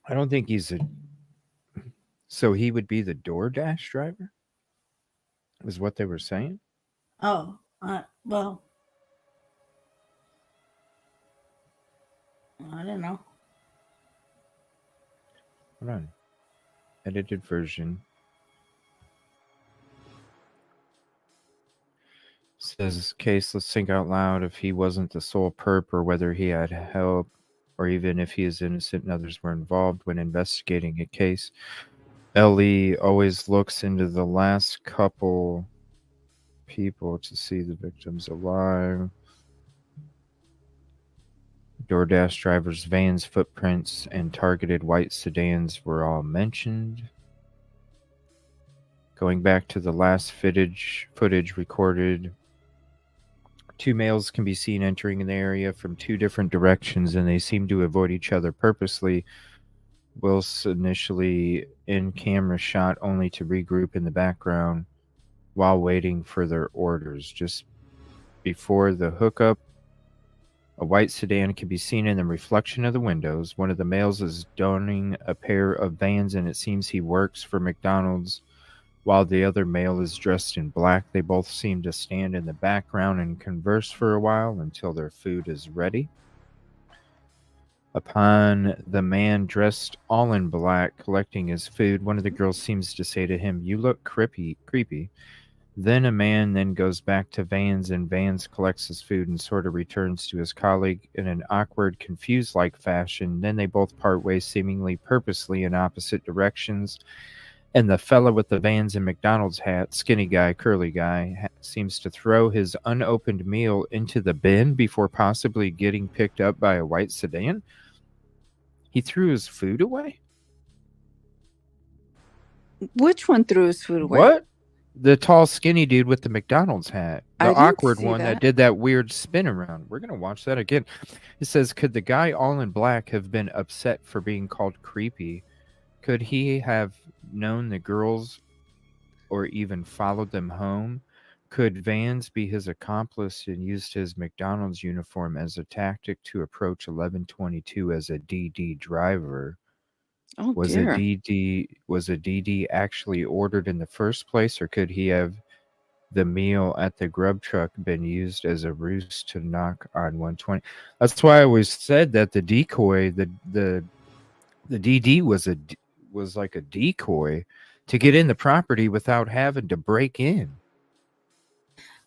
I don't think he's a. So he would be the DoorDash driver? Is what they were saying? Oh, well, I don't know. Hold on. Edited version. Says case, let's think out loud if he wasn't the sole perp or whether he had help or even if he is innocent and others were involved when investigating a case. Ellie always looks into the last couple people to see the victims alive. DoorDash drivers' vans, footprints, and targeted white sedans were all mentioned. Going back to the last footage recorded, 2 males can be seen entering the area from 2 different directions, and they seem to avoid each other purposely. Wills initially in camera shot only to regroup in the background while waiting for their orders. Just before the hookup, a white sedan can be seen in the reflection of the windows. One of the males is donning a pair of Vans, and it seems he works for McDonald's, while the other male is dressed in black. They both seem to stand in the background and converse for a while until their food is ready. Upon the man dressed all in black collecting his food, one of the girls seems to say to him, "You look creepy." Then a man then goes back to Vans, and Vans collects his food and sort of returns to his colleague in an awkward, confused-like fashion. Then they both part ways, seemingly purposely in opposite directions. And the fella with the Vans and McDonald's hat, skinny guy, curly guy, seems to throw his unopened meal into the bin before possibly getting picked up by a white sedan. He threw his food away? Which one threw his food away? What? The tall, skinny dude with the McDonald's hat. The awkward one that did that weird spin around. We're going to watch that again. It says, could the guy all in black have been upset for being called creepy? Could he have known the girls or even followed them home? Could Vans be his accomplice and used his McDonald's uniform as a tactic to approach 1122 as a DD driver? Oh, Was dear. a DD actually ordered in the first place, or could he have the meal at the Grub Truck been used as a ruse to knock on 120? That's why I always said that the decoy, the DD was like a decoy to get in the property without having to break in.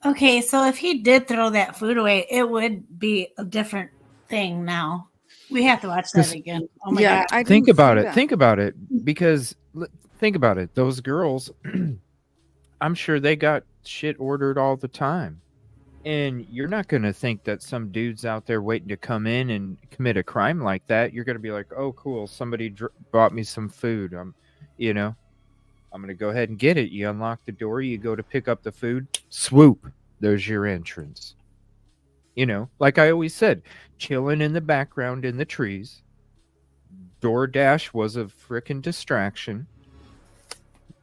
Okay, so if he did throw that food away, it would be a different thing now. We have to watch that again. Oh my God. Think about it. Think about it. Because think about it. Those girls, I'm sure they got shit ordered all the time. And you're not going to think that some dude's out there waiting to come in and commit a crime like that. You're going to be like, oh, cool. Somebody brought me some food. I'm going to go ahead and get it. You unlock the door. You go to pick up the food. Swoop. There's your entrance. Like I always said, chilling in the background in the trees. DoorDash was a freaking distraction.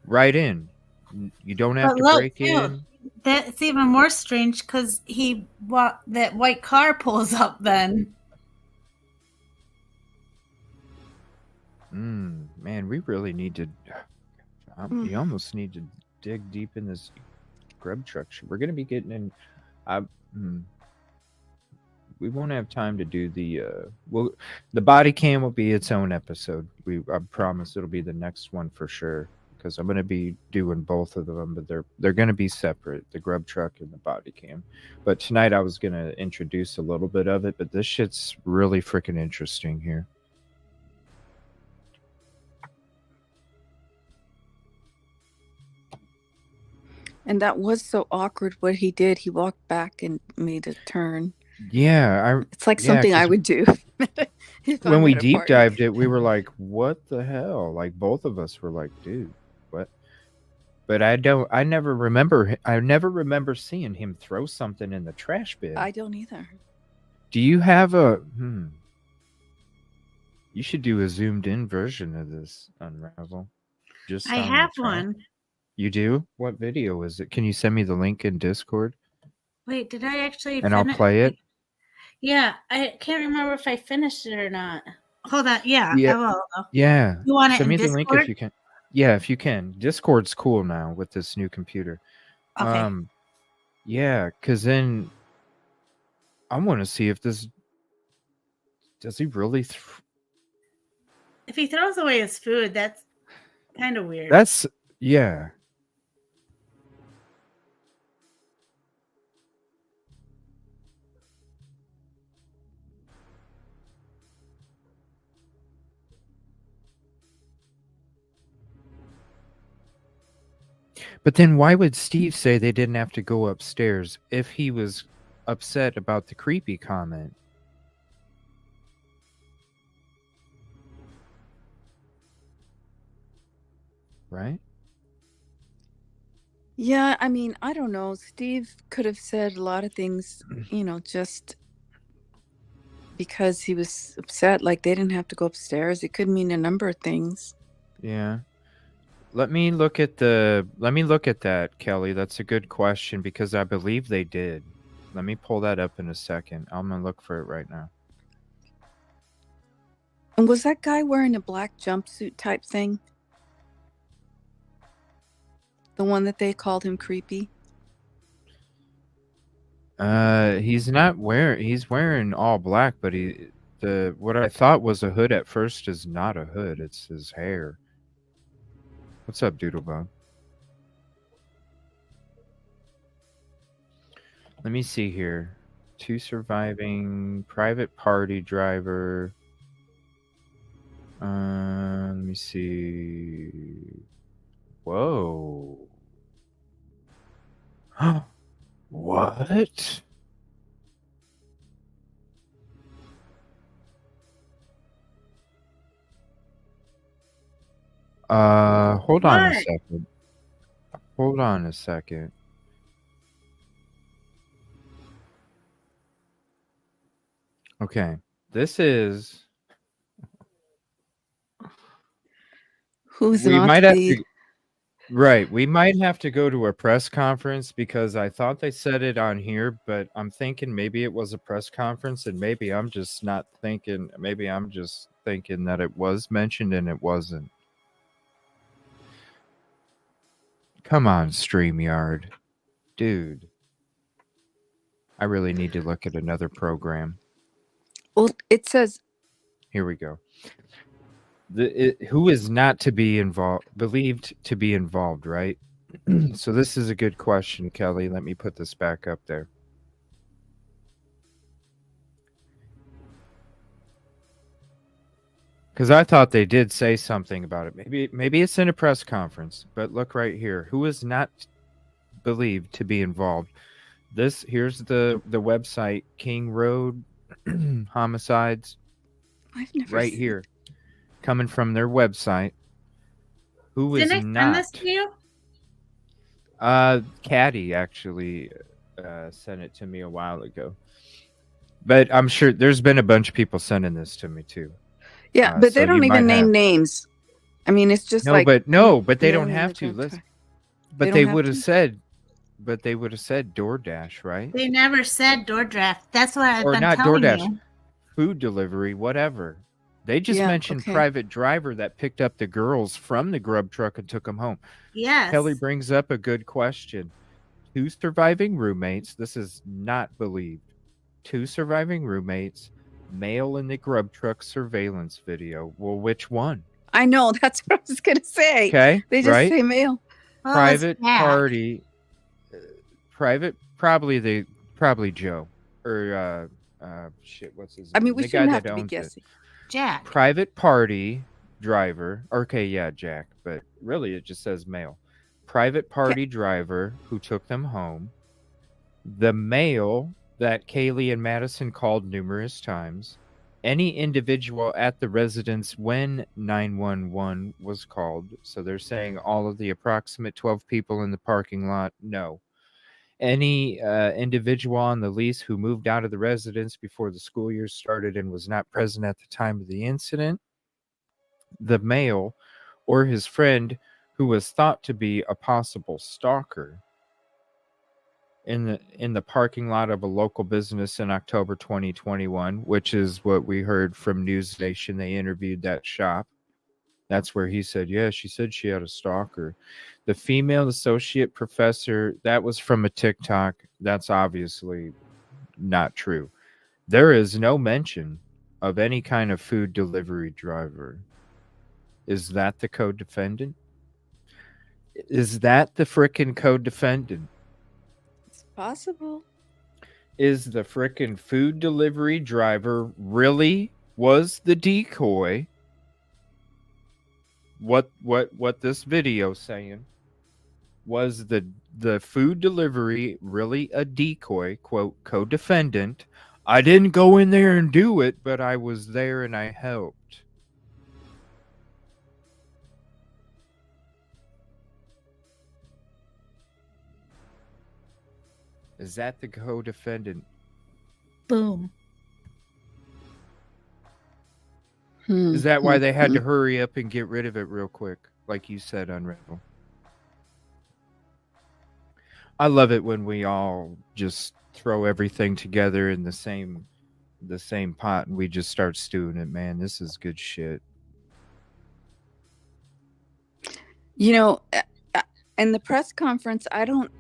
Right in. You don't have to break in. That's even more strange because that white car pulls up then. Man, we really need to. You almost need to dig deep in this Grub Truck. We're going to be getting in. We won't have time to do the body cam will be its own episode. I promise it'll be the next one for sure. because I'm going to be doing both of them, but they're going to be separate, the Grub Truck and the body cam. But tonight I was going to introduce a little bit of it, but this shit's really freaking interesting here. And that was so awkward what he did. He walked back and made a turn. Yeah, it's like something I would do. When we deep dived it, we were like, what the hell? Like both of us were like, dude, what? But I never remember seeing him throw something in the trash bin. I don't either. Do you have a You should do a zoomed in version of this, Unravel. Just I have one. You do? What video is it? Can you send me the link in Discord? Wait, did I actually And I'll play it? Yeah, I can't remember if I finished it or not. Hold on. Yeah, I will. Yeah. You want it Send in me the Discord? link if you can. Yeah, if you can. Discord's cool now with this new computer. Okay. Yeah, because then I want to see if this... Does he really... If he throws away his food, that's kind of weird. That's... Yeah. But then why would Steve say they didn't have to go upstairs if he was upset about the creepy comment? Right? Yeah, I mean, I don't know. Steve could have said a lot of things, just because he was upset. Like they didn't have to go upstairs. It could mean a number of things. Yeah. Let me look at that, Kelly. That's a good question because I believe they did. Let me pull that up in a second. I'm going to look for it right now. And was that guy wearing a black jumpsuit type thing? The one that they called him creepy? He's wearing all black, but what I thought was a hood at first is not a hood. It's his hair. What's up, Doodlebug? Let me see here. 2 surviving, private party driver. Let me see. Whoa. What? Hold on a second. Hold on a second. Okay. This is... Who's we not might have the... to... Right. We might have to go to a press conference because I thought they said it on here, but I'm thinking maybe it was a press conference and maybe I'm just not thinking... Maybe I'm just thinking that it was mentioned and it wasn't. Come on, StreamYard. Dude. I really need to look at another program. Well, it says... Here we go. Who is not to be involved, believed to be involved, right? So this is a good question, Kelly. Let me put this back up there. Because I thought they did say something about it. Maybe it's in a press conference, but look right here. Who is not believed to be involved? Here's the website, King Road Homicides. I've never right seen... here. Coming from their website. Who is Didn't I not... send this to you? Caddy actually sent it to me a while ago. But I'm sure there's been a bunch of people sending this to me too. Yeah, but they don't even name names. I mean, it's just but they don't have to. Listen, but they would have said, DoorDash, right? They never said DoorDash. That's what I've or been not telling DoorDash, you. food delivery, whatever. They just mentioned private driver that picked up the girls from the Grub Truck and took them home. Yes. Kelly brings up a good question. 2 surviving roommates. This is not believed. 2 surviving roommates. Male in the Grub Truck surveillance video. Well, which one? I know. That's what I was going to say. Okay, They just right? say male. Well, Private it's Jack. party. Probably Joe or shit. What's his name? I mean, we The guy shouldn't have that to be owns it. guessing. Jack. Private party driver. Okay, yeah, Jack, but really it just says male. Private party driver who took them home. The male that Kaylee and Madison called numerous times. Any individual at the residence when 911 was called. So they're saying all of the approximate 12 people in the parking lot. No. Any individual on the lease who moved out of the residence before the school year started and was not present at the time of the incident. The male or his friend who was thought to be a possible stalker in the parking lot of a local business in October 2021, which is what we heard from News Nation. They interviewed that shop. That's where he said, yeah, she said she had a stalker. The female associate professor, that was from a TikTok. That's obviously not true. There is no mention of any kind of food delivery driver. Is that the co-defendant? Is that the frickin' co-defendant? It's possible. Is the frickin' food delivery driver really was the decoy? What this video saying? Was the food delivery really a decoy, quote, co-defendant? I didn't go in there and do it, but I was there and I helped. Is that the co-defendant? Boom. Is that why they had to hurry up and get rid of it real quick, like you said, Unravel? I love it when we all just throw everything together in the same pot and we just start stewing it. Man, this is good shit. You know, in the press conference, I don't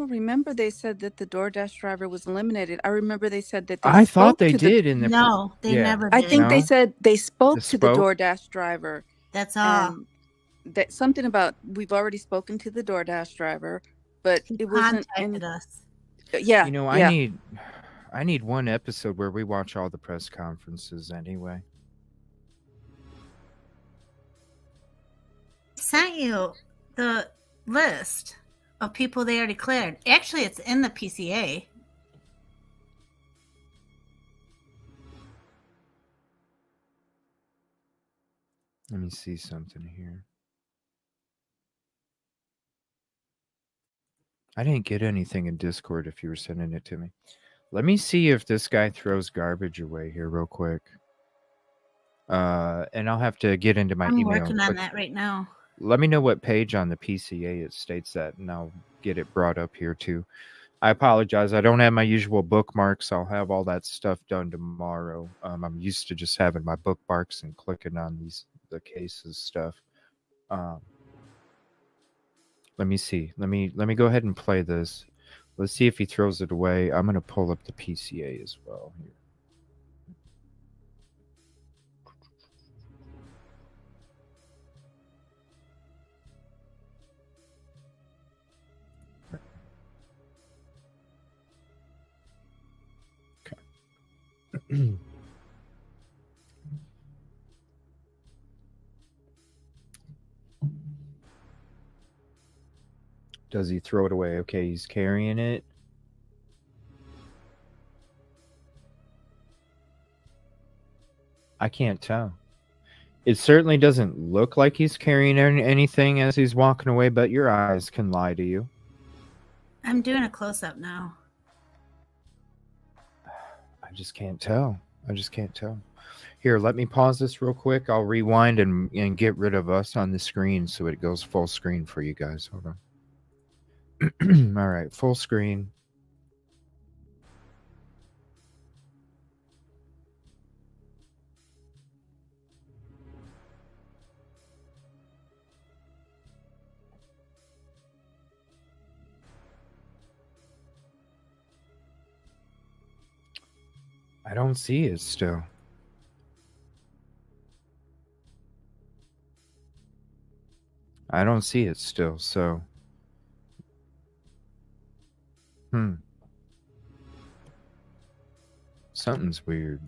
remember they said that the DoorDash driver was eliminated. I remember they said that I thought they did in the No, they never did. I think they said they spoke to the spoke? DoorDash driver. That's all. And that something about we've already spoken to the DoorDash driver, but it wasn't contacted us. Yeah. You know, yeah. I need one episode where we watch all the press conferences anyway. Sent you the list of people they already cleared. Actually, it's in the PCA. Let me see something here. I didn't get anything in Discord if you were sending it to me. Let me see if this guy throws garbage away here real quick. And I'll have to get into my I'm email. working on that right now. Let me know what page on the PCA it states that, and I'll get it brought up here too. I apologize. I don't have my usual bookmarks. I'll have all that stuff done tomorrow. I'm used to just having my bookmarks and clicking on the cases stuff. Let me see. Let me go ahead and play this. Let's see if he throws it away. I'm going to pull up the PCA as well here. Does he throw it away? Okay, he's carrying it. I can't tell. It certainly doesn't look like he's carrying anything as he's walking away, but your eyes can lie to you. I'm doing a close-up now. I just can't tell. Here, let me pause this real quick. I'll rewind and get rid of us on the screen so it goes full screen for you guys. Hold on. All right, full screen. I don't see it still. I don't see it still, so. Something's weird.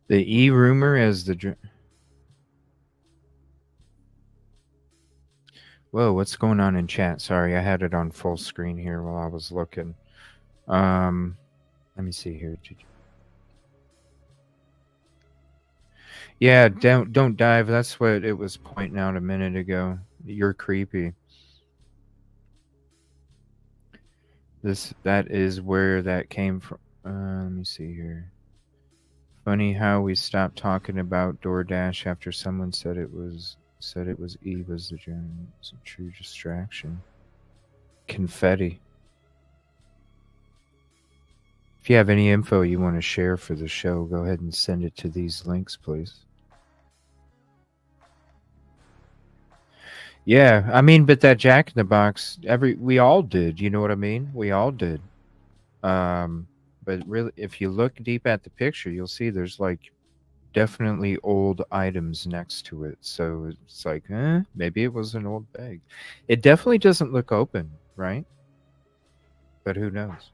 The E-rumor as the... Whoa, what's going on in chat? Sorry, I had it on full screen here while I was looking. Let me see here. Yeah, don't dive. That's what it was pointing out a minute ago. You're creepy. That is where that came from. Let me see here. Funny how we stopped talking about DoorDash after someone said it was Eve was the journey. It's a true distraction. Confetti. If you have any info you want to share for the show, go ahead and send it to these links, please. Yeah, I mean, but that Jack in the Box, we all did. You know what I mean? We all did. But really, if you look deep at the picture, you'll see there's like definitely old items next to it. So it's like, maybe it was an old bag. It definitely doesn't look open, right? But who knows?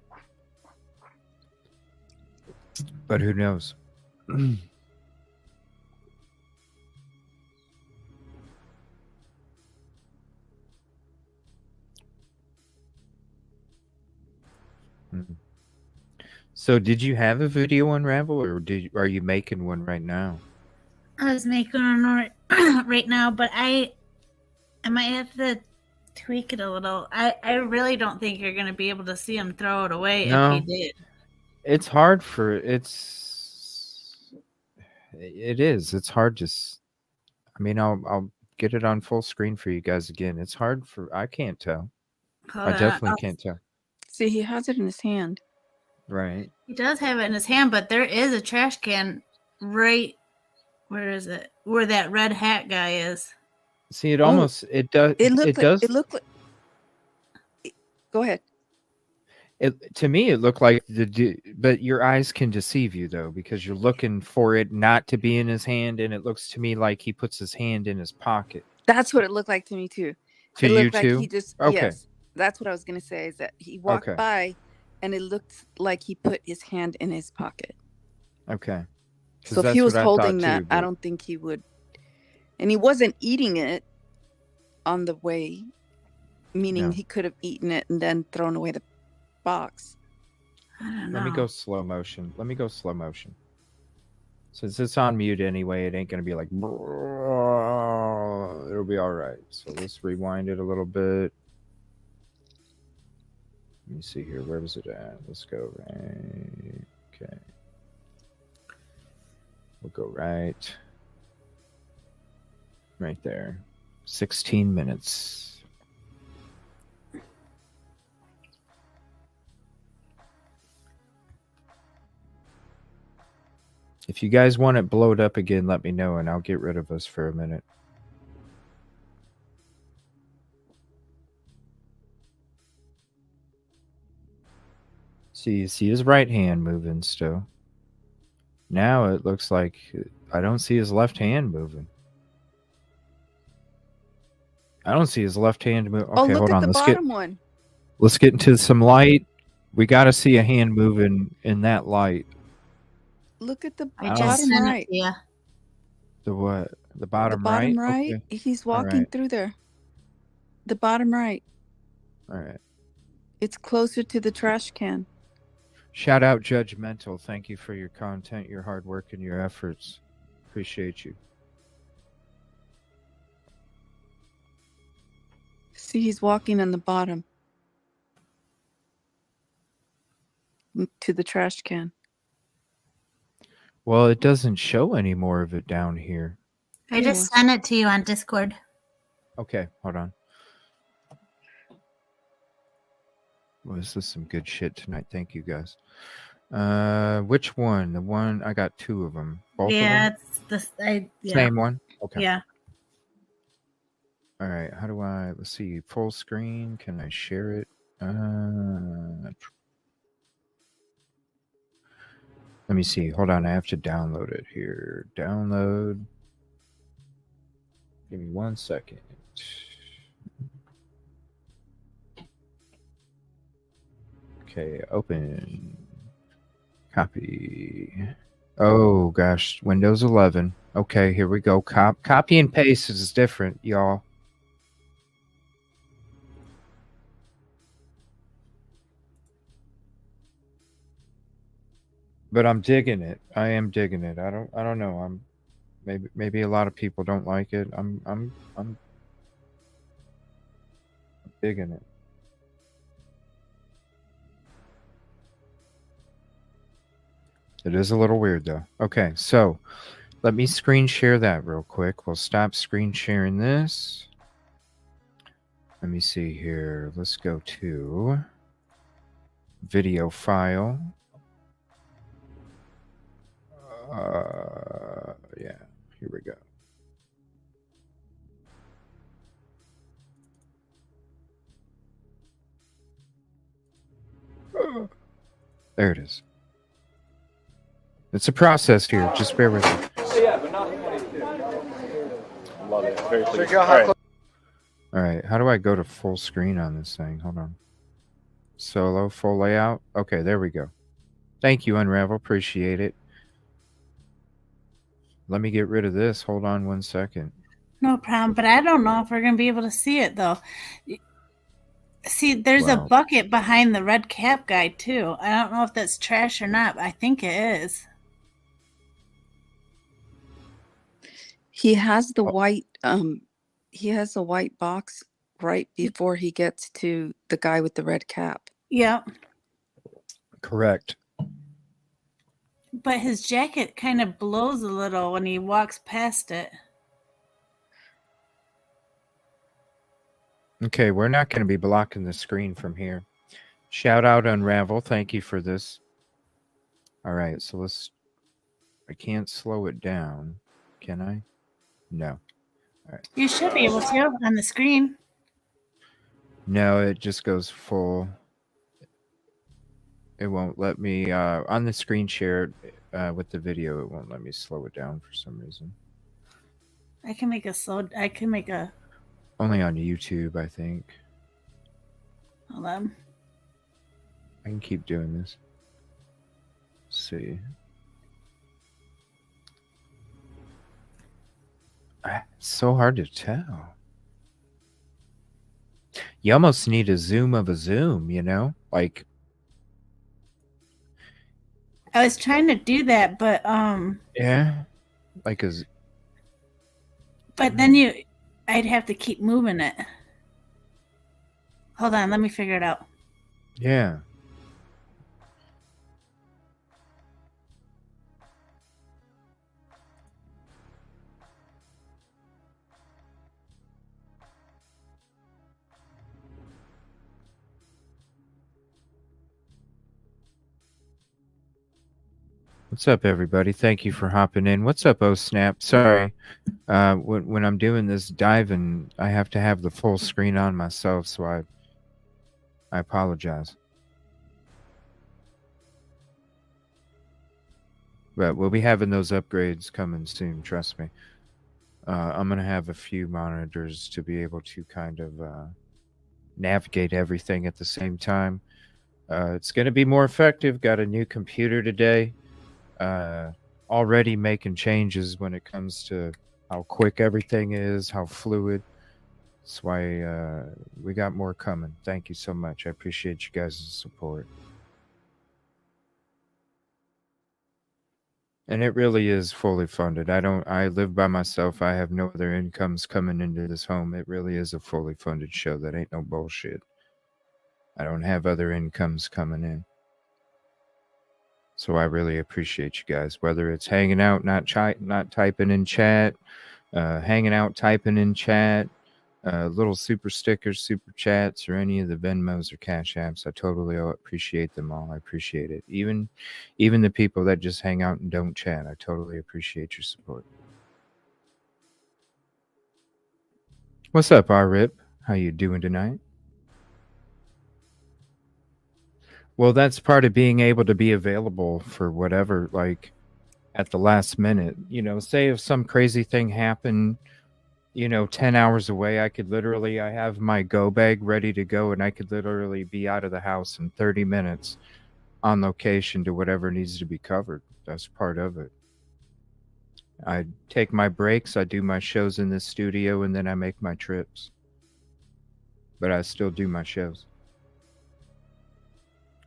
But who knows? So did you have a video Unravel, or are you making one right now? I was making one right now, but I might have to tweak it a little. I really don't think you're going to be able to see him throw it away if he did. It's hard for it is. It's hard to. I mean, I'll get it on full screen for you guys again. It's hard for. I can't tell. I definitely can't tell. See, he has it in his hand. Right. He does have it in his hand, but there is a trash can right. Where is it? Where that red hat guy is. See, it almost it does. It looked like. Go ahead. To me, it looked like but your eyes can deceive you though, because you're looking for it not to be in his hand, and it looks to me like he puts his hand in his pocket. That's what it looked like to me too. To it you looked too? Like he just yes. That's what I was gonna say. Is that he walked by, and it looked like he put his hand in his pocket. Okay. So if he was holding that, I don't think he would. And he wasn't eating it on the way, meaning he could have eaten it and then thrown away the box. I don't know. Let me go slow motion. Since it's on mute anyway, it ain't gonna be like. It'll be all right. So let's rewind it a little bit. Let me see here. Where was it at? Let's go right. Okay. We'll go right there. 16 minutes. If you guys want it blowed up again, let me know and I'll get rid of us for a minute. See, you see his right hand moving still. Now it looks like I don't see his left hand moving. I don't see his left hand move. Okay, look hold at on. the bottom one. Let's get into some light. We got to see a hand moving in that light. Look at the bottom right. Yeah. The what? The bottom right? The bottom right. Okay. He's walking through there. The bottom right. All right. It's closer to the trash can. Shout out Judgmental. Thank you for your content, your hard work, and your efforts. appreciate you. See, he's walking on the bottom to the trash can. Well, it doesn't show any more of it down here. I just sent it to you on Discord. Okay, hold on. Well, this is some good shit tonight. Thank you, guys. Which one? The one I got 2 of them. Both of them? It's this. Yeah. Same one. Okay. Yeah. All right. How do I? Let's see. Full screen. Can I share it? Let me see. Hold on. I have to download it here. Download. Give me 1 second. Okay. Open. Copy. Oh, gosh. Windows 11. Okay. Here we go. Copy and paste is different, y'all. But I'm digging it. I am digging it. I don't know. I'm maybe a lot of people don't like it. I'm digging it. It is a little weird though. Okay, so let me screen share that real quick. We'll stop screen sharing this. Let me see here. Let's go to video file. Yeah, here we go. There it is. It's a process here. Just bear with me. Yeah, but not 22. Love it. Very pleased. All right. How do I go to full screen on this thing? Hold on. Solo, full layout. Okay, there we go. Thank you, Unravel. Appreciate it. Let me get rid of this. Hold on 1 second. No problem. But I don't know if we're going to be able to see it, though. See, there's a bucket behind the red cap guy, too. I don't know if that's trash or not, but I think it is. He has the white he has a white box right before he gets to the guy with the red cap. Yep. Correct. But his jacket kind of blows a little when he walks past it. Okay, we're not going to be blocking the screen from here. Shout out Unravel. Thank you for this. All right, so let's... I can't slow it down. Can I? No. All right. You should be able to on the screen. No, it just goes full. It won't let me... on the screen share with the video, it won't let me slow it down for some reason. I can make a... Only on YouTube, I think. Hold on. I can keep doing this. Let's see. It's so hard to tell. You almost need a zoom of a zoom, you know? Like... I was trying to do that, but... Yeah? Like a... But then I'd have to keep moving it. Hold on, let me figure it out. Yeah. What's up, everybody? Thank you for hopping in. What's up, Oh Snap? Sorry. When I'm doing this diving, I have to have the full screen on myself, so I apologize. But we'll be having those upgrades coming soon, trust me. I'm going to have a few monitors to be able to kind of navigate everything at the same time. It's going to be more effective. Got a new computer today. Already making changes when it comes to how quick everything is, how fluid. That's why we got more coming. Thank you so much. I appreciate you guys' support. And it really is fully funded. I live by myself. I have no other incomes coming into this home. It really is a fully funded show. That ain't no bullshit. I don't have other incomes coming in. So I really appreciate you guys, whether it's hanging out, not typing in chat, hanging out, typing in chat, little super stickers, super chats, or any of the Venmos or Cash Apps. I totally appreciate them all. I appreciate it. Even the people that just hang out and don't chat, I totally appreciate your support. What's up, R-Rip? How you doing tonight? Well, that's part of being able to be available for whatever, like, at the last minute. You know, say if some crazy thing happened, 10 hours away, I have my go bag ready to go, and I could literally be out of the house in 30 minutes on location to whatever needs to be covered. That's part of it. I take my breaks, I do my shows in the studio, and then I make my trips. But I still do my shows.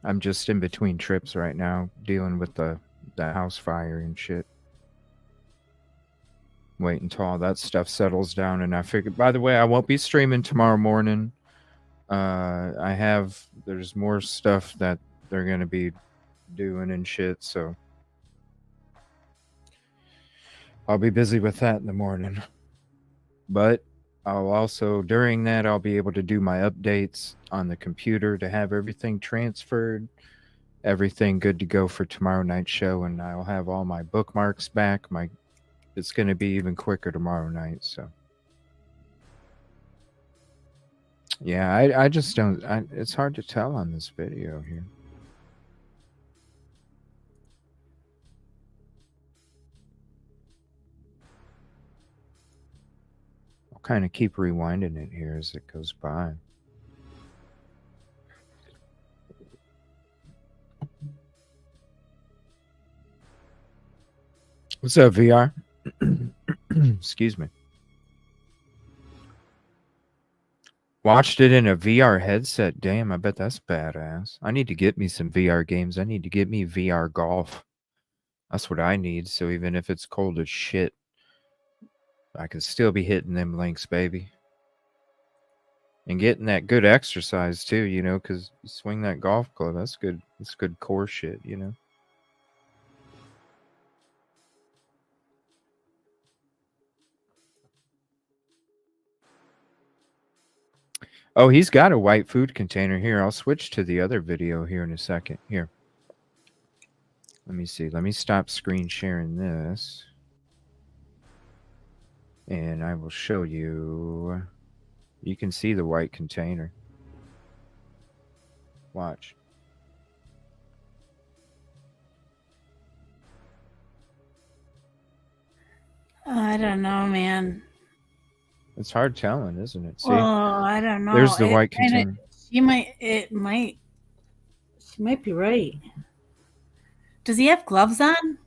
I'm just in between trips right now, dealing with the house fire and shit. Wait until all that stuff settles down, and I figured, by the way, I won't be streaming tomorrow morning. There's more stuff that they're going to be doing and shit, so I'll be busy with that in the morning. But I'll also, during that, I'll be able to do my updates on the computer to have everything transferred, everything good to go for tomorrow night's show, and I'll have all my bookmarks back. It's going to be even quicker tomorrow night, so. Yeah, I just don't, it's hard to tell on this video here. I'll kind of keep rewinding it here as it goes by. What's up, VR? Excuse me. Watched it in a VR headset. Damn, I bet that's badass. I need to get me some VR games. I need to get me VR golf. That's what I need. So even if it's cold as shit, I can still be hitting them links, baby. And getting that good exercise too, because you swing that golf club. That's good. That's good core shit, Oh, he's got a white food container here. I'll switch to the other video here in a second. Here. Let me see. Let me stop screen sharing this. And I will show you. You can see the white container. Watch. I don't know, man. It's hard telling, isn't it? See? Oh, I don't know. There's the white container. She might be right. Does he have gloves on?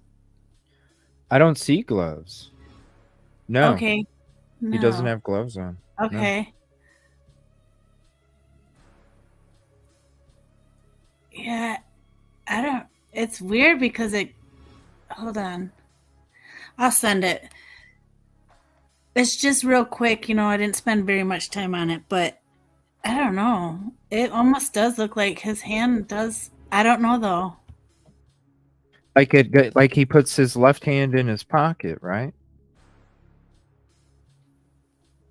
I don't see gloves. No. Okay. No. He doesn't have gloves on. Okay. No. Yeah. I don't. It's weird because hold on. I'll send it. It's just real quick, I didn't spend very much time on it, but I don't know. It almost does look like his hand does. I don't know though. Like he puts his left hand in his pocket, right?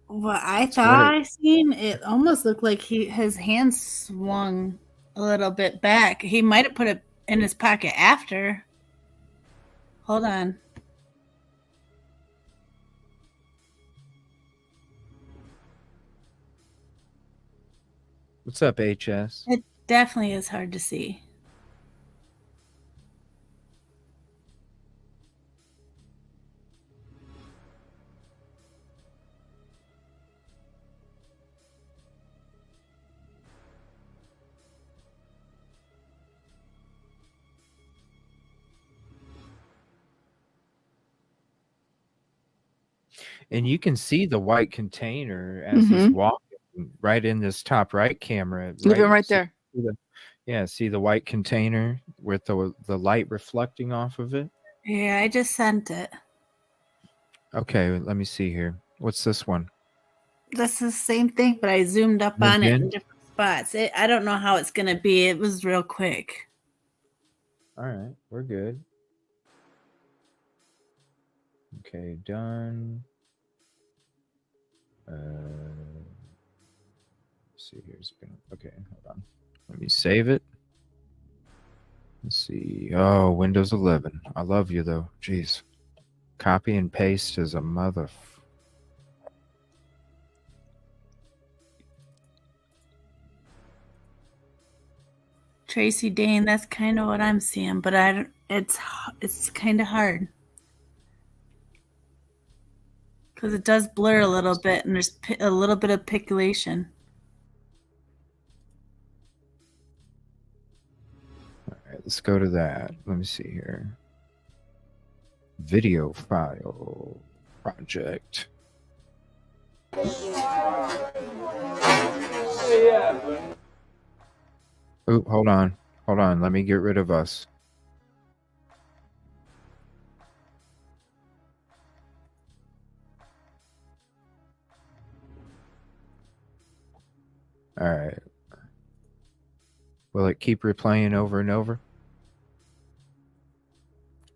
What I thought I seen, it almost looked like his hand swung a little bit back. He might have put it in his pocket after. Hold on. What's up, HS? It definitely is hard to see. And you can see the white container as he's walking right in this top right camera. Right there. See the white container with the light reflecting off of it? Yeah, I just sent it. Okay, let me see here. What's this one? That's the same thing, but I zoomed up on it in different spots. I don't know how it's going to be. It was real quick. All right, we're good. Okay, done. Let's see here. Okay, hold on. Let me save it. Let's see. Oh, Windows 11. I love you though. Jeez. Copy and paste is a mother. Tracy Dane, that's kind of what I'm seeing, but I don't. It's kind of hard because it does blur a little bit, and there's a little bit of pixelation. All right, let's go to that. Let me see here. Video file project. Oh, hold on. Hold on. Let me get rid of us. All right. Will it keep replaying over and over?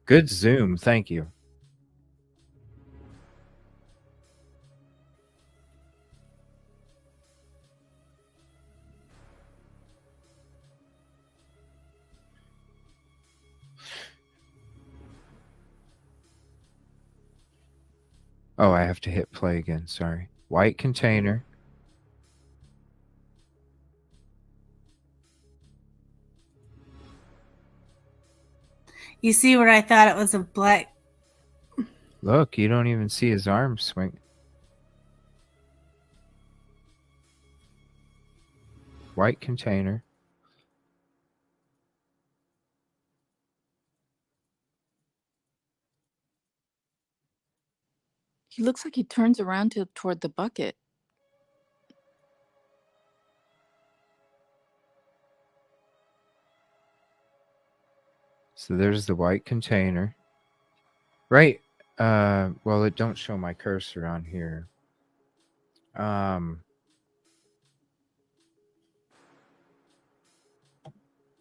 Good zoom. Thank you. Oh, I have to hit play again. Sorry. White container. You see where I thought it was a black. Look, you don't even see his arm swing. White container. He looks like he turns around toward the bucket. So there's the white container. Right. Well, it don't show my cursor on here. Yeah,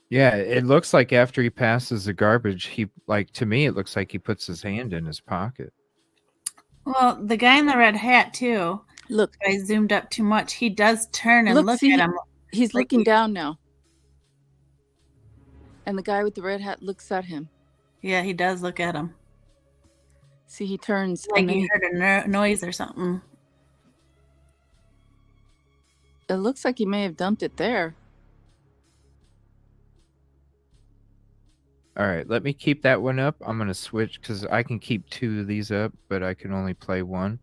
it looks like after he passes the garbage, to me, it looks like he puts his hand in his pocket. Well, the guy in the red hat too. Look, I zoomed up too much. He does turn and look at him. He's looking down now. And the guy with the red hat looks at him. Yeah, he does look at him. See, he turns. Like he heard a noise or something. It looks like he may have dumped it there. All right, let me keep that one up. I'm going to switch because I can keep 2 of these up, but I can only play 1.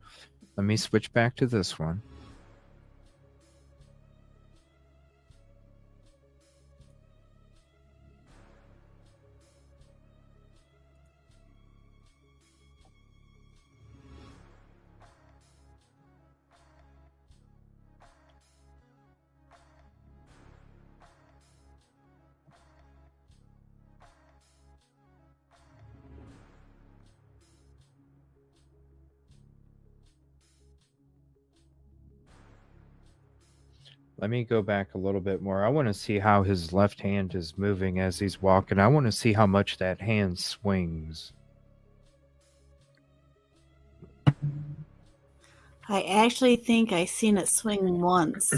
Let me switch back to this one. Let me go back a little bit more. I want to see how his left hand is moving as he's walking. I want to see how much that hand swings. I actually think I seen it swing once,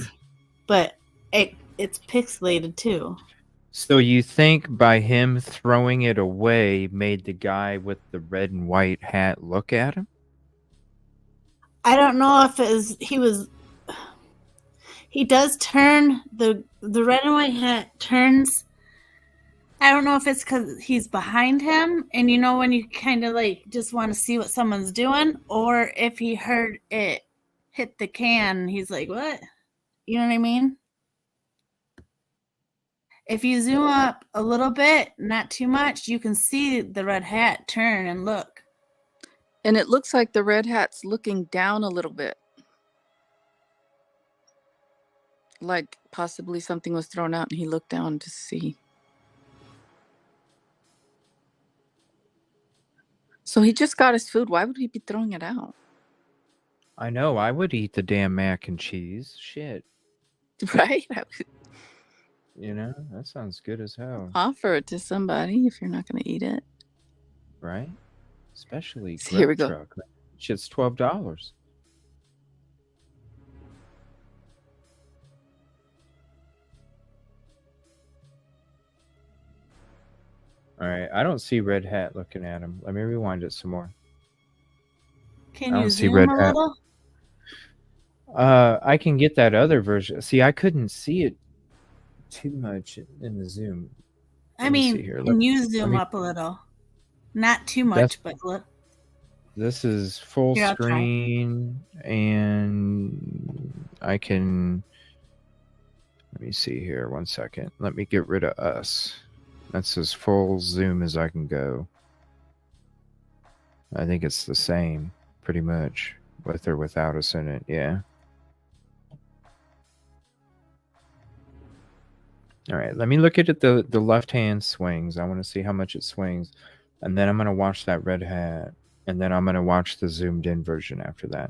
but it's pixelated too. So you think by him throwing it away made the guy with the red and white hat look at him? I don't know if he does turn, the red and white hat turns. I don't know if it's because he's behind him and when you kind of just want to see what someone's doing, or if he heard it hit the can, he's like, what? You know what I mean? If you zoom up a little bit, not too much, you can see the red hat turn and look. And it looks like the red hat's looking down a little bit. Like possibly something was thrown out and he looked down to see. So he just got his food. Why would he be throwing it out? I know. I would eat the damn mac and cheese. Shit. Right? You know, that sounds good as hell. Offer it to somebody if you're not going to eat it. Right? Especially So here we Grub go. Truck. Shit's $12. All right. I don't see Red Hat looking at him. Let me rewind it some more. Can I you don't see zoom Red a Hat. little? I can get that other version. See, I couldn't see it too much in the zoom. I mean, here. can you zoom up a little? Not too much, but look. This is full Here, I'll try. screen, and I can. Let me see here. 1 second. Let me get rid of us. That's as full zoom as I can go. I think it's the same, pretty much, with or without us in it. Yeah. All right. Let me look at it, the left hand swings. I want to see how much it swings, and then I'm going to watch that Red Hat, and then I'm going to watch the zoomed in version after that.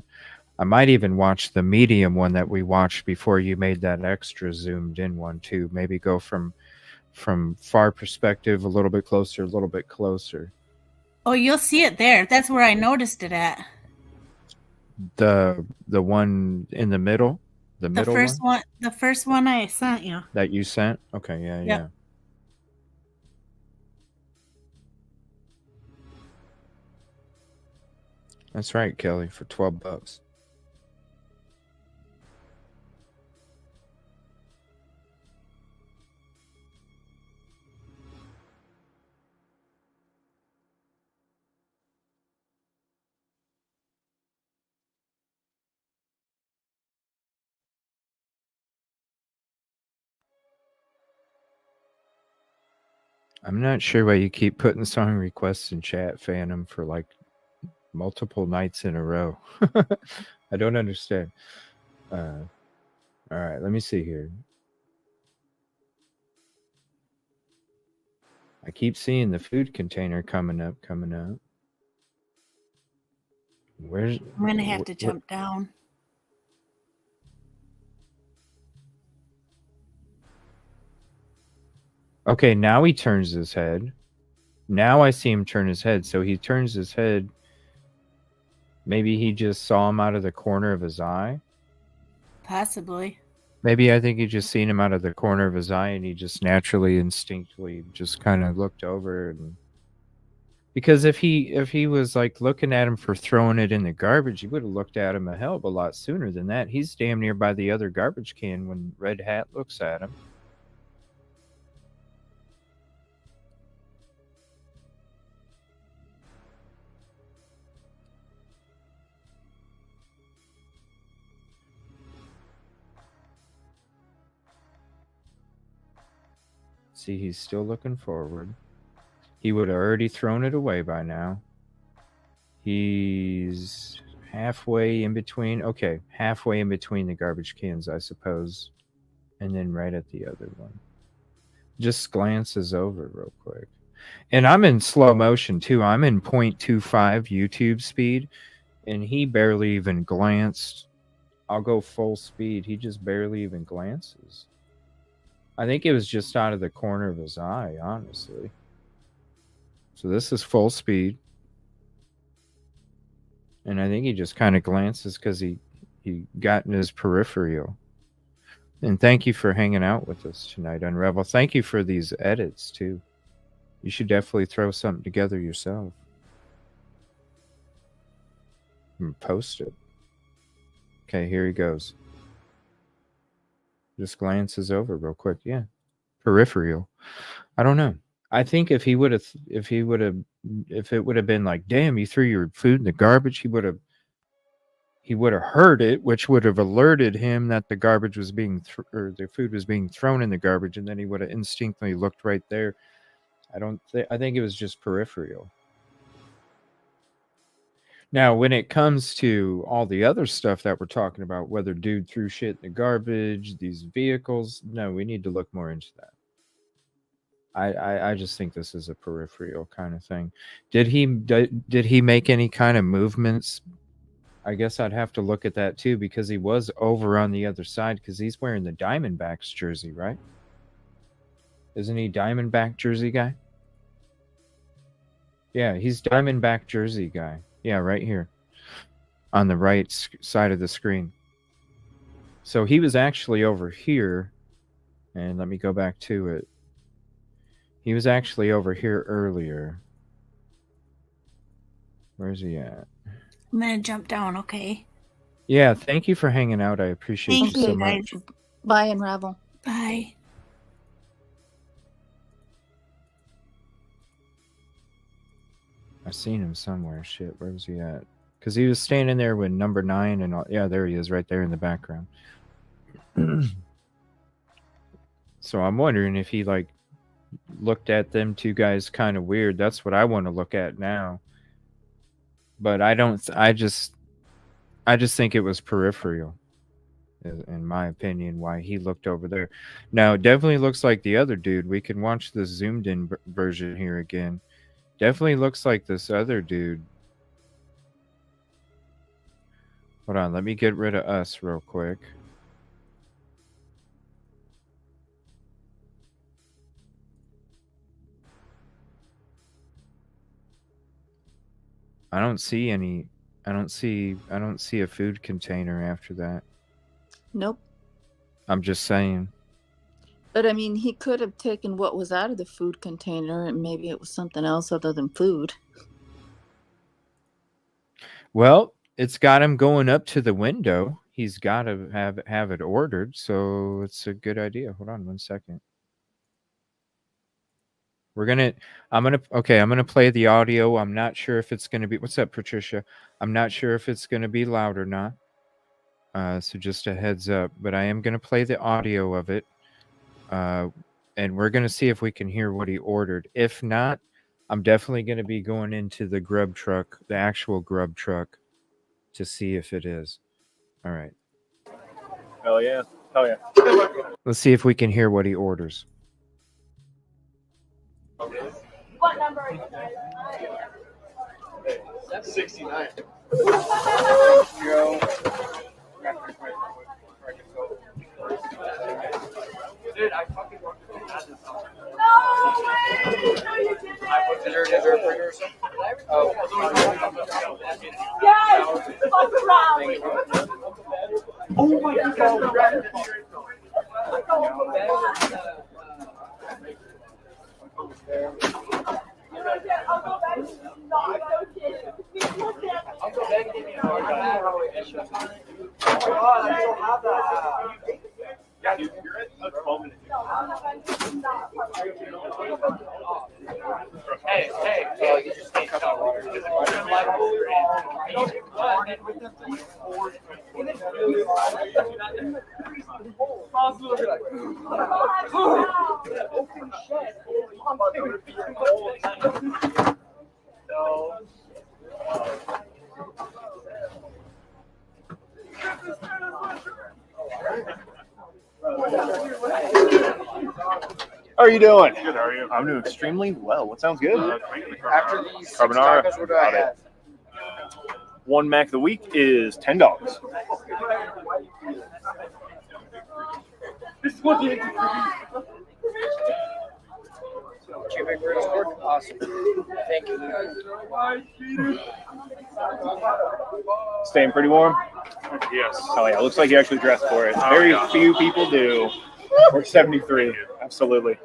I might even watch the medium one that we watched before you made that extra zoomed in one too. Maybe go from far perspective, a little bit closer, a little bit closer. Oh, you'll see it there. That's where I noticed it at. The one in the middle, the middle one? The first one I sent you. That you sent? Okay, yeah, Yep. yeah. That's right, Kelly, for $12. I'm not sure why you keep putting song requests in chat, Phantom, for like multiple nights in a row. I don't understand. All right, let me see here. I keep seeing the food container coming up. Where's? I'm gonna have to jump down. Okay, now he turns his head. Now I see him turn his head. So he turns his head. Maybe he just saw him out of the corner of his eye. Possibly. Maybe I think he just seen him out of the corner of his eye, and he just naturally, instinctively, just kind of looked over. And because if he was like looking at him for throwing it in the garbage, he would have looked at him a hell of a lot sooner than that. He's damn near by the other garbage can when Red Hat looks at him. See, he's still looking forward. He would have already thrown it away by now. He's halfway in between. Okay, halfway in between the garbage cans, I suppose. And then right at the other one. Just glances over real quick. And I'm in slow motion too. I'm in 0.25 YouTube speed. And he barely even glanced. I'll go full speed. He just barely even glances. I think it was just out of the corner of his eye, honestly. So this is full speed. And I think he just kind of glances because he got in his peripheral. And thank you for hanging out with us tonight, Unravel. Thank you for these edits, too. You should definitely throw something together yourself. And post it. Okay, here he goes. Just glances over real quick. Yeah. Peripheral. I don't know. I think if it would have been like, damn, you threw your food in the garbage, he would have heard it, which would have alerted him that the garbage was being or the food was being thrown in the garbage, and then he would have instinctively looked right there. I think it was just peripheral. Now, when it comes to all the other stuff that we're talking about, whether dude threw shit in the garbage, these vehicles, no, we need to look more into that. I just think this is a peripheral kind of thing. Did he make any kind of movements? I guess I'd have to look at that too, because he was over on the other side, because he's wearing the Diamondbacks jersey, right? Isn't he Diamondback jersey guy? Yeah, he's Diamondback jersey guy. Yeah, right here on the right side of the screen. So he was actually over here, and let me go back to it. He was actually over here earlier. Where's he at? I'm gonna jump down, okay? Yeah, thank you for hanging out. I appreciate Thank you so you, guys. much. Bye, Unravel. Bye. I seen him somewhere. Shit, where was he at? Because he was standing there with number 9 and all. Yeah, there he is, right there in the background. So I'm wondering if he like looked at them two guys kind of weird. That's what I want to look at now. But I don't. I just think it was peripheral, in my opinion. Why he looked over there. Now it definitely looks like the other dude. We can watch the zoomed in version here again. Definitely looks like this other dude. Hold on, let me get rid of us real quick. I don't see any. I don't see a food container after that. Nope. I'm just saying. But I mean, he could have taken what was out of the food container, and maybe it was something else other than food. Well, it's got him going up to the window. He's got to have it ordered, so it's a good idea. Hold on one second. I'm gonna play the audio. I'm not sure if it's gonna be. What's up, Patricia? I'm not sure if it's gonna be loud or not. So just a heads up. But I am gonna play the audio of it, and we're gonna see if we can hear what he ordered. If not, I'm definitely gonna be going into the Grub Truck, the actual Grub Truck, to see if it is. All right. Hell yeah! Hell yeah! Let's see if we can hear what he orders. What number are you guys? 69. Dude, I fucking had this on. No way! No, you didn't. Is there a printer or something? Oh. Yes! Fuck around! Oh my god! Yeah, dude, you're at 12 minutes. Hey, you just can't cut out water. How are you doing? Good, how are you? I'm doing extremely well. What sounds good? After these six Carbonara. tacos, what do I have? One Mac of the week is $10. Cubic root score? Awesome. Thank you. Staying pretty warm? Yes. Oh yeah, looks like you actually dressed for it. Very few people do. We're 73. Absolutely.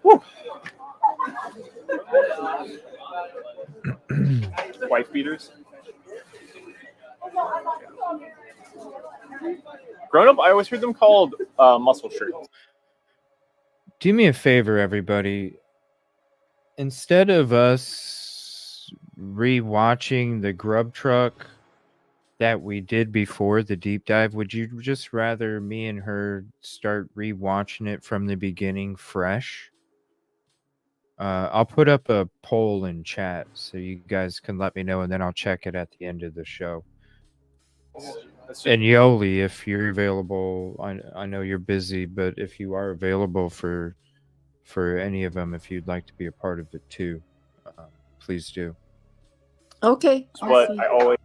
Woo. Wife beaters. Grown up, I always heard them called muscle shirts. Do me a favor, everybody. Instead of us rewatching the Grub Truck that we did before the deep dive, would you just rather me and her start rewatching it from the beginning fresh? I'll put up a poll in chat so you guys can let me know, and then I'll check it at the end of the show. And Yolie, if you're available, I know you're busy, but if you are available for for any of them if you'd like to be a part of it too. Please do. Okay. That's what I always.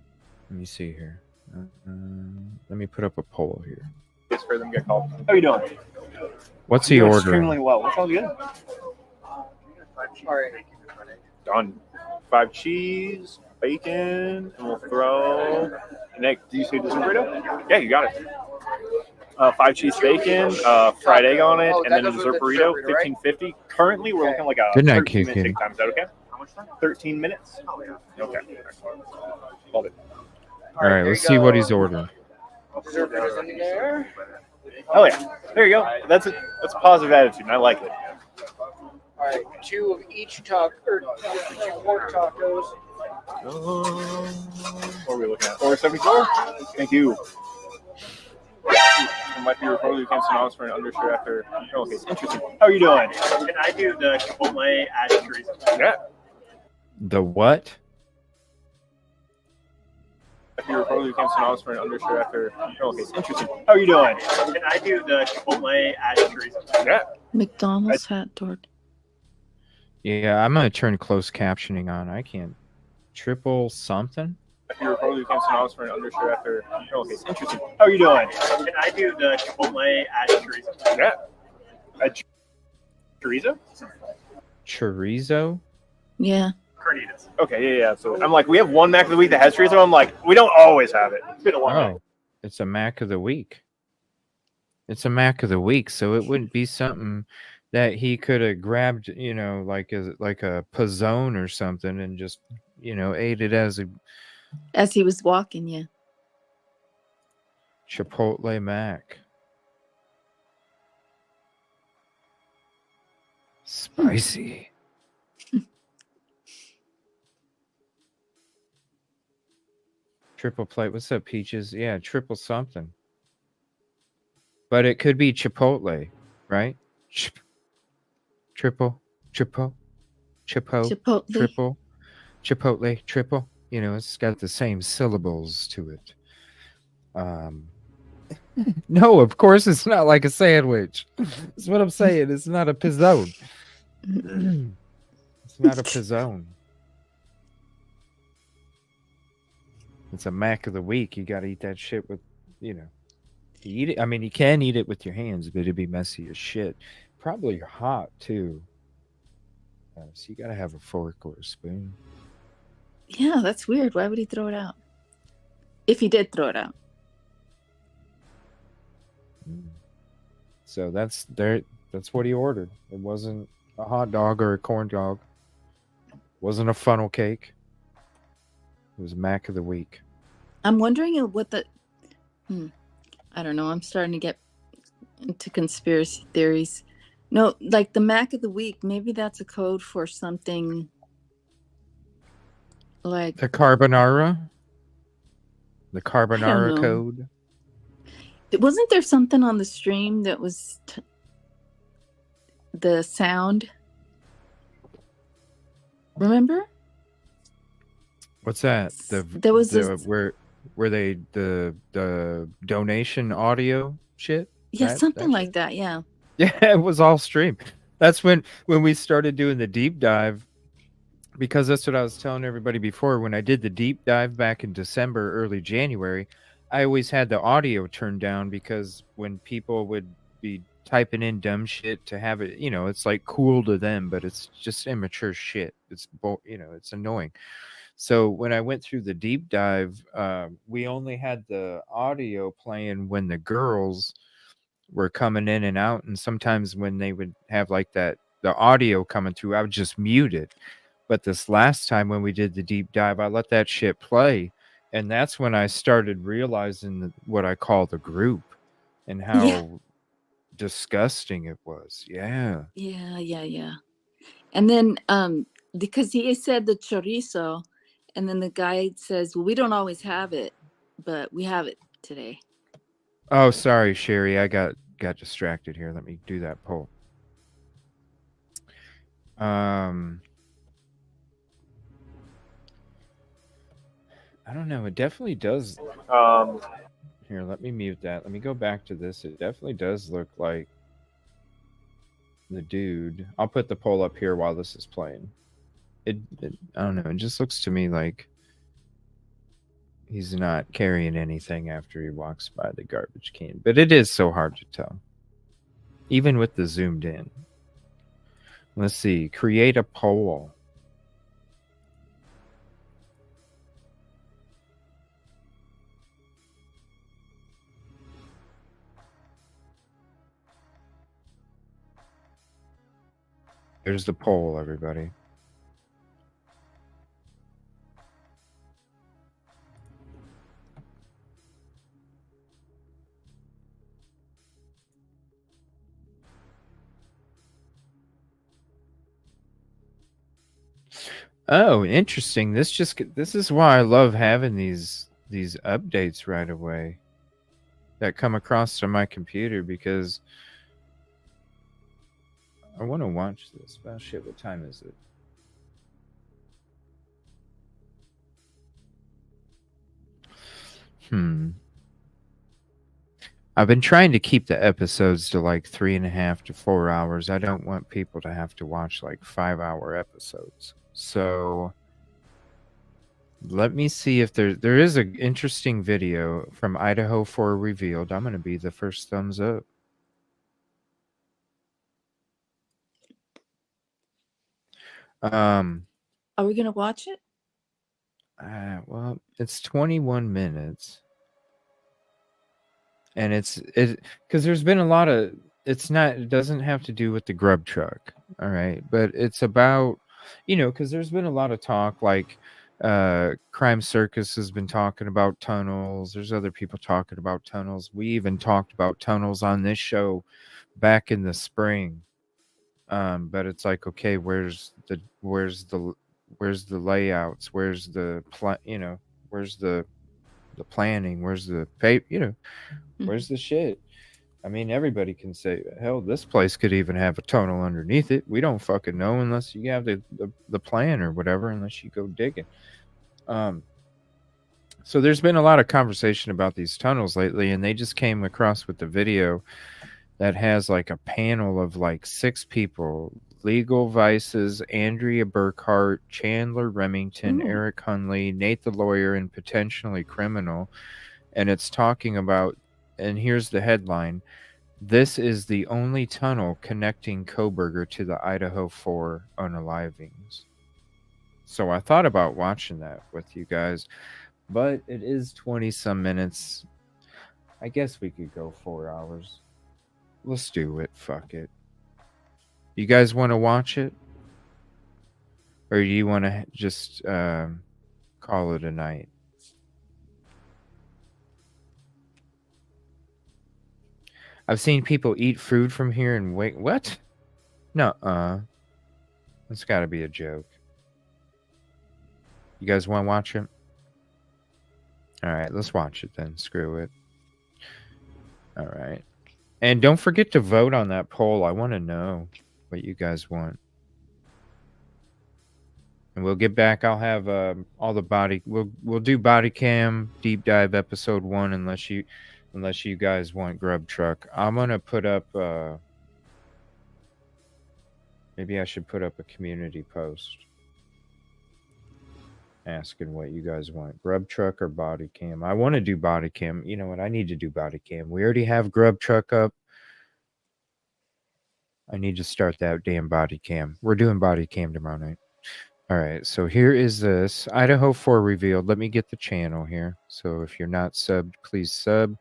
Let me see here. Let me put up a poll here. It's for them to get called. How you doing? What's he ordering? Extremely well. What's all good? All right. Done. 5 cheese, bacon, and we'll throw. Nick, do you see the burrito? Yeah, you got it. 5 cheese bacon, fried egg on it, and then a dessert burrito, $15.50. Currently, we're looking like a Good night, 13-minute Kiki. take time. Is that okay? How much time? 13 minutes. Okay. Love it. All right, let's see what he's ordering. Dessert burritos in there. Oh yeah, there you go. That's a positive attitude, and I like it. All right, 2 of each taco, or 2 pork tacos. What are we looking at? $4.74. Thank you. It might be reported you can't synonymous for an undershirt after. Oh, okay, interesting. How are you doing? Can I do the Chipotle add chorizo? Yeah. The what? If you reported you can't synonymous for an undershirt after. Oh, okay, interesting. How are you doing? Can I do the Chipotle add chorizo? Yeah. McDonald's hat door. Yeah, I'm gonna turn closed captioning on. I can't. Triple something? If you reported you can't synonymous for an undershirt after. Oh, okay, interesting. How are you doing? Can I do the Chipotle add chorizo? Yeah. Chorizo? Chorizo? Yeah. Carnitas. Okay, yeah. So I'm like, we have one Mac of the week that has chorizo. I'm like, we don't always have it. It's been a while. Oh, it's a Mac of the week. It's a Mac of the week, so it wouldn't be something that he could have grabbed, you know, like a pizzone or something, and just, you know, ate it as he was walking. Yeah. Chipotle Mac. Spicy. Triple plate. What's up, Peaches? Yeah, triple something. But it could be Chipotle, right? Triple. Chipotle. Triple. Chipotle. Triple. You know, it's got the same syllables to it. No, of course it's not like a sandwich. That's what I'm saying. It's not a pizzone. It's not a pizzone. It's a Mac of the week. You got to eat that shit with, you know. You eat it. I mean, you can eat it with your hands, but it'd be messy as shit. Probably hot too. So you got to have a fork or a spoon. Yeah, that's weird. Why would he throw it out? If he did throw it out. So that's what he ordered. It wasn't a hot dog or a corn dog. It wasn't a funnel cake. It was Mac of the week. I'm wondering what the... I don't know. I'm starting to get into conspiracy theories. No, like the Mac of the week, maybe that's a code for something like... The carbonara? The carbonara code? Wasn't there something on the stream that was the sound? Remember? What's that? There was where they the donation audio shit? Yeah, something like that. Yeah. Yeah, it was all stream. That's when we started doing the deep dive, because that's what I was telling everybody before. When I did the deep dive back in December, early January, I always had the audio turned down, because when people would be typing in dumb shit to have it, you know, it's like cool to them, but it's just immature shit. It's, you know, it's annoying. So when I went through the deep dive, we only had the audio playing when the girls were coming in and out. And sometimes when they would have like the audio coming through, I would just mute it. But this last time when we did the deep dive, I let that shit play. And that's when I started realizing what I call the group and how disgusting it was. Yeah. Yeah. And then because he said the chorizo, and then the guy says, well, we don't always have it, but we have it today. Oh, sorry, Sherry. I got distracted here. Let me do that poll. I don't know. It definitely does. Here, let me mute that. Let me go back to this. It definitely does look like the dude. I'll put the poll up here while this is playing. It I don't know. It just looks to me like he's not carrying anything after he walks by the garbage can. But it is so hard to tell, even with the zoomed in. Let's see. Create a poll. There's the poll, everybody. Oh, interesting. This is why I love having these updates right away that come across to my computer, because I want to watch this. Oh shit, what time is it? I've been trying to keep the episodes to like 3.5 to 4 hours. I don't want people to have to watch like 5-hour episodes. So let me see if there is an interesting video from Idaho4 revealed. I'm going to be the first thumbs up. Are we going to watch it? Well, it's 21 minutes. And it's because there's been a lot of, it doesn't have to do with the Grub Truck. All right. But it's about, because there's been a lot of talk, like Crime Circus has been talking about tunnels. There's other people talking about tunnels. We even talked about tunnels on this show back in the spring. But it's like, okay, where's the layouts? Where's the where's the planning? Where's the where's the shit? I mean, everybody can say, hell, this place could even have a tunnel underneath it. We don't fucking know unless you have the plan or whatever, unless you go digging. So there's been a lot of conversation about these tunnels lately, and they just came across with the video that has like a panel of like 6 people: Legal Vices, Andrea Burkhart, Chandler Remington, Eric Hunley, Nate the Lawyer, and Potentially Criminal. And it's talking about, and here's the headline: this is the only tunnel connecting Kohberger to the Idaho4 unalivings. So I thought about watching that with you guys, but it is 20-some minutes. I guess we could go 4 hours. Let's do it. Fuck it. You guys want to watch it? Or do you want to just call it a night? I've seen people eat food from here and wait. What? No. It's got to be a joke. You guys want to watch it? All right, let's watch it then. Screw it. All right. And don't forget to vote on that poll. I want to know what you guys want. And we'll get back. I'll have all the body. We'll do body cam deep dive episode 1 unless you guys want Grub Truck. I'm gonna put up. Maybe I should put up a community post asking what you guys want: Grub Truck or body cam. I want to do body cam. You know what? I need to do body cam. We already have Grub Truck up. I need to start that damn body cam. We're doing body cam tomorrow night. All right, so here is this Idaho4 revealed. Let me get the channel here. So if you're not subbed, please sub.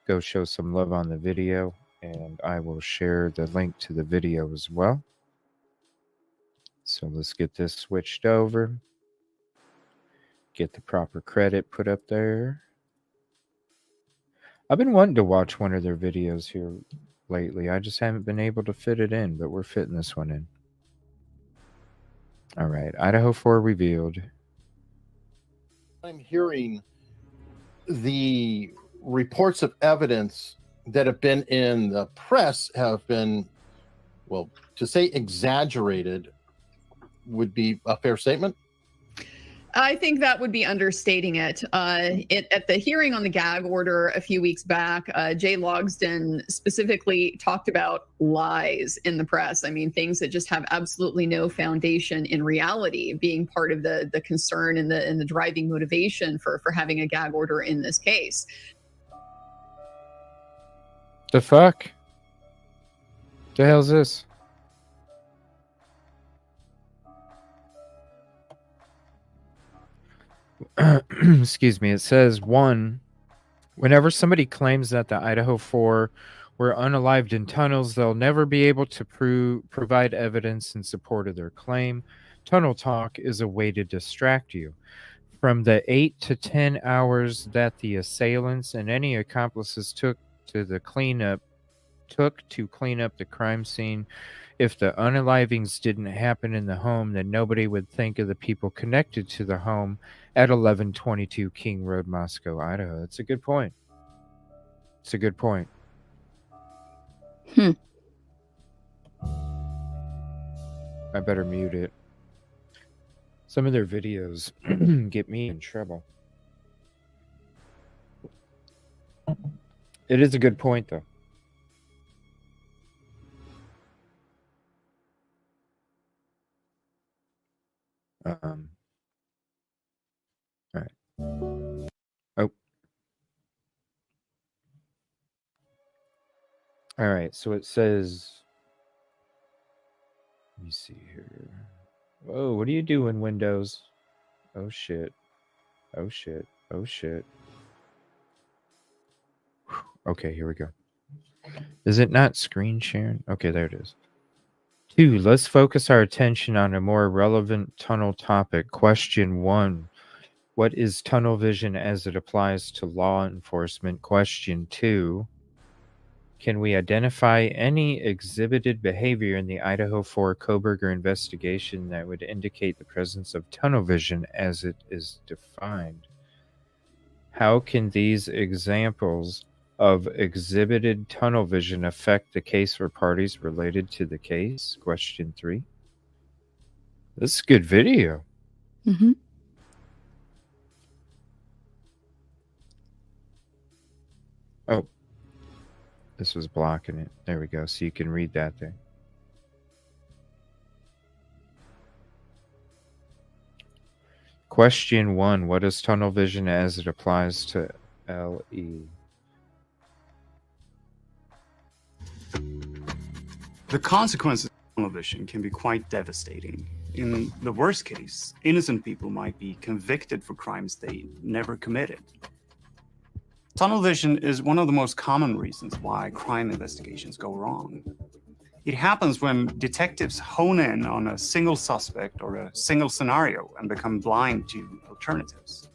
Go show some love on the video, and I will share the link to the video as well. So let's get this switched over. Get the proper credit put up there. I've been wanting to watch one of their videos here lately. I just haven't been able to fit it in, but we're fitting this one in. All right, Idaho4 revealed. I'm hearing the reports of evidence that have been in the press have been, well, to say exaggerated would be a fair statement. I think that would be understating it. At the hearing on the gag order a few weeks back, Jay Logsdon specifically talked about lies in the press. I mean, things that just have absolutely no foundation in reality, being part of the concern and the driving motivation for having a gag order in this case. The fuck? The hell's this? Excuse me. It says, 1, whenever somebody claims that the Idaho4 were unalived in tunnels, they'll never be able to provide evidence in support of their claim. Tunnel talk is a way to distract you. From the 8 to 10 hours that the assailants and any accomplices took to clean up the crime scene, if the unalivings didn't happen in the home, then nobody would think of the people connected to the home at 1122 King Road, Moscow, Idaho. That's a good point. It's a good point. Hmm. I better mute it. Some of their videos get me in trouble. It is a good point, though. All right. Oh. All right. So it says, let me see here. Whoa, what are you doing, Windows? Oh, shit. Oh, shit. Oh, shit. Okay, here we go. Is it not screen sharing? Okay, there it is. 2, let's focus our attention on a more relevant tunnel topic. Question 1, what is tunnel vision as it applies to law enforcement? Question 2, can we identify any exhibited behavior in the Idaho4 Kohberger investigation that would indicate the presence of tunnel vision as it is defined? How can these examples of exhibited tunnel vision affect the case for parties related to the case? Question 3. This is a good video. Mm-hmm. Oh, this was blocking it. There we go. So you can read that there. Question 1. What is tunnel vision as it applies to LE? The consequences of tunnel vision can be quite devastating. In the worst case, innocent people might be convicted for crimes they never committed. Tunnel vision is one of the most common reasons why crime investigations go wrong. It happens when detectives hone in on a single suspect or a single scenario and become blind to alternatives.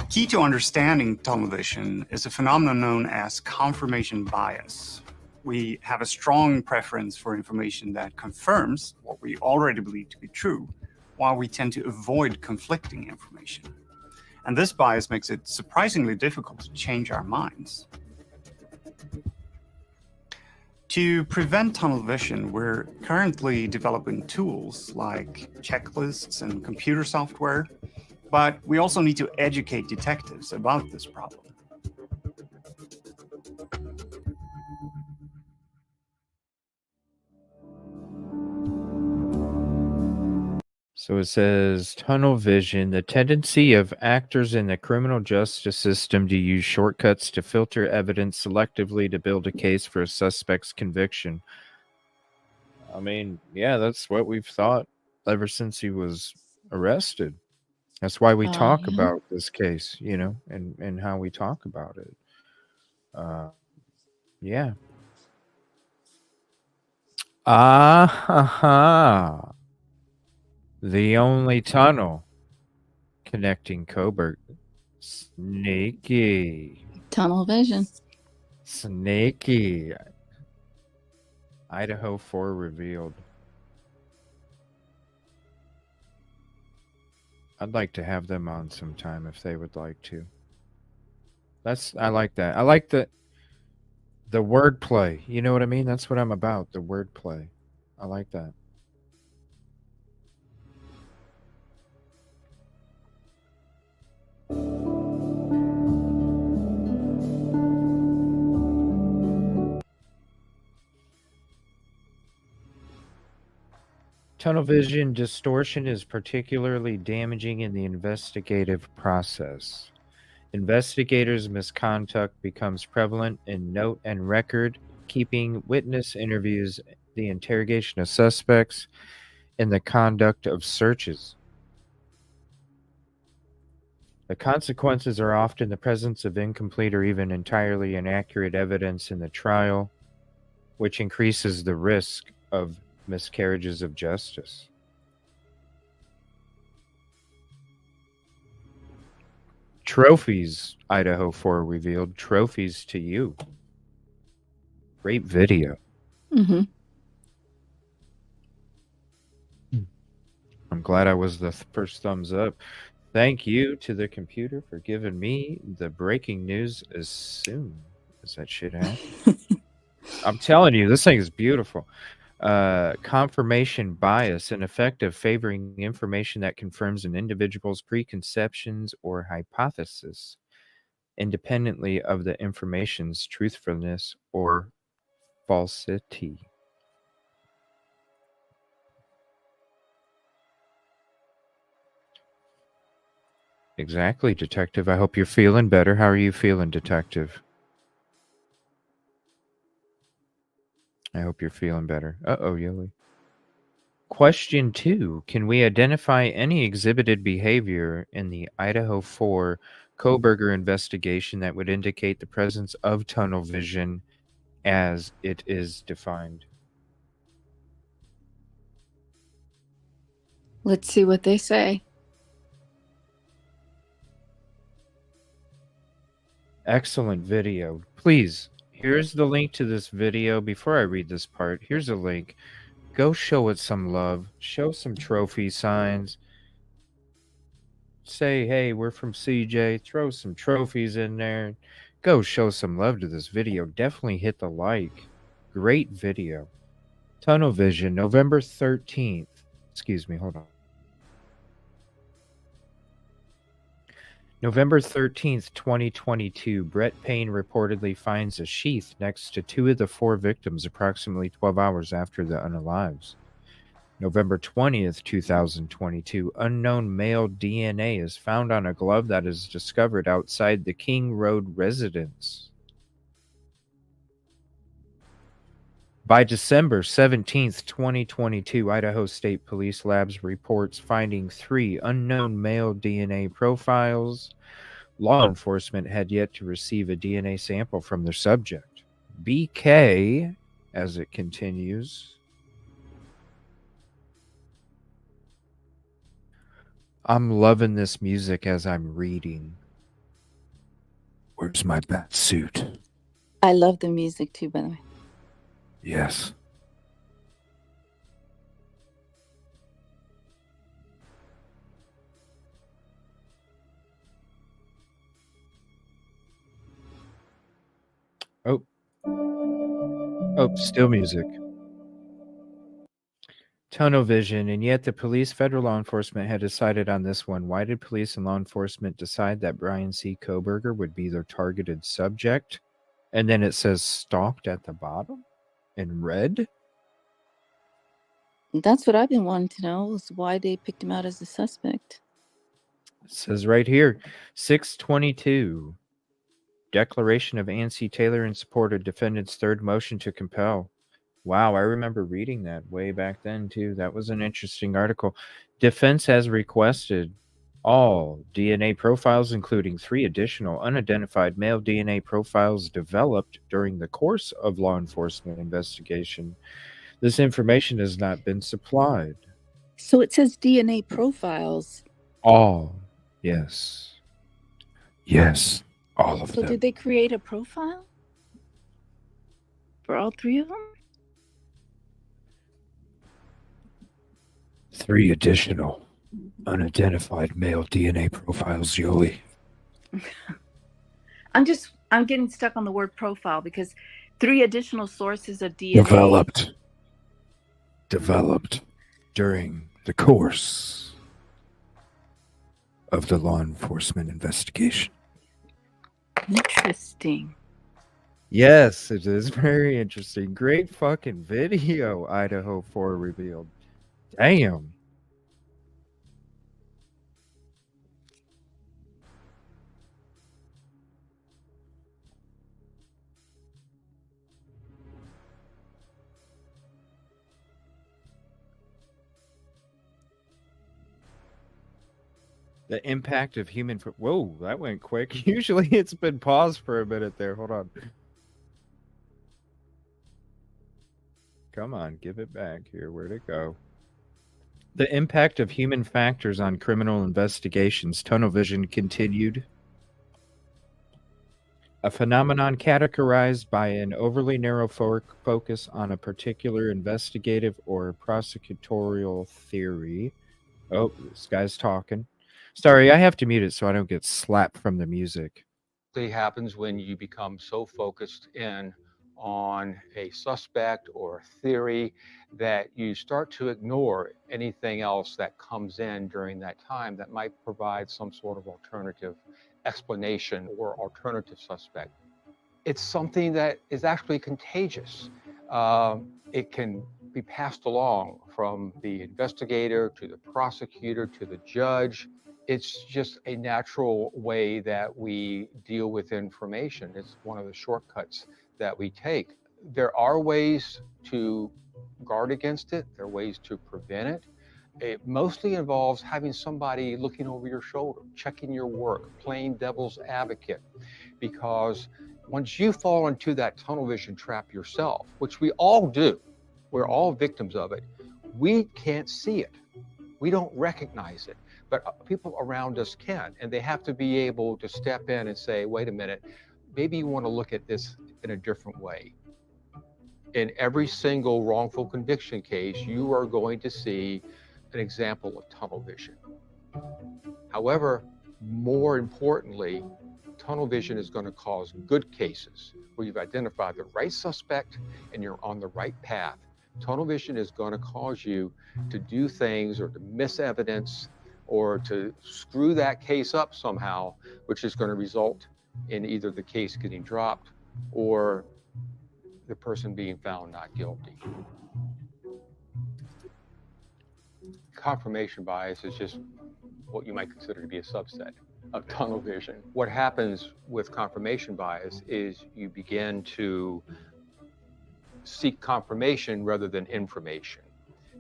Key to understanding tunnel vision is a phenomenon known as confirmation bias. We have a strong preference for information that confirms what we already believe to be true, while we tend to avoid conflicting information. And this bias makes it surprisingly difficult to change our minds. To prevent tunnel vision, we're currently developing tools like checklists and computer software, but we also need to educate detectives about this problem. So it says tunnel vision, the tendency of actors in the criminal justice system to use shortcuts to filter evidence selectively to build a case for a suspect's conviction. I mean, yeah, that's what we've thought ever since he was arrested. That's why we talk about this case, you know, and how we talk about it. Yeah. Ah-ha-ha. The only tunnel connecting Kohberger. Sneaky. Tunnel vision. Sneaky. Idaho4 revealed. I'd like to have them on sometime if they would like to. I like that. I like the wordplay. You know what I mean? That's what I'm about, the wordplay. I like that. Tunnel vision distortion is particularly damaging in the investigative process. Investigators' misconduct becomes prevalent in note and record keeping, witness interviews, the interrogation of suspects, and the conduct of searches. The consequences are often the presence of incomplete or even entirely inaccurate evidence in the trial, which increases the risk of miscarriages of justice. Trophies, Idaho4 revealed. Trophies to you. Great video. Mm-hmm. I'm glad I was the first thumbs up. Thank you to the computer for giving me the breaking news as soon as that shit happened. I'm telling you, this thing is beautiful. Confirmation bias, an effect of favoring information that confirms an individual's preconceptions or hypothesis, independently of the information's truthfulness or falsity. Exactly, Detective. I hope you're feeling better. How are you feeling, Detective? I hope you're feeling better. Uh-oh, Yolie. Question 2. Can we identify any exhibited behavior in the Idaho4 Kohberger investigation that would indicate the presence of tunnel vision as it is defined? Let's see what they say. Excellent video. Please, here's the link to this video. Before I read this part, here's a link. Go show it some love. Show some trophy signs. Say, hey, we're from CJ. Throw some trophies in there. Go show some love to this video. Definitely hit the like. Great video. Tunnel vision, November 13th. Excuse me, hold on. November 13th, 2022, Brett Payne reportedly finds a sheath next to 2 of the 4 victims approximately 12 hours after the unalives. November 20th, 2022, unknown male DNA is found on a glove that is discovered outside the King Road residence. By December 17th, 2022, Idaho State Police Labs reports finding 3 unknown male DNA profiles. Law enforcement had yet to receive a DNA sample from the subject. BK, as it continues. I'm loving this music as I'm reading. Where's my bat suit? I love the music too, by the way. Yes. Oh. Oh, still music. Tunnel vision, and yet the police, federal law enforcement had decided on this one. Why did police and law enforcement decide that Brian C. Kohberger would be their targeted subject? And then it says stalked at the bottom in red? That's what I've been wanting to know, is why they picked him out as a suspect. It says right here, 622. Declaration of Ansi Taylor in support of defendant's third motion to compel. Wow, I remember reading that way back then, too. That was an interesting article. Defense has requested all DNA profiles, including 3 additional unidentified male DNA profiles developed during the course of law enforcement investigation. This information has not been supplied. So it says DNA profiles. All, yes. Yes, all of So them. did they create a profile for all 3 of them? 3 additional unidentified male DNA profiles, Yolie. I'm getting stuck on the word profile because 3 additional sources of DNA Developed during the course of the law enforcement investigation. Interesting. Yes, it is very interesting. Great fucking video, Idaho4 revealed. Damn. The impact of human. Whoa, that went quick. Usually it's been paused for a minute there. Hold on. Come on, give it back here. Where'd it go? The impact of human factors on criminal investigations. Tunnel vision continued. A phenomenon categorized by an overly narrow focus on a particular investigative or prosecutorial theory. Oh, this guy's talking. Sorry, I have to mute it so I don't get slapped from the music. It happens when you become so focused in on a suspect or theory that you start to ignore anything else that comes in during that time that might provide some sort of alternative explanation or alternative suspect. It's something that is actually contagious. It can be passed along from the investigator to the prosecutor to the judge. It's just a natural way that we deal with information. It's one of the shortcuts that we take. There are ways to guard against it. There are ways to prevent it. It mostly involves having somebody looking over your shoulder, checking your work, playing devil's advocate, because once you fall into that tunnel vision trap yourself, which we all do, we're all victims of it, we can't see it. We don't recognize it, but people around us can, and they have to be able to step in and say, wait a minute, maybe you want to look at this in a different way. In every single wrongful conviction case, you are going to see an example of tunnel vision. However, more importantly, tunnel vision is going to cause good cases where you've identified the right suspect and you're on the right path. Tunnel vision is going to cause you to do things or to miss evidence or to screw that case up somehow, which is going to result in either the case getting dropped or the person being found not guilty. Confirmation bias is just what you might consider to be a subset of tunnel vision. What happens with confirmation bias is you begin to seek confirmation rather than information.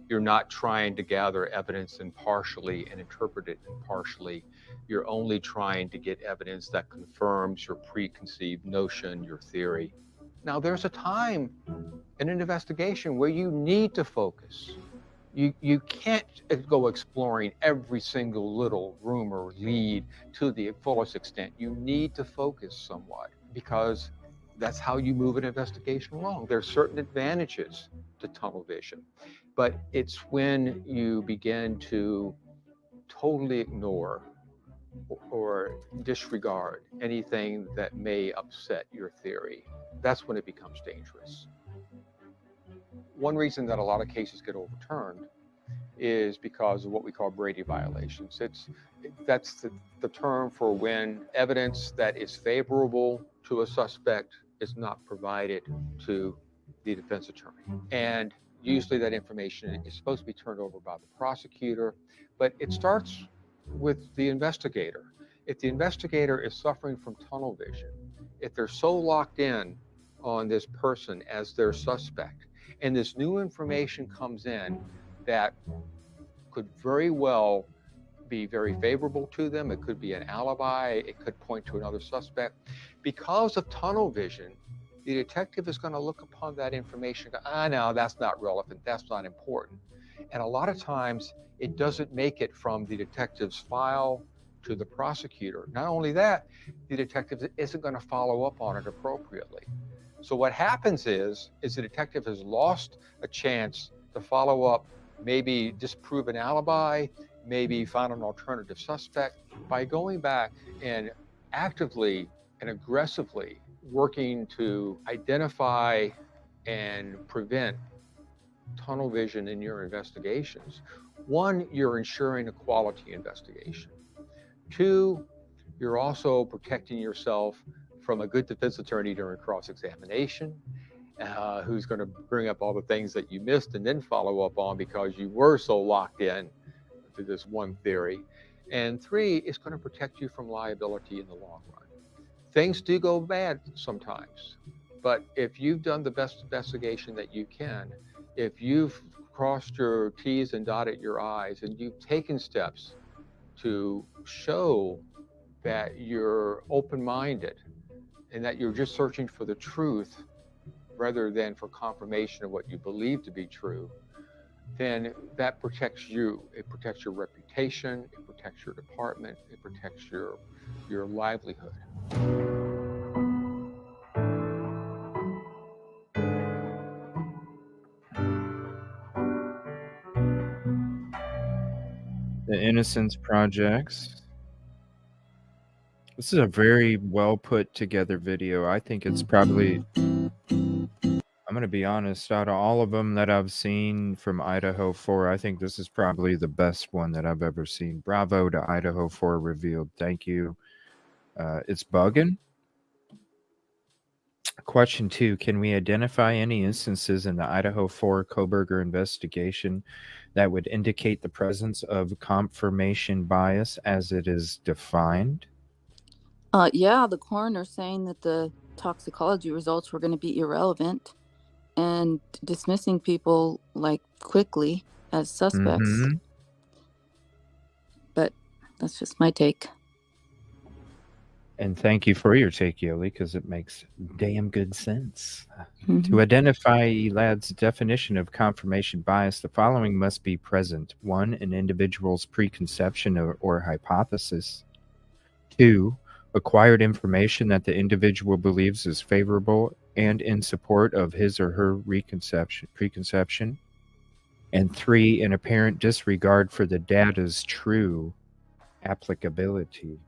You're not trying to gather evidence impartially and interpret it impartially. You're only trying to get evidence that confirms your preconceived notion, your theory. Now, there's a time in an investigation where you need to focus. You can't go exploring every single little rumor or lead to the fullest extent. You need to focus somewhat because that's how you move an investigation along. There are certain advantages to tunnel vision, but it's when you begin to totally ignore or disregard anything that may upset your theory. That's when it becomes dangerous. One reason that a lot of cases get overturned is because of what we call Brady violations. That's the term for when evidence that is favorable to a suspect is not provided to the defense attorney. And usually that information is supposed to be turned over by the prosecutor, but it starts with the investigator. If the investigator is suffering from tunnel vision, if they're so locked in on this person as their suspect, and this new information comes in that could very well be very favorable to them, it could be an alibi, it could point to another suspect. Because of tunnel vision, the detective is going to look upon that information and go, no, that's not relevant, that's not important. And a lot of times it doesn't make it from the detective's file to the prosecutor. Not only that, the detective isn't going to follow up on it appropriately. So what happens is the detective has lost a chance to follow up, maybe disprove an alibi, maybe find an alternative suspect. By going back and actively and aggressively working to identify and prevent tunnel vision in your investigations, one, you're ensuring a quality investigation. Two, you're also protecting yourself from a good defense attorney during cross-examination. who's going to bring up all the things that you missed and then follow up on because you were so locked in to this one theory. And 3, it's going to protect you from liability in the long run. Things do go bad sometimes, but if you've done the best investigation that you can, if you've crossed your T's and dotted your I's, and you've taken steps to show that you're open-minded and that you're just searching for the truth rather than for confirmation of what you believe to be true, then that protects you. It protects your reputation, it protects your department, it protects your livelihood. The Innocence Projects. This is a very well put together video. I think it's probably, I'm going to be honest, out of all of them that I've seen from Idaho4, I think this is probably the best one that I've ever seen. Bravo to Idaho4 Revealed. Thank you. It's bugging. Question 2, can we identify any instances in the Idaho4 Kohberger investigation that would indicate the presence of confirmation bias as it is defined? Yeah, the coroner saying that the toxicology results were going to be irrelevant and dismissing people like quickly as suspects. Mm-hmm. But that's just my take. And thank you for your take, Yolie, because it makes damn good sense. To identify Elad's definition of confirmation bias, the following must be present. 1, an individual's preconception or hypothesis. 2, acquired information that the individual believes is favorable and in support of his or her preconception. And 3, an apparent disregard for the data's true applicability.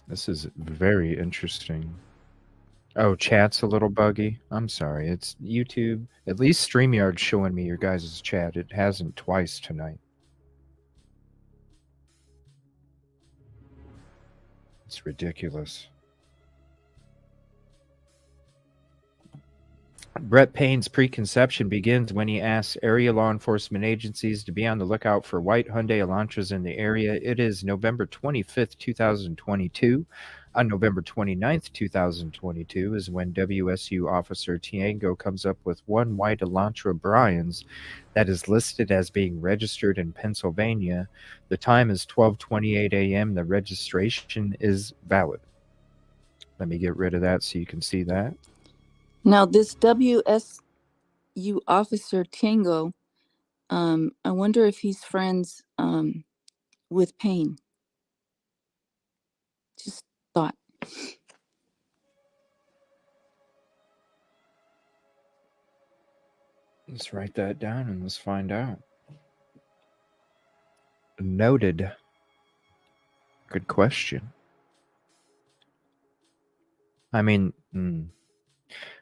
This is very interesting. Oh, chat's a little buggy. I'm sorry. It's YouTube. At least StreamYard's showing me your guys' chat. It hasn't twice tonight. It's ridiculous. Brett Payne's preconception begins when he asks area law enforcement agencies to be on the lookout for white Hyundai Elantras in the area. It is November 25th, 2022. On November 29th, 2022 is when WSU Officer Tiango comes up with one white Elantra Bryans that is listed as being registered in Pennsylvania. The time is 12:28 a.m. The registration is valid. Let me get rid of that so you can see that. Now, this WSU officer Tango, I wonder if he's friends with Payne. Just thought. Let's write that down and let's find out. Noted. Good question. I mean,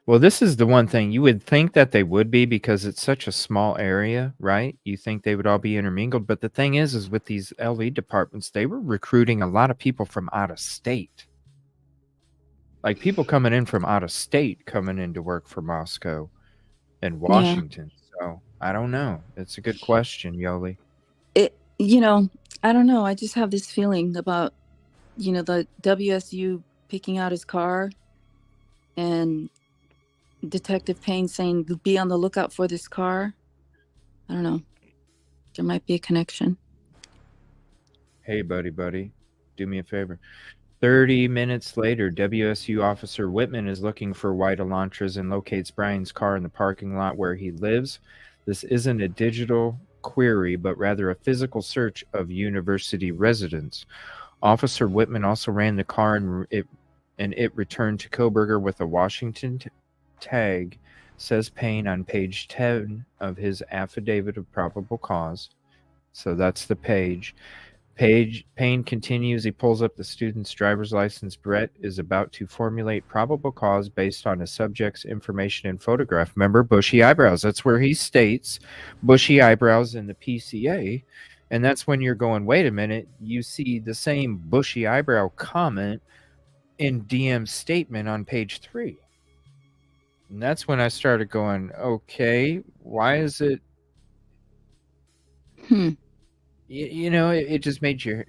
well, this is the one thing you would think that they would be because it's such a small area, right? You think they would all be intermingled. But the thing is with these LE departments, they were recruiting a lot of people from out of state. Like people coming in from out of state coming in to work for Moscow and Washington. Yeah. So I don't know. It's a good question, Yolie. I don't know. I just have this feeling about, the WSU picking out his car and Detective Payne saying, be on the lookout for this car. I don't know. There might be a connection. Hey, buddy, do me a favor. 30 minutes later, WSU Officer Whitman is looking for white Elantras and locates Brian's car in the parking lot where he lives. This isn't a digital query, but rather a physical search of university residents. Officer Whitman also ran the car and it returned to Kohberger with a Washington tag, says Payne on page 10 of his affidavit of probable cause. So that's the page. Payne continues. He pulls up the student's driver's license. Brett is about to formulate probable cause based on a subject's information and photograph. Remember, bushy eyebrows. That's where he states bushy eyebrows in the PCA. And that's when you're going, wait a minute, you see the same bushy eyebrow comment in DM's statement on page 3. And that's when I started going, okay, why is it? You know, it just made you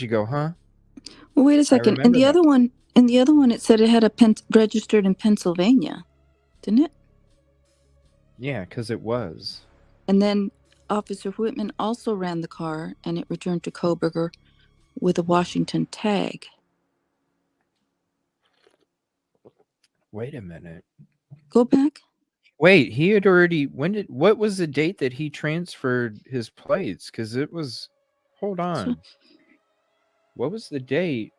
go, huh? Well, wait a second. And the other one, it said it had a registered in Pennsylvania, didn't it? Yeah, because it was. And then Officer Whitman also ran the car, and it returned to Kohberger with a Washington tag. Wait a minute. Go back. Wait, he had already. What was the date that he transferred his plates? Because it was. Hold on. What was the date?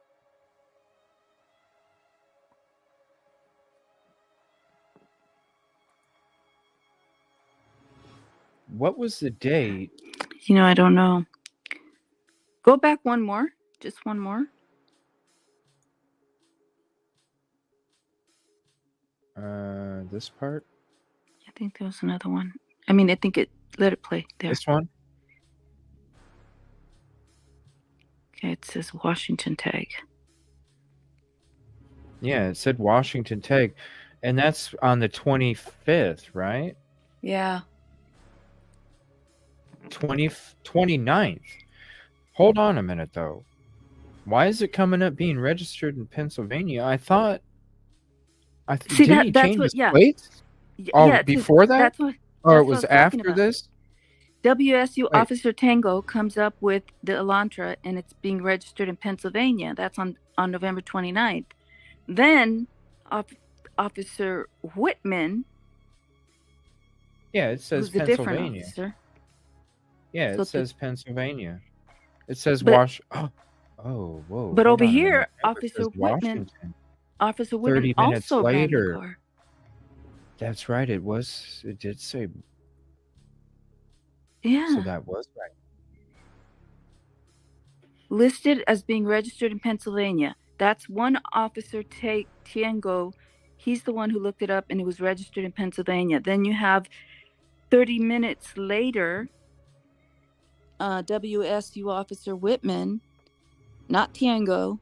What was the date? You know, I don't know. Go back one more. Just one more. This part? I think there was another one. I mean, I think let it play there. This one? Okay, it says Washington tag. Yeah, it said Washington tag. And that's on the 25th, right? Yeah. 29th. Hold on a minute, though. Why is it coming up being registered in Pennsylvania? I thought... See, didn't he change his plates? Yeah, before that? That's what, or that's it was what I was talking after about. this? WSU Officer Tango comes up with the Elantra, and it's being registered in Pennsylvania. That's on November 29th. Then Officer Whitman. Yeah, it says who's a different Pennsylvania. officer. Yeah, So it says Pennsylvania. It says But- Oh, whoa. But hold over on a here, minute. It Officer says Whitman. Washington. Officer Whitman 30 minutes also later. ran the car. That's right. It did say. Yeah. So that was right. Listed as being registered in Pennsylvania. That's one officer, Tiengo. He's the one who looked it up, and it was registered in Pennsylvania. Then you have 30 minutes later, WSU Officer Whitman, not Tiengo,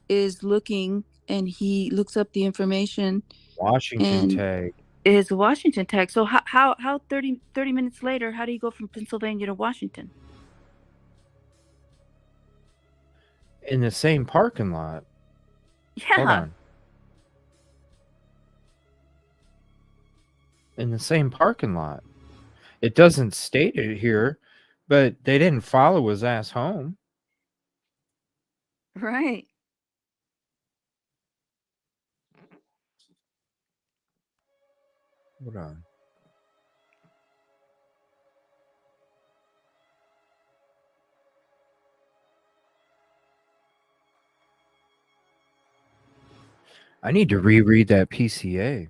is looking, and he looks up the information. Washington and tag. It is a Washington tag. So how 30 minutes later, how do you go from Pennsylvania to Washington? In the same parking lot. Yeah. Hold on. In the same parking lot. It doesn't state it here, but they didn't follow his ass home. Right. Hold on. I need to reread that PCA.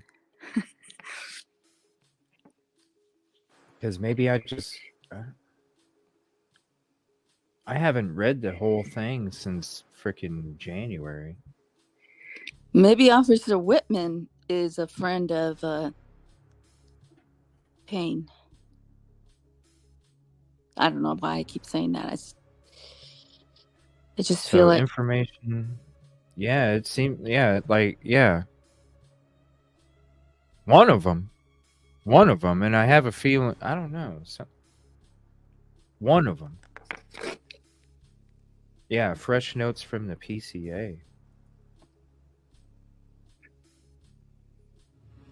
Because maybe I haven't read the whole thing since freaking January. Maybe Officer Whitman is a friend of Payne. I don't know why I keep saying that. I just feel like information. Yeah, it seemed. Yeah, one of them, and I have a feeling. I don't know. One of them. Yeah, fresh notes from the PCA.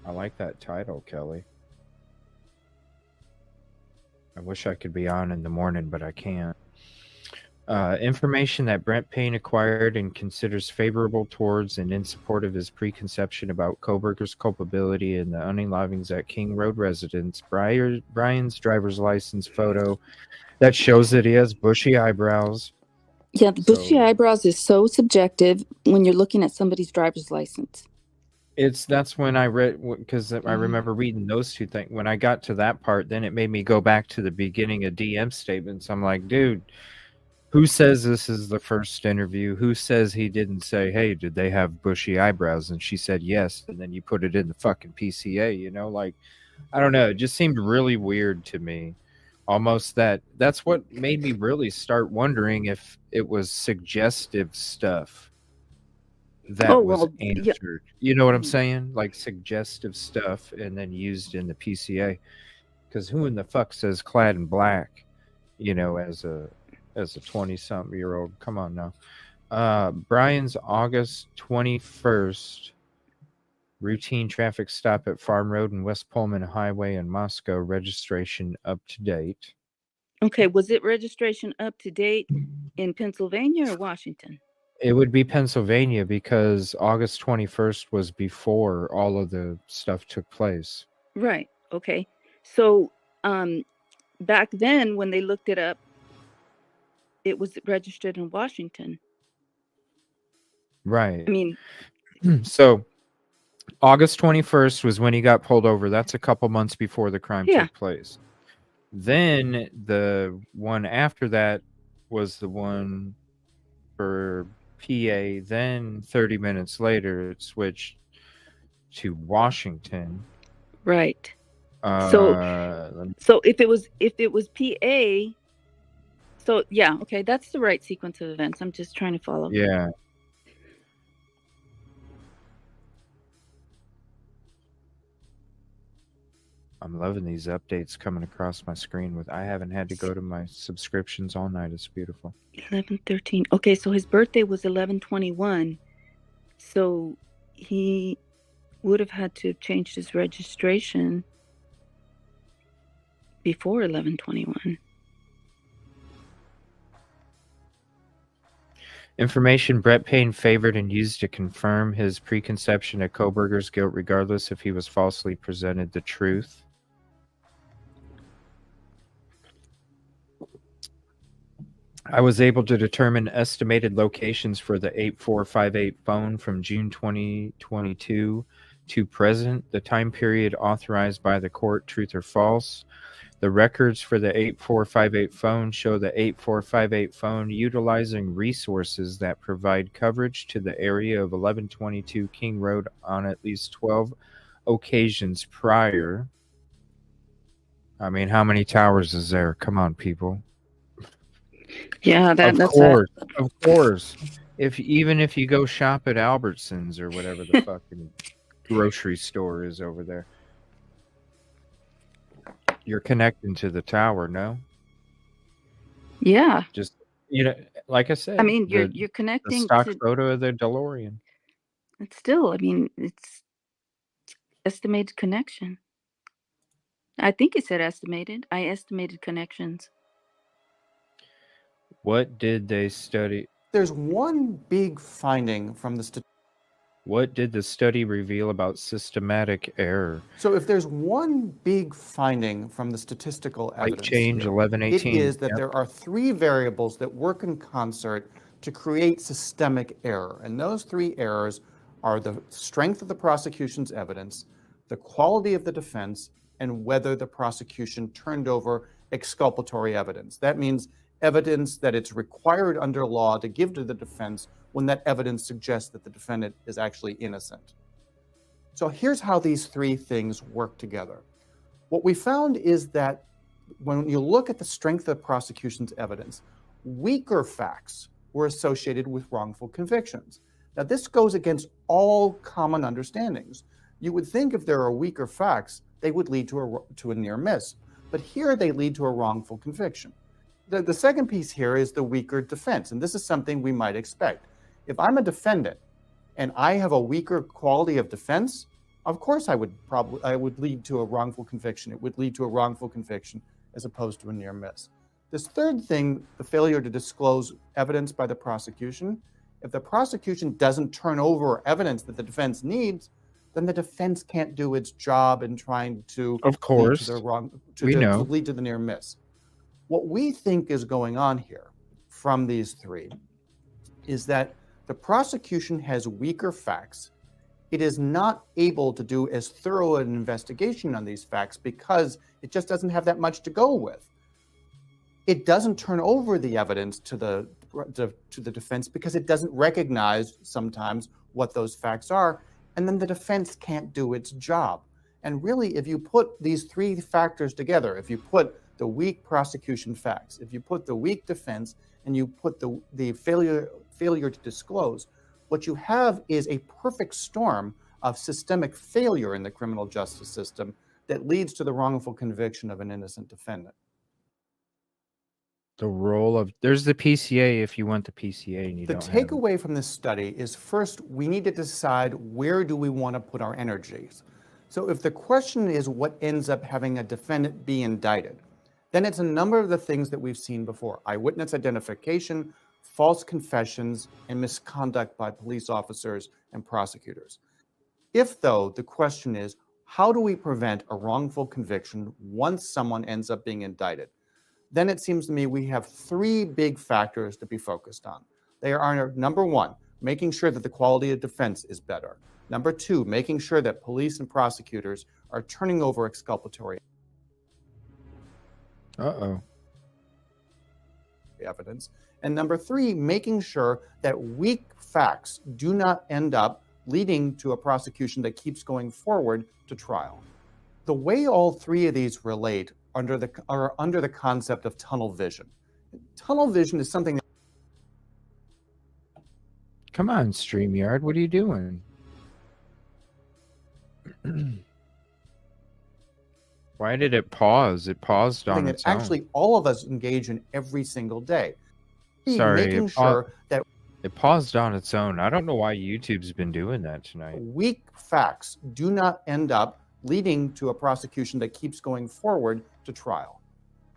I like that title, Kelly. I wish I could be on in the morning, but I can't. Information that Brent Payne acquired and considers favorable towards and in support of his preconception about Kohberger's culpability in the unalivings at King Road residence. Brian's driver's license photo that shows that he has bushy eyebrows. Yeah, the bushy eyebrows is so subjective when you're looking at somebody's driver's license. That's when I read, because I remember reading those two things. When I got to that part, then it made me go back to the beginning of DM statements. I'm like, dude, who says this is the first interview? Who says he didn't say, hey, did they have bushy eyebrows? And she said yes. And then you put it in the fucking PCA, you know, like, I don't know. It just seemed really weird to me. Almost that's what made me really start wondering if it was suggestive stuff. that was answered. You know what I'm saying? Like suggestive stuff and then used in the PCA. Because who in the fuck says clad in black, as a 20-something-year-old? Come on now. Brian's August 21st routine traffic stop at Farm Road and West Pullman Highway in Moscow. Registration up to date. Okay, was it registration up to date in Pennsylvania or Washington? It would be Pennsylvania because August 21st was before all of the stuff took place. Right. Okay. So back then when they looked it up, it was registered in Washington. Right. I mean, so August 21st was when he got pulled over. That's a couple months before the crime took place. Then the one after that was the one for PA. Then 30 minutes later, it switched to Washington. Right. So if it was PA, so yeah, okay, that's the right sequence of events. I'm just trying to follow. Yeah. I'm loving these updates coming across my screen. I haven't had to go to my subscriptions all night. It's beautiful. 11/13. Okay, so his birthday was 11/21. So he would have had to have changed his registration before 11/21. Information Brett Payne favored and used to confirm his preconception of Kohberger's guilt, regardless if he was falsely presented the truth. I was able to determine estimated locations for the 8458 phone from June 2022 to present, the time period authorized by the court, truth or false. The records for the 8458 phone show the 8458 phone utilizing resources that provide coverage to the area of 1122 King Road on at least 12 occasions prior. I mean, how many towers is there? Come on, people. Yeah, Of course. Even if you go shop at Albertsons or whatever the fucking grocery store is over there, you're connecting to the tower, no? Yeah. Just like I said. I mean, you're connecting the stock to photo of the DeLorean. It's still, I mean, it's estimated connection. I think it said estimated. I estimated connections. What did they study? There's one big finding from the What did the study reveal about systematic error? So if there's one big finding from the statistical evidence, change here, 1118. it is that there are three variables that work in concert to create systemic error. And those three errors are the strength of the prosecution's evidence, the quality of the defense, and whether the prosecution turned over exculpatory evidence. That means evidence that it's required under law to give to the defense when that evidence suggests that the defendant is actually innocent. So here's how these three things work together. What we found is that when you look at the strength of the prosecution's evidence, weaker facts were associated with wrongful convictions. Now, this goes against all common understandings. You would think if there are weaker facts, they would lead to a near miss. But here they lead to a wrongful conviction. The second piece here is the weaker defense, and this is something we might expect. If I'm a defendant and I have a weaker quality of defense, of course I would lead to a wrongful conviction. It would lead to a wrongful conviction as opposed to a near miss. This third thing, the failure to disclose evidence by the prosecution, if the prosecution doesn't turn over evidence that the defense needs, then the defense can't do its job in trying to lead to the near miss. What we think is going on here from these three is that the prosecution has weaker facts. It is not able to do as thorough an investigation on these facts because it just doesn't have that much to go with. It doesn't turn over the evidence to the defense because it doesn't recognize sometimes what those facts are, and then the defense can't do its job. And really, if you put these three factors together, if you put the weak prosecution facts, if you put the weak defense, and you put the failure to disclose, what you have is a perfect storm of systemic failure in the criminal justice system that leads to the wrongful conviction of an innocent defendant. The role of there's the PCA if you want the PCA and you The don't have it. takeaway from this study is first, we need to decide where do we want to put our energies. So if the question is what ends up having a defendant be indicted, then it's a number of the things that we've seen before: eyewitness identification, false confessions, and misconduct by police officers and prosecutors. If, though, the question is, how do we prevent a wrongful conviction once someone ends up being indicted? Then it seems to me we have three big factors to be focused on. They are, number one, making sure that the quality of defense is better. Number two, making sure that police and prosecutors are turning over exculpatory evidence. And number three, making sure that weak facts do not end up leading to a prosecution that keeps going forward to trial. The way all three of these relate are under the concept of tunnel vision. Tunnel vision is something that... Come on, StreamYard, what are you doing? Why did it pause? It paused on its own. Actually all of us engage in every single day. Sorry, making sure that it paused on its own. I don't know why YouTube's been doing that tonight. weak facts do not end up leading to a prosecution that keeps going forward to trial.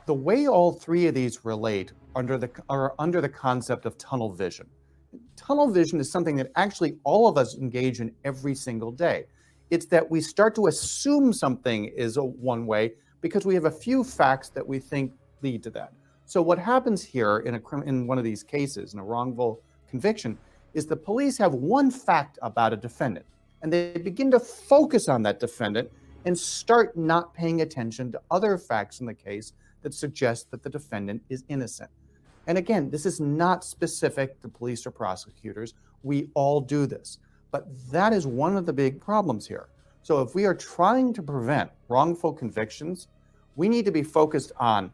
The way all three of these relate are under the concept of tunnel vision. Tunnel vision is something that actually all of us engage in every single day. It's that we start to assume something is one way because we have a few facts that we think lead to that. So what happens here in one of these cases, in a wrongful conviction, is the police have one fact about a defendant, and they begin to focus on that defendant and start not paying attention to other facts in the case that suggest that the defendant is innocent. And again, this is not specific to police or prosecutors. We all do this. But that is one of the big problems here. So if we are trying to prevent wrongful convictions, we need to be focused on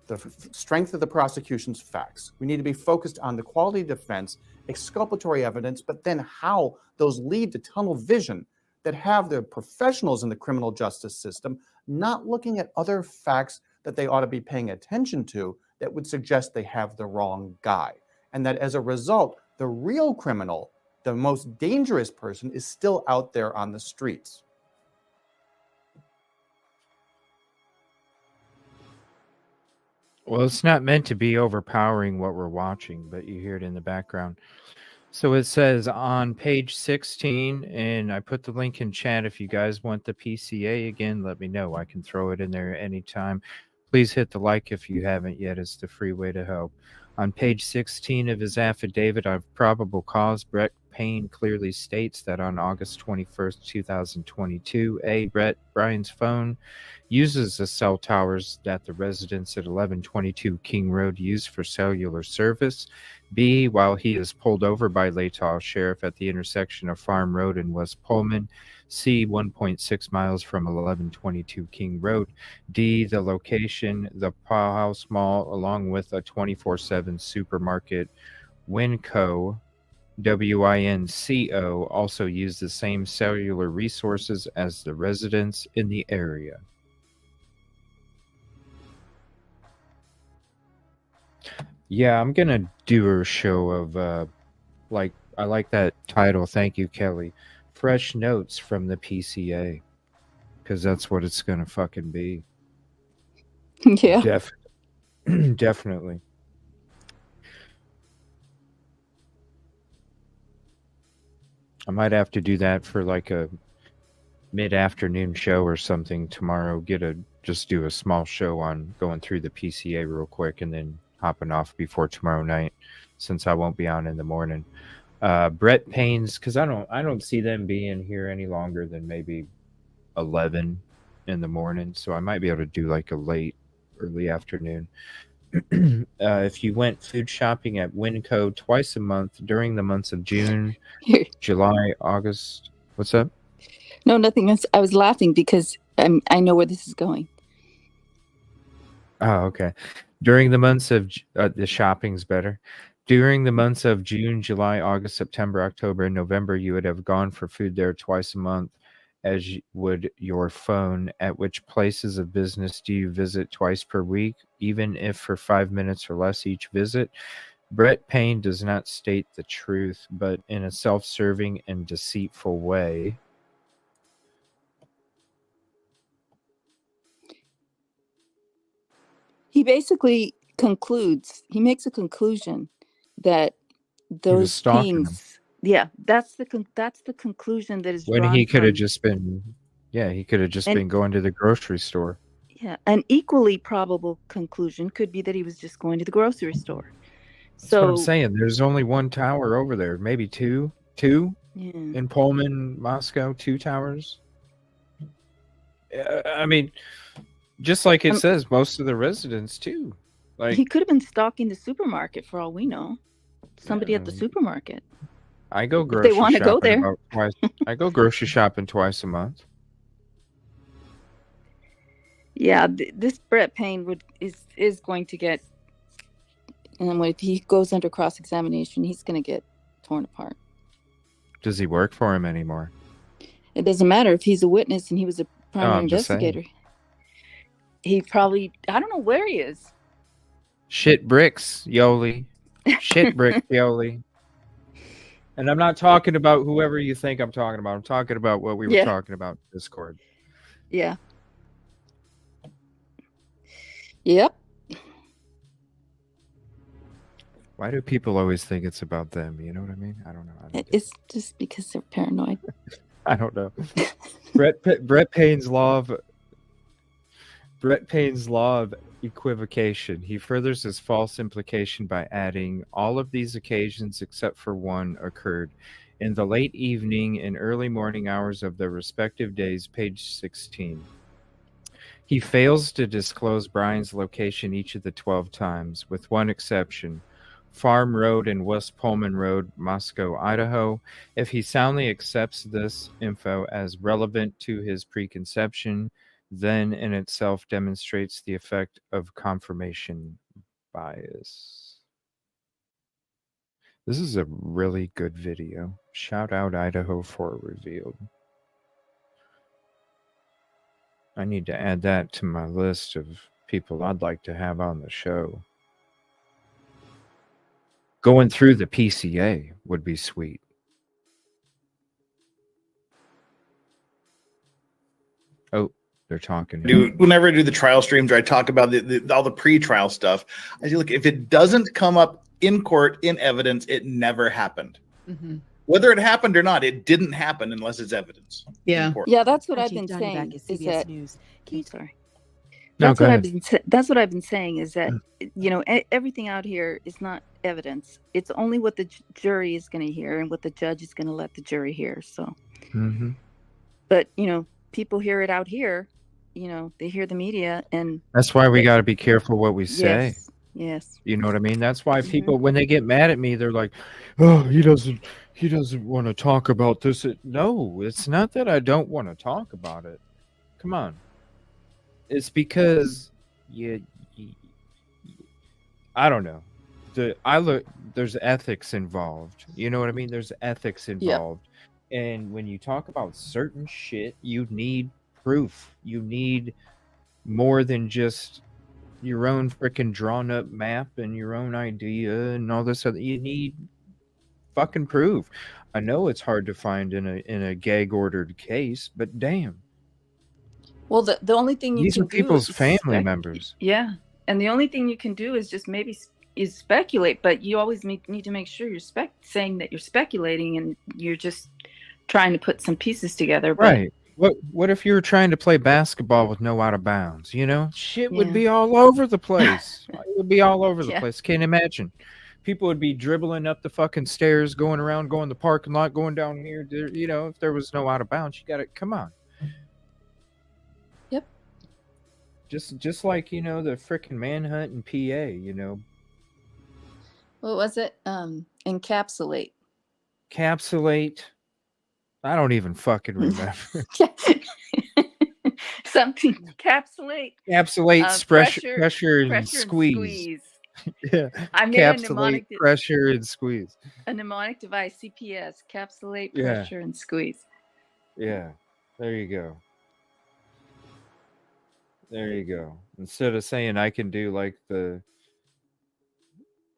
the strength of the prosecution's facts. We need to be focused on the quality of defense, exculpatory evidence, but then how those lead to tunnel vision that have the professionals in the criminal justice system not looking at other facts that they ought to be paying attention to that would suggest they have the wrong guy. And that as a result, the real criminal, the most dangerous person, is still out there on the streets. Well, it's not meant to be overpowering what we're watching, but you hear it in the background. So it says on page 16, and I put the link in chat. If you guys want the PCA again, let me know. I can throw it in there anytime. Please hit the like if you haven't yet. It's the free way to help. On page 16 of his affidavit of probable cause, Brett Payne clearly states that on August 21st, 2022, Brett Brian's phone uses the cell towers that the residents at 1122 King Road use for cellular service. B, while he is pulled over by Latah Sheriff at the intersection of Farm Road and West Pullman. C, 1.6 miles from 1122 King Road. D, the location, the Powhouse Mall, along with a 24/7 supermarket. Winco, WINCO, also use the same cellular resources as the residents in the area. Yeah, I'm gonna do a show of I like that title. Thank you, Kelly. Fresh notes from the PCA, because that's what it's gonna fucking be. Yeah. Definitely. I might have to do that for like a mid-afternoon show or something tomorrow. Just do a small show on going through the PCA real quick and then hopping off before tomorrow night, since I won't be on in the morning. Brett Payne's, because I don't see them being here any longer than maybe 11 in the morning, so I might be able to do like a early afternoon. If you went food shopping at Winco twice a month during the months of June, July, August. What's up? No, nothing. I was laughing because I know where this is going. Oh, okay. During the months of the shopping's better. During the months of June, July, August, September, October, and November, you would have gone for food there twice a month, as would your phone. At which places of business do you visit twice per week, even if for 5 minutes or less each visit? Brett Payne does not state the truth, but in a self-serving and deceitful way. He basically he makes a conclusion that those pings, that's the conclusion that is When drawn he could have from, just been, he could have just been going to the grocery store. yeah, an equally probable conclusion could be that he was just going to the grocery store. That's what I'm saying. There's only one tower over there, maybe two in Pullman, Moscow, 2 towers. I mean, just like it says, most of the residents too. Like, he could have been stalking the supermarket for all we know. Somebody at the supermarket. I go If grocery they want to go there. about twice. I go grocery shopping twice a month. Yeah, this Brett Payne is going to get, and if he goes under cross-examination, he's going to get torn apart. Does he work for him anymore? It doesn't matter if he's a witness and he was a primary investigator. He probably, I don't know where he is. Shit bricks, Yolie. Shit bricks, Yolie. And I'm not talking about whoever you think I'm talking about. I'm talking about what we were talking about in Discord. Yeah. Yep. Why do people always think it's about them? You know what I mean? I don't know. It's just because they're paranoid. I don't know. Brett Payne's law of equivocation. He furthers his false implication by adding, all of these occasions except for one occurred in the late evening and early morning hours of their respective days, page 16. He fails to disclose Brian's location each of the 12 times, with one exception, Farm Road and West Pullman Road, Moscow, Idaho. If he soundly accepts this info as relevant to his preconception, then in itself demonstrates the effect of confirmation bias. This is a really good video. Shout out Idaho4 revealed. I need to add that to my list of people I'd like to have on the show. Going through the PCA would be sweet. Oh, they're talking. Whenever I do the trial streams, or I talk about all the pre-trial stuff, I say, look, if it doesn't come up in court in evidence, it never happened. Mm-hmm. Whether it happened or not, it didn't happen unless it's evidence. Yeah. Yeah, that's what I've been saying. Is that, sorry. No, That's what I've been saying is that, you know, everything out here is not evidence. It's only what the jury is going to hear and what the judge is going to let the jury hear. So, but, you know, people hear it out here, you know, they hear the media, and that's why we got to be careful what we say. Yes. You know what I mean? That's why people, when they get mad at me, they're like, oh, he doesn't want to talk about this. No, it's not that I don't want to talk about it. Come on. It's because I don't know. There's ethics involved. You know what I mean? There's ethics involved. Yep. And when you talk about certain shit, you need proof. You need more than just your own freaking drawn up map and your own idea and all this other. You need fucking proof. I know it's hard to find in a gag ordered case, but damn. Well, the only thing you these can are people's do is family members. Yeah, and the only thing you can do is just maybe is speculate, but you always need to make sure you're saying that you're speculating and you're just trying to put some pieces together. But, right. What if you were trying to play basketball with no out of bounds? You know, shit would be all over the place. It would be all over the place. Can't imagine. People would be dribbling up the fucking stairs, going around, going to the parking lot, going down here. You know, if there was no out of bounds, you got to come on. Yep. Just like, you know, the freaking manhunt in PA, you know. What was it? Encapsulate. Capsulate. I don't even fucking remember. Something. Encapsulate. Encapsulate, pressure and squeeze. Yeah. I made a Capsulate, mnemonic. pressure, and squeeze. A mnemonic device, CPS, capsulate, Yeah. pressure, and squeeze. Yeah. There you go. There you go. Instead of saying I can do like the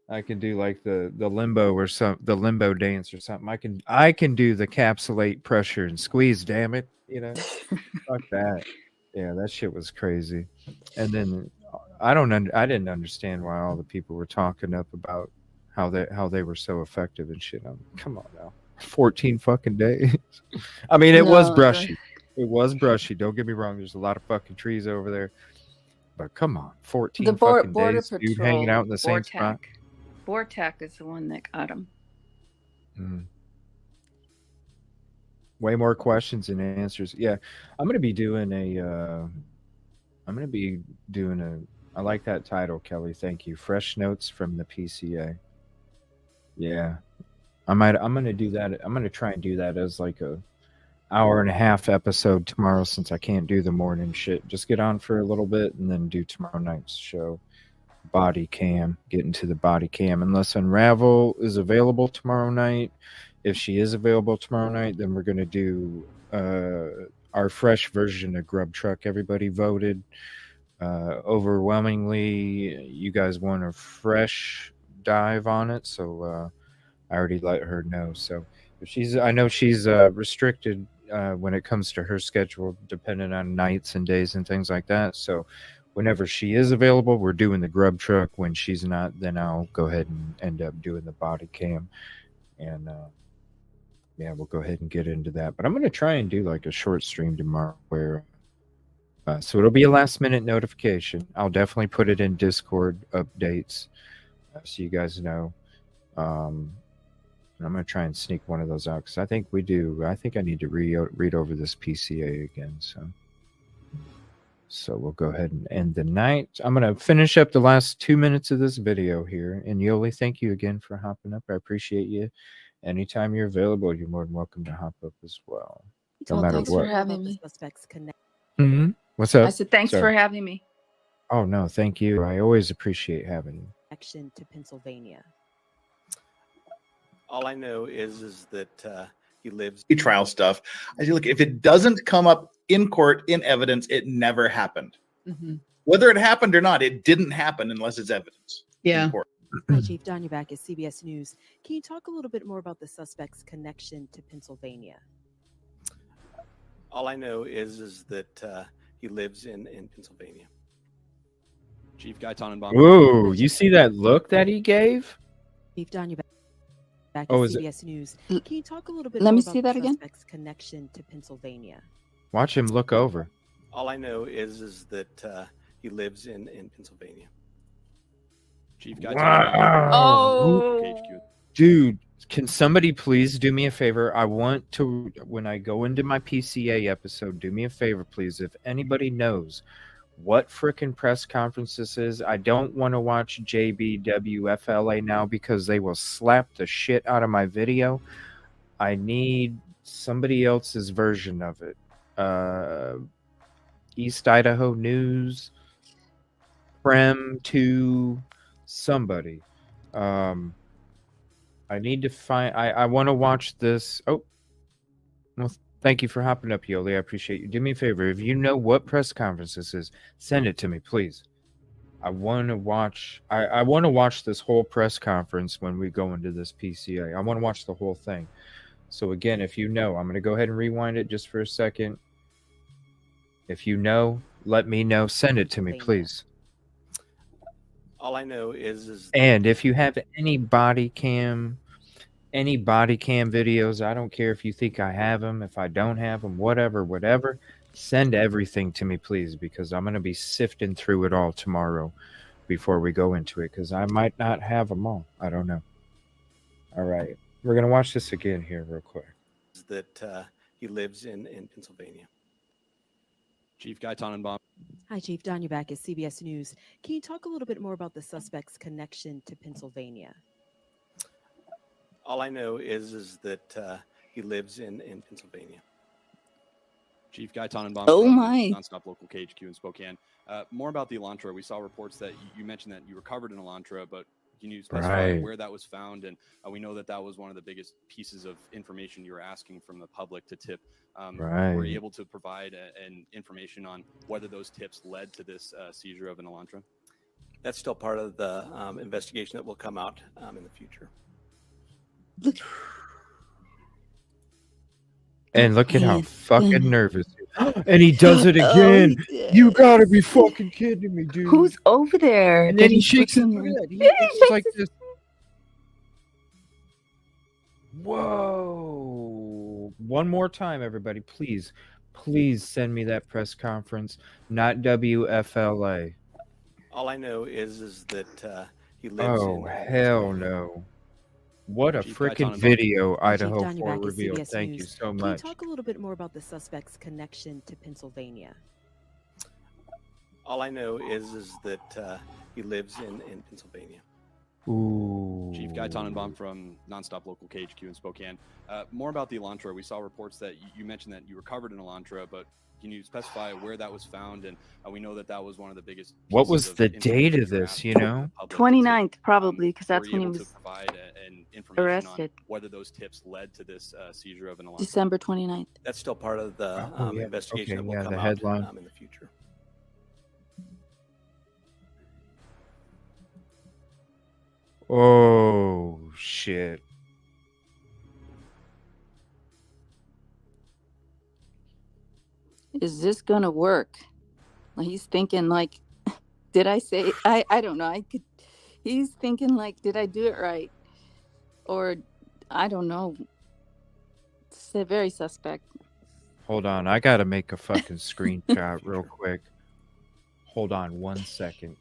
limbo or the limbo dance or something. I can do the capsulate, pressure, and squeeze. Damn it, fuck that. Yeah, that shit was crazy. And then I didn't understand why all the people were talking up about how they were so effective and shit. Come on now, 14 fucking days. I mean, it was brushy. It was brushy. Don't get me wrong. There's a lot of fucking trees over there, but come on, 14 The fucking border days, dude, hanging out in the same spot. Bortac is the one that got him. Way more questions than answers. Yeah, I'm gonna be doing I like that title, Kelly. Thank you. Fresh notes from the PCA. Yeah, I'm gonna do that. I'm gonna try and do that as like a hour and a half episode tomorrow, since I can't do the morning shit. Just get on for a little bit and then do tomorrow night's show. Body cam, get into the body cam, unless Unravel is available tomorrow night. If she is available tomorrow night, then we're going to do our fresh version of Grub Truck. Everybody voted overwhelmingly. You guys want a fresh dive on it, so I already let her know. So if I know she's restricted when it comes to her schedule, depending on nights and days and things like that. So whenever she is available, we're doing the Grub Truck. When she's not, then I'll go ahead and end up doing the body cam. And yeah, we'll go ahead and get into that. But I'm going to try and do like a short stream tomorrow where so it'll be a last minute notification. I'll definitely put it in Discord updates so you guys know. I'm going to try and sneak one of those out because I think I need to read over this PCA again. So we'll go ahead and end the night. I'm going to finish up the last 2 minutes of this video here. And Yolie, thank you again for hopping up. I appreciate you. Anytime you're available, you're more than welcome to hop up as well. No matter Thanks what. for having me. What's up? I said thanks for having me. Oh, no, thank you. I always appreciate having you. Connection to Pennsylvania. All I know is that he lives trial stuff. I say, look, if it doesn't come up in court in evidence, it never happened. Whether it happened or not, it didn't happen unless it's evidence. Yeah. Hi, Chief. Don, you're back at CBS News. Can you talk a little bit more about the suspect's connection to Pennsylvania? All I know is that he lives in Pennsylvania. Chief Guy Tannenbaum. Whoa, you see that look that he gave? Chief Don, you're back at Is CBS News. Can you talk a little bit Let more me about see that the again. suspect's connection to Pennsylvania? Watch him look over. All I know is that he lives in Pennsylvania. Chief Guy Wow. Dude, can somebody please do me a favor? I want to, when I go into my PCA episode, do me a favor, please. If anybody knows what frickin' press conference this is, I don't want to watch JBWFLA now because they will slap the shit out of my video. I need somebody else's version of it. East Idaho News, Prem 2, somebody. I need to find. I want to watch this. Oh, well, thank you for hopping up, Yolie. I appreciate you. Do me a favor. If you know what press conference this is, send it to me, please. I want to watch. I want to watch this whole press conference when we go into this PCA. I want to watch the whole thing. So again, if you know, I'm going to go ahead and rewind it just for a second. If you know, let me know. Send it to me, please. All I know is And if you have any body cam videos, I don't care if you think I have them, if I don't have them, whatever, send everything to me, please, because I'm going to be sifting through it all tomorrow before we go into it, because I might not have them all. I don't know. All right. We're going to watch this again here real quick. that he lives in Pennsylvania. Chief Guy Tannenbaum. Hi, Chief Don, you're back at CBS News. Can you talk a little bit more about the suspect's connection to Pennsylvania? All I know is that he lives in Pennsylvania. Chief Guy Tannenbaum Oh from my. Nonstop Local KHQ in Spokane. More about the Elantra. We saw reports that you mentioned that you recovered an Elantra, but can you specify Right. where that was found? And we know that that was one of the biggest pieces of information you were asking from the public to tip. Were Right. you able to provide an information on whether those tips led to this seizure of an Elantra? That's still part of the investigation that will come out in the future. And look at how He's fucking gonna- nervous he is. And he does it Oh, again. he did. You gotta be fucking kidding me, dude. Who's over there? And that then he he's shakes his looking at? head. He Yeah, he it's shakes like his- this. Whoa. One more time, everybody. Please, please send me that press conference, not WFLA. All I know is that he lives Oh, in hell no. What a Chief Guy freaking Tannenbaum. video Chief Idaho Don, you're 4 back at revealed. CBS Thank you News. so Can you much. talk a little bit more about the suspect's connection to Pennsylvania? all I know is that he lives in Pennsylvania. Ooh. Chief Guy Tannenbaum from Nonstop Local KHQ in Spokane. More about the Elantra. We saw reports that you mentioned that you recovered an Elantra, but can you specify where that was found? And we know that that was one of the biggest. What pieces was of the information date you of were this, asking you from the know? public to tip. 29th, probably, because Were that's you when he able to was provide an information arrested. on whether those tips led to this seizure of an Elantra? December 29th. That's still part of the Oh, yeah. investigation Okay, that will yeah, come the out headline. in the future. Oh, shit. Is this gonna work? Like, he's thinking like, did I say? I don't know. I could. He's thinking like, did I do it right? Or I don't know. It's very suspect. Hold on. I got to make a fucking screenshot real quick. Hold on 1 second.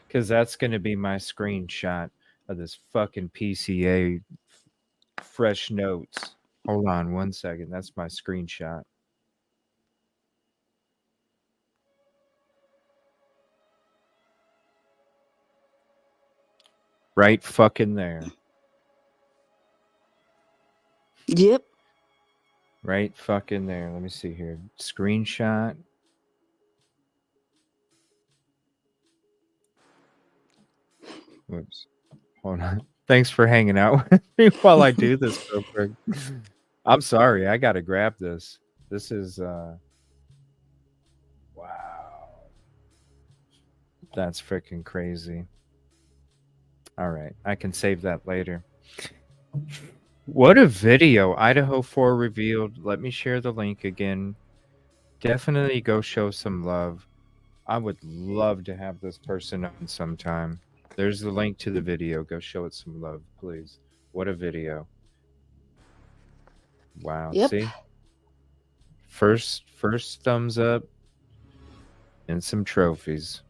Because that's going to be my screenshot of this fucking PCA fresh notes. Hold on 1 second. That's my screenshot. Right fucking there. Yep. Right fucking there. Let me see here. Screenshot. Whoops. Hold on. Thanks for hanging out with me while I do this real quick. I'm sorry. I got to grab this. This is wow. That's freaking crazy. All right. I can save that later. What a video. Idaho4 revealed. Let me share the link again. Definitely go show some love. I would love to have this person on sometime. There's the link to the video. Go show it some love, please. What a video. Wow. Yep. See? First thumbs up and some trophies.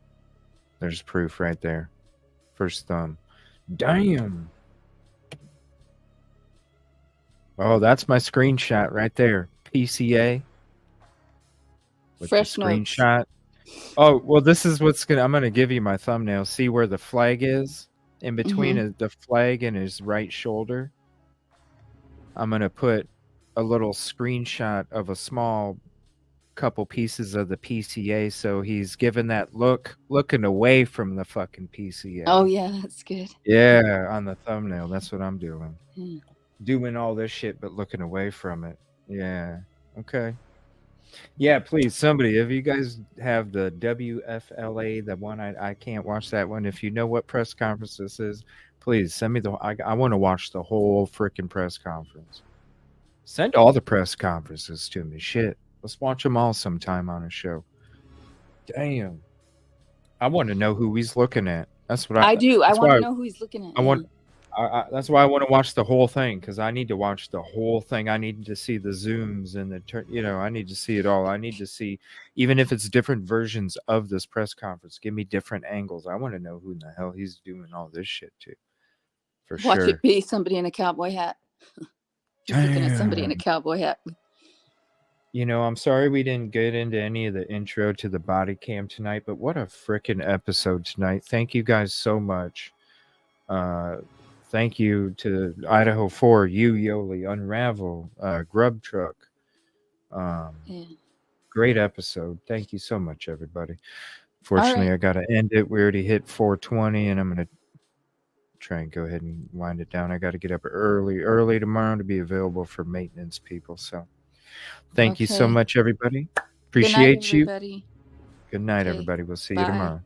There's proof right there. First thumb. Damn. Oh, that's my screenshot right there. PCA. With Fresh the notes. screenshot. Oh, well, this is what's gonna. I'm gonna give you my thumbnail. See where the flag is in between the flag and his right shoulder. I'm gonna put a little screenshot of a small couple pieces of the PCA. So he's giving that looking away from the fucking PCA. Oh yeah, that's good. Yeah, on the thumbnail. That's what I'm doing. Hmm. Doing all this shit, but looking away from it. Yeah. Okay. Yeah, please, somebody, if you guys have the WFLA, the one I can't watch that one. If you know what press conference this is, please send me I want to watch the whole freaking press conference. Send all the press conferences to me. Shit. Let's watch them all sometime on a show. Damn. I want to know who he's looking at. That's what I do. I that's want why to know who he's looking at. I want. That's why I want to watch the whole thing, because I need to watch the whole thing. I need to see the zooms and I need to see it all. I need to see, even if it's different versions of this press conference, give me different angles. I want to know who in the hell he's doing all this shit to. For Watch sure. it be somebody in a cowboy hat. He's looking at somebody in a cowboy hat. You know, I'm sorry we didn't get into any of the intro to the body cam tonight, but what a freaking episode tonight. Thank you guys so much. Thank you to Idaho4, Yolie, Unravel, Grub Truck, Yeah. Great episode. Thank you so much, everybody. Fortunately, right. I got to end it. We already hit 4:20, and I'm going to try and go ahead and wind it down. I got to get up early tomorrow to be available for maintenance people. So thank you so Okay. much, everybody. Good night, Appreciate you. everybody. Good night, Okay. everybody. We'll see you Bye. tomorrow.